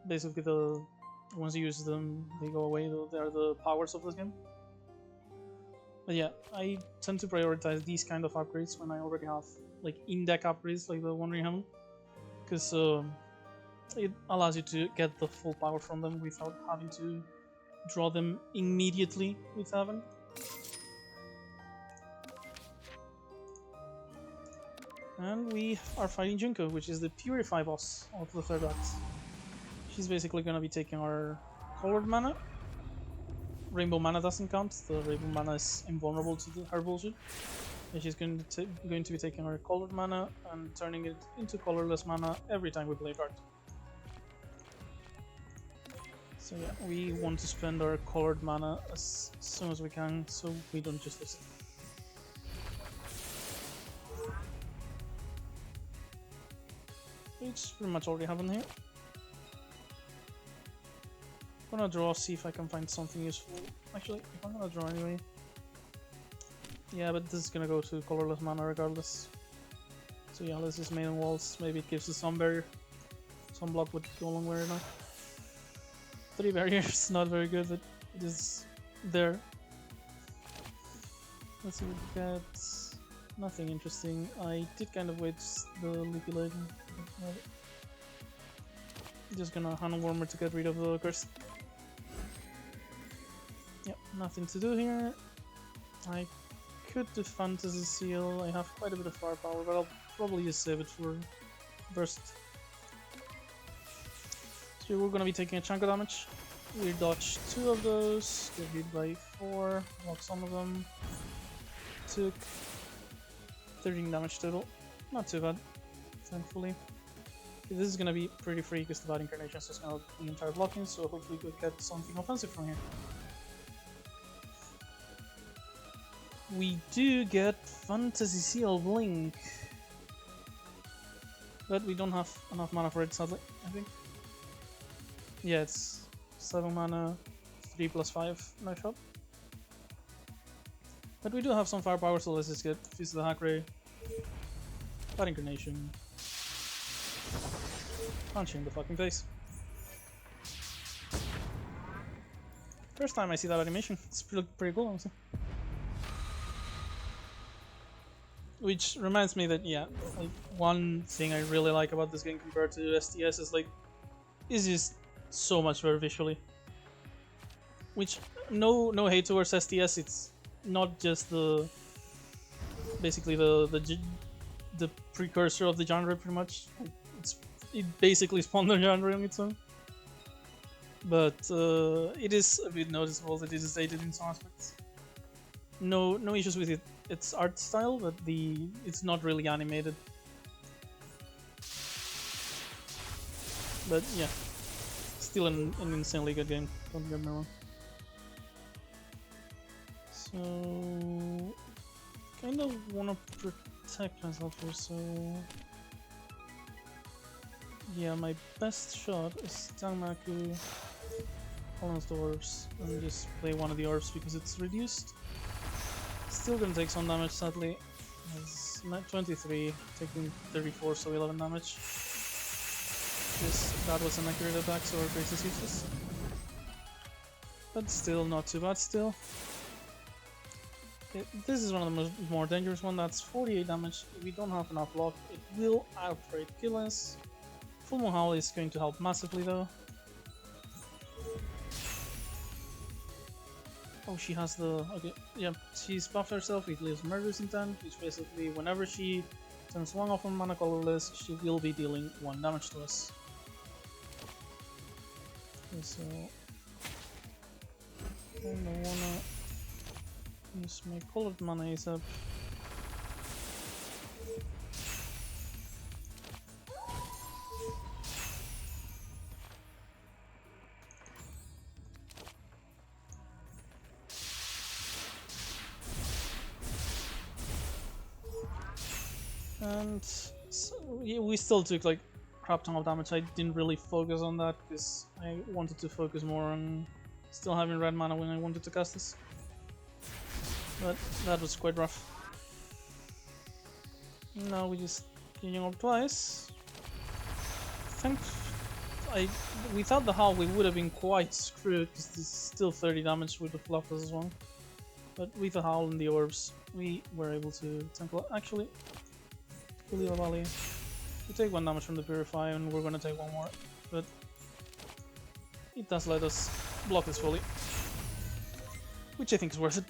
basically the once you use them, they go away. They are the powers of this game. But yeah, I tend to prioritize these kind of upgrades when I already have like in-deck upgrades like the Wandering Heaven, because it allows you to get the full power from them without having to draw them immediately with Heaven. And we are fighting Junko, which is the Purify boss of the third act. She's basically gonna be taking our colored mana. Rainbow mana doesn't count. The rainbow mana is invulnerable to her bullshit. And she's going to be taking our colored mana and turning it into colorless mana every time we play a card. So yeah, we want to spend our colored mana as soon as we can, so we don't just lose it. Which pretty much already happened here. I'm gonna draw, see if I can find something useful. Actually, if I'm gonna draw anyway. Yeah, but this is gonna go to colorless mana regardless. So yeah, let's just main walls. Maybe it gives us some barrier. Some block would go a long way enough. 3 barriers, not very good, but it is there. Let's see what we get. Nothing interesting. I did kind of waste the Leafy Legend. Just gonna Handwarmer to get rid of the curse. Yep, nothing to do here. I could do Fantasy Seal. I have quite a bit of firepower, but I'll probably just save it for burst. So we're gonna be taking a chunk of damage. We dodged 2 of those, get hit by 4, block some of them. Took 13 damage total. Not too bad, thankfully. Okay, this is gonna be pretty free because the bad incarnation is just gonna be entire blocking, so hopefully we'll get something offensive from here. We do get Fantasy Seal Blink, but we don't have enough mana for it, sadly, I think. Yeah, it's 7 mana, 3 plus 5 knife shot. But we do have some firepower, so let's just get Fist of the Hack Ray, Bad Incarnation, punch you in the fucking face. First time I see that animation, it's pretty cool, honestly. Which reminds me that, yeah, like, one thing I really like about this game compared to STS is, like, it's just so much better visually. Which, no hate towards STS, it's not just the, basically the precursor of the genre, pretty much. It basically spawned the genre on its own. But it is a bit noticeable that it is dated in some aspects. No issues with its art style, but it's not really animated. But yeah, still an insanely good game, don't get me wrong. So, kind of want to protect myself here, so yeah, my best shot is Danmaku, Holland's Orbs, and just play one of the orbs because it's reduced. Still gonna take some damage, sadly. It's 23, taking 34, so 11 damage. That was an accurate attack, so our grace is useless. But still, not too bad still. This is one of the more dangerous ones. That's 48 damage. We don't have enough block. It will outright kill us. Full Moon Howl is going to help massively though. Oh, she has the... okay, yeah, she's buffed herself with Leo's Murderous Intent, which basically whenever she turns 1 off on mana colorless, she will be dealing 1 damage to us. Okay, so... I don't wanna use my colored mana ASAP. And so, yeah, we still took like crap ton of damage. I didn't really focus on that because I wanted to focus more on still having red mana when I wanted to cast this. But that was quite rough. Now we just Union Orb twice. Without the Howl we would have been quite screwed because this is still 30 damage with the Fluffers as well. But with the Howl and the Orbs we were able to temple. Actually, Kulila Valley. We take 1 damage from the Purify and we're gonna take 1 more, but it does let us block this fully, which I think is worth it.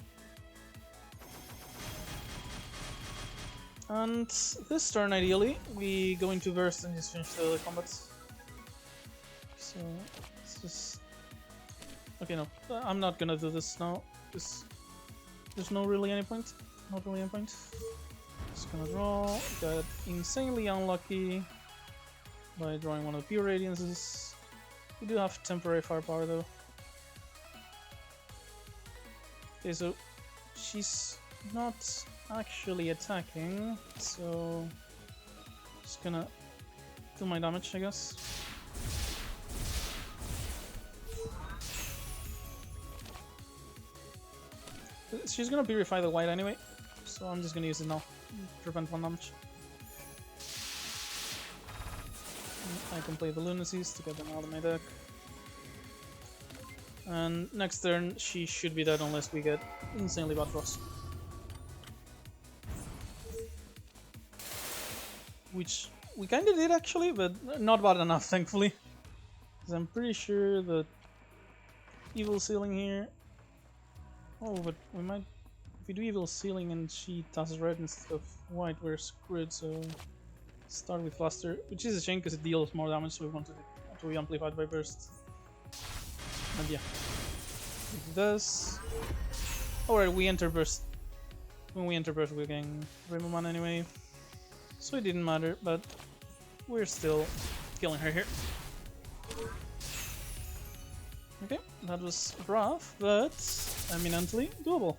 And this turn, ideally, we go into burst and just finish the combat. So So it's just okay. No, I'm not gonna do this now. There's no really any point. Not really any point. Just gonna draw. Got insanely unlucky by drawing one of the pure radiances. We do have temporary firepower though. Okay, so she's not actually attacking, so just gonna do my damage, I guess. She's gonna purify the white anyway, so I'm just gonna use it now. Prevent one damage. I can play the Lunacies to get them out of my deck. And next turn she should be dead unless we get insanely bad draws. Which we kinda did actually, but not bad enough thankfully. Because I'm pretty sure that evil sealing here. Oh, but we might, if we do evil sealing and she does red instead of white, we're screwed. So start with Fluster, which is a shame because it deals more damage, so we wanted it to be amplified by burst. And yeah, it does. Alright, we enter burst. When we enter burst, we're getting Reimu mana anyway, so it didn't matter. But we're still killing her here. Okay, that was rough, but eminently doable.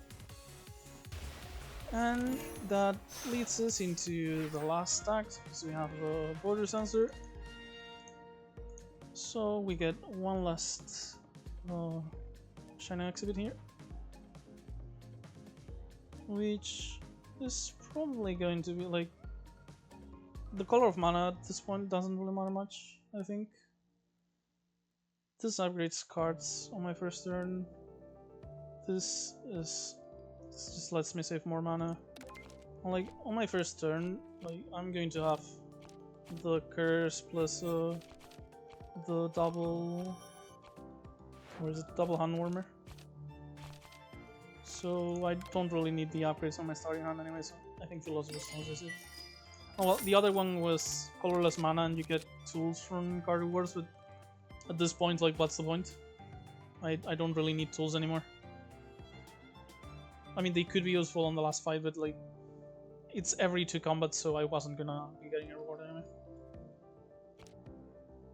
And that leads us into the last stack, because we have a border sensor. So we get one last shiny exhibit here, which is probably going to be like the color of mana at this point doesn't really matter much, I think. This upgrades cards on my first turn. This just lets me save more mana. Like on my first turn, like I'm going to have the curse plus the double, or is it double hand warmer? So I don't really need the upgrades on my starting hand anyway. So I think Philosopher's Stone is it. Oh well, the other one was colorless mana and you get tools from card rewards, but at this point, like, what's the point? I don't really need tools anymore. I mean, they could be useful on the last fight, but like, it's every 2 combats, so I wasn't gonna be getting a reward anyway.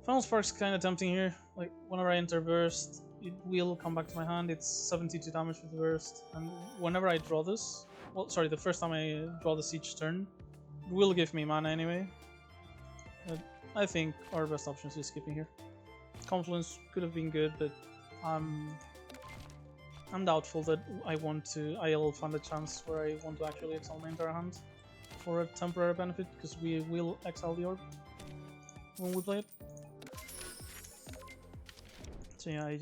Final Spark's kind of tempting here. Like, whenever I enter burst, it will come back to my hand. It's 72 damage with the burst, and whenever I draw this, well, sorry, the first time I draw this each turn, it will give me mana anyway. But I think our best option is skipping here. Confluence could have been good, but I'm doubtful that I'll find a chance where I want to actually exile my entire hand for a temporary benefit, because we will exile the orb when we play it. So yeah,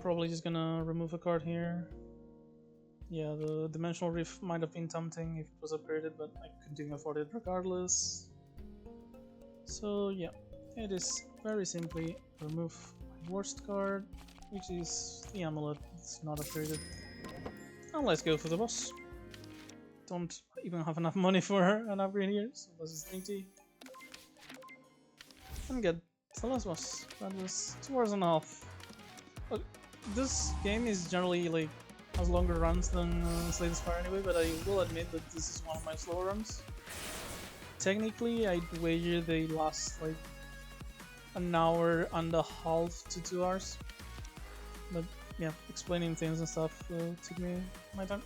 probably just gonna remove a card here. Yeah, the Dimensional Rift might have been tempting if it was upgraded, but I couldn't afford it regardless. So yeah, it is very simply remove my worst card, which is the Amulet. It's not upgraded. And let's go for the boss. Don't even have enough money for an upgrade here, so this is dainty. And get the last boss. That was 2 hours and a half. Look, this game is generally like has longer runs than Slay the Spire anyway, but I will admit that this is one of my slower runs. Technically, I'd wager they last like an hour and a half to 2 hours. But yeah, explaining things and stuff took me my time.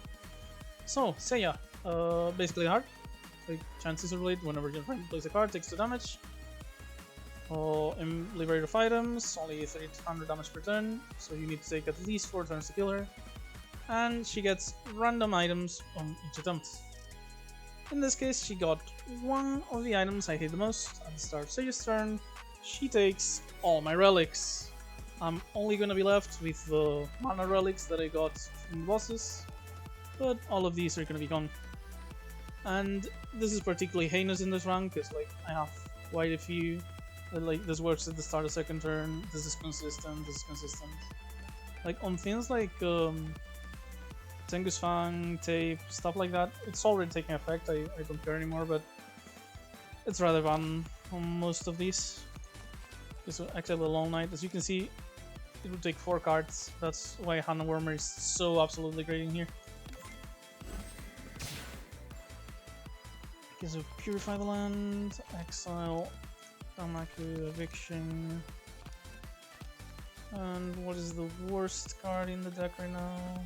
So, Seiya, basically hard. Like, chances are related whenever your friend plays a card, takes 2 damage. Liberate of items, only 300 damage per turn, so you need to take at least 4 turns to kill her. And she gets random items on each attempt. In this case, she got one of the items I hate the most at the start of Seiya's turn. She takes all my relics. I'm only gonna be left with the mana relics that I got from the bosses, but all of these are gonna be gone. And this is particularly heinous in this round because like I have quite a few. Like this works at the start of second turn. This is consistent. This is consistent. Like on things like Tengu's Fang, Tape, stuff like that, it's already taking effect. I don't care anymore, but it's rather fun on most of these. This will activate the Long Night. As you can see, it would take 4 cards. That's why Hana Warmer is so absolutely great in here. Okay, so Purify the Land, Exile, Danmaku, Eviction. And what is the worst card in the deck right now?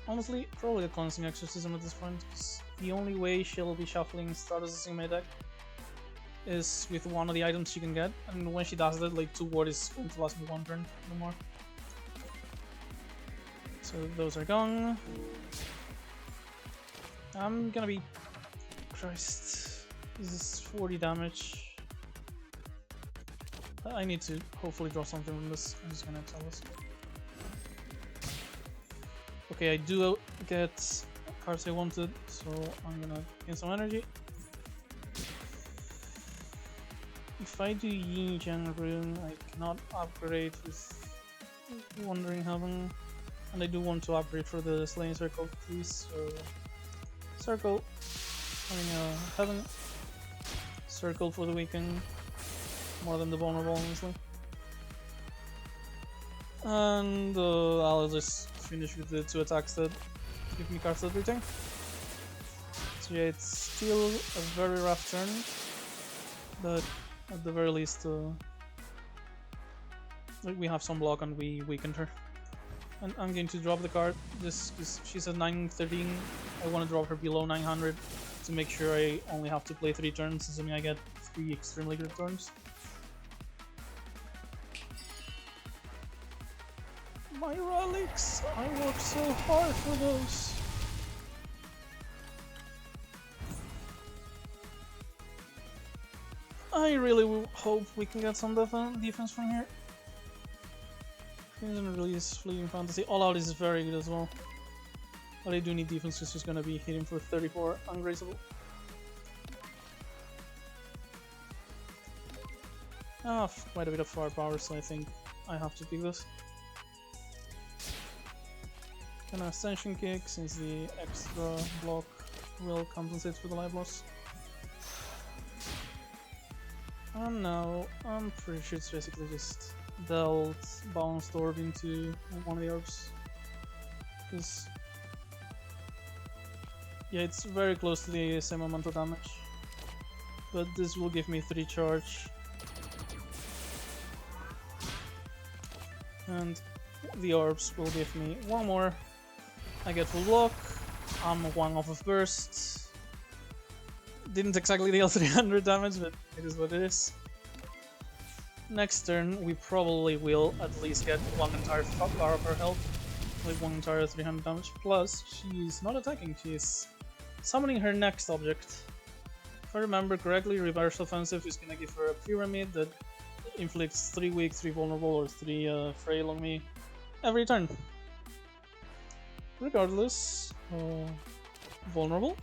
Honestly, probably a Cleansing Exorcism at this point, because the only way she'll be shuffling Stardust in my deck is with one of the items she can get, and when she does that, like 2 ward is going to last me 1 turn, no more. So those are gone. I'm gonna be... Christ. This is 40 damage. I need to hopefully draw something from this. I'm just gonna exile this. Okay, I do get cards I wanted, so I'm gonna gain some energy. If I do Yin Yang Rune, I cannot upgrade with Wandering Heaven. And I do want to upgrade for the Slaying Circle, please. So, Circle, Heaven, Circle for the weekend, more than the Vulnerable, honestly. And I'll just finish with the 2 attacks that give me cards that return. So yeah, it's still a very rough turn, but at the very least, we have some block and we weakened her. And I'm going to drop the card just because she's at 913. I want to drop her below 900 to make sure I only have to play 3 turns, assuming I get 3 extremely good turns. My relics! I worked so hard for those! I really hope we can get some defense from here. Crimson Release, Fleeting Fantasy. All Out is very good as well. But I do need defense because she's gonna be hitting for 34 ungraceable. I have quite a bit of firepower, so I think I have to pick this. Gonna Ascension Kick since the extra block will compensate for the life loss. And now I'm pretty sure it's basically just dealt Balanced Orb into one of the orbs. Because yeah, it's very close to the same amount of damage. But this will give me 3 charge. And the orbs will give me 1 more. I get full block. I'm 1 off of burst. Didn't exactly deal 300 damage, but it is what it is. Next turn, we probably will at least get 1 entire bar of her health, like 1 entire 300 damage. Plus, she's not attacking, she's summoning her next object. If I remember correctly, Reverse Offensive is gonna give her a Pyramid that inflicts 3 weak, 3 vulnerable, or 3 frail on me every turn. Regardless, vulnerable.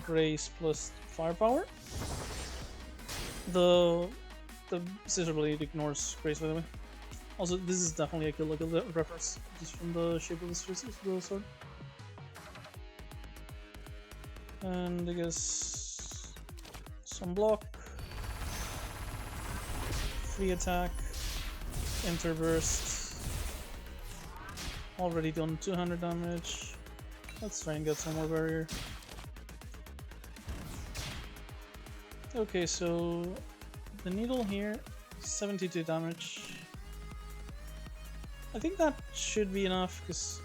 Grace plus firepower. The Scissor Blade ignores Grace, by the way. Also, this is definitely a Kill la Kill reference, just from the shape of the sword. And I guess some block, free attack, enter burst. Already done 200 damage. Let's try and get some more barrier. Okay, so the needle here, 72 damage. I think that should be enough, because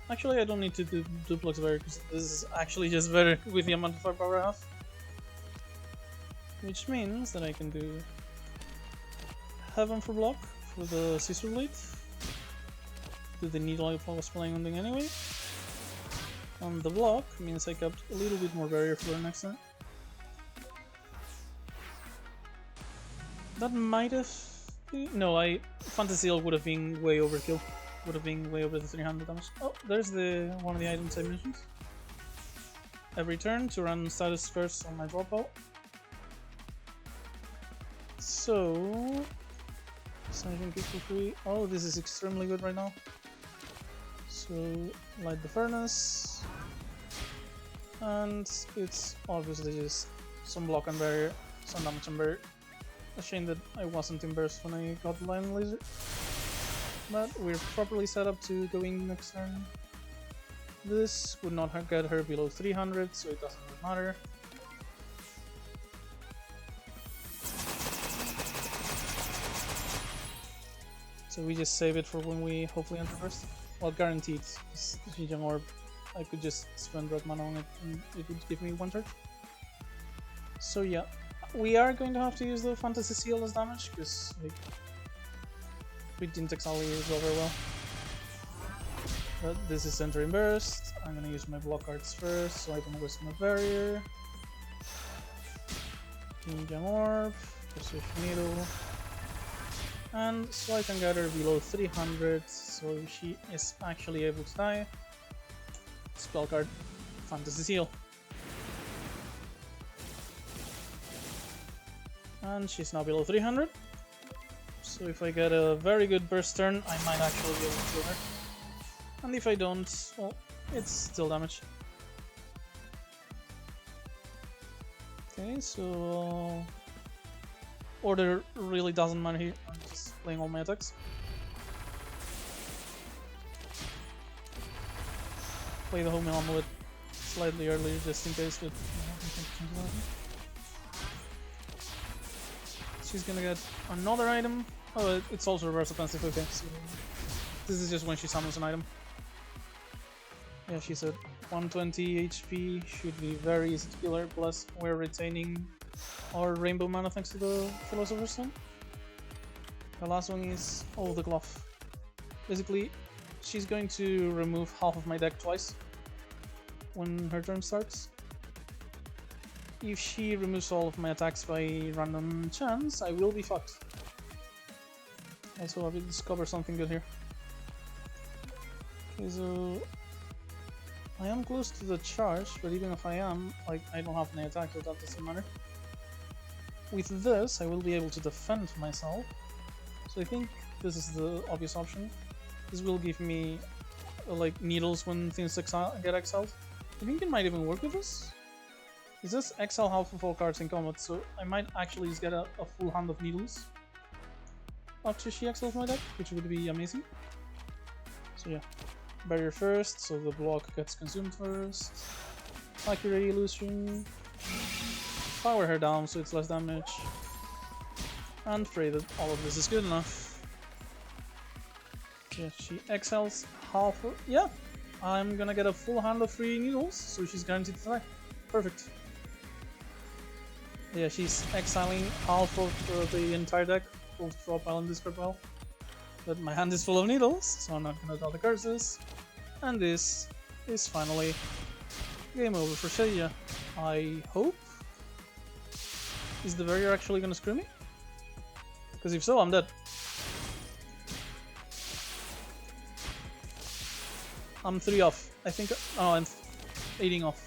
actually I don't need to do duplex barrier, because this is actually just better with the amount of firepower I have. Which means that I can do Heaven for block for the Scissor Blade. Do the needle I was planning on doing anyway. And the block means I kept a little bit more barrier for the next turn. That might have been... No, Fantasy Seal would have been way overkill. Would have been way over the 300 damage. Oh, there's one of the items I mentioned. Every turn to run status first on my dropout. So... Ascension Kick for free. Oh, this is extremely good right now. So, light the furnace. And it's obviously just some block and barrier, some damage and barrier. A shame that I wasn't in burst when I got the line laser. But we're properly set up to go in next turn. This would not get her below 300, so it doesn't really matter. So we just save it for when we hopefully enter burst. Well, guaranteed. Xinjiang Orb, I could just spend red mana on it and it would give me 1 charge. So yeah, we are going to have to use the Fantasy Seal as damage, because like, we didn't exactly go very well. But this is entering burst. I'm gonna use my block cards first so I don't waste my barrier. Xinjiang Orb, Precision Needle. And so I can get her below 300, so she is actually able to die. Spell card, Fantasy Seal. And she's now below 300. So if I get a very good burst turn, I might actually be able to kill her. And if I don't, well, it's still damage. Okay, so order really doesn't matter here. I'm just playing all my attacks. Play the homing amulet slightly earlier just in case, but she's gonna get another item. Oh, it's also reverse offensive, okay, so this is just when she summons an item. Yeah, she's at 120 HP, should be very easy to kill her, plus we're retaining our rainbow mana thanks to the Philosopher's Stone. The last one is the glove. Basically, she's going to remove half of my deck twice when her turn starts. If she removes all of my attacks by random chance, I will be fucked. Also, I will discover something good here. Okay, so I am close to the charge, but even if I am, like, I don't have any attack, so that doesn't matter. With this, I will be able to defend myself. So I think this is the obvious option. This will give me like needles when things get exiled. I think it might even work with this. Is this exile half of all cards in combat, so I might actually just get a full hand of needles after she exiles my deck, which would be amazing. So yeah, barrier first, so the block gets consumed first. Accurate illusion. Power her down so it's less damage. And pray that all of this is good enough. Yeah, she exiles half of... Yeah! I'm gonna get a full hand of 3 needles, so she's guaranteed to die. Perfect. Yeah, she's exiling half of the entire deck, both draw pile and discard pile. But my hand is full of needles, so I'm not gonna draw the curses. And this is finally game over for Seiya. I hope. Is the barrier actually gonna screw me? Because if so, I'm dead. I'm 3 off. I think. Oh, I'm 18 off.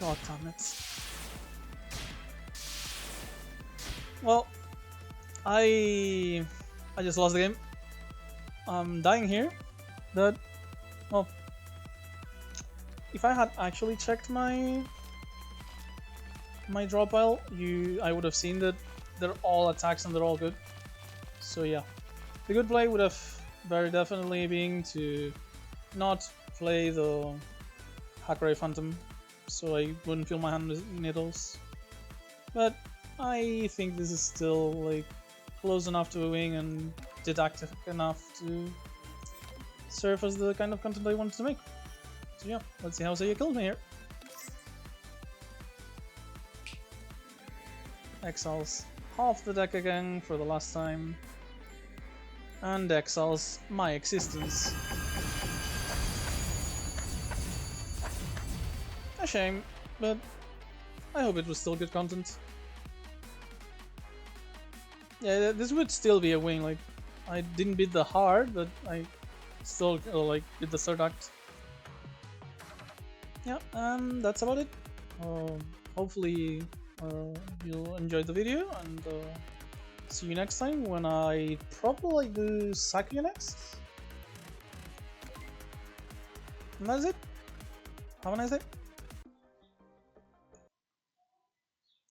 God damn it. Well, I just lost the game. I'm dying here. That, well, if I had actually checked my draw pile, I would have seen that they're all attacks and they're all good. So yeah, the good play would have very definitely been to not play the Hakurai Phantom, so I wouldn't fill my hand with needles. But I think this is still like close enough to a win and didactic enough to serve as the kind of content I wanted to make. So yeah, let's see how Seiya kills me here. Exiles half the deck again for the last time, and exiles my existence. A shame, but I hope it was still good content. Yeah, this would still be a win. Like, I didn't beat the hard, but I still like did the third act. Yeah, and that's about it. Hopefully you'll enjoy the video, and see you next time when I probably do Sakuya next. And that's it. Have a nice day.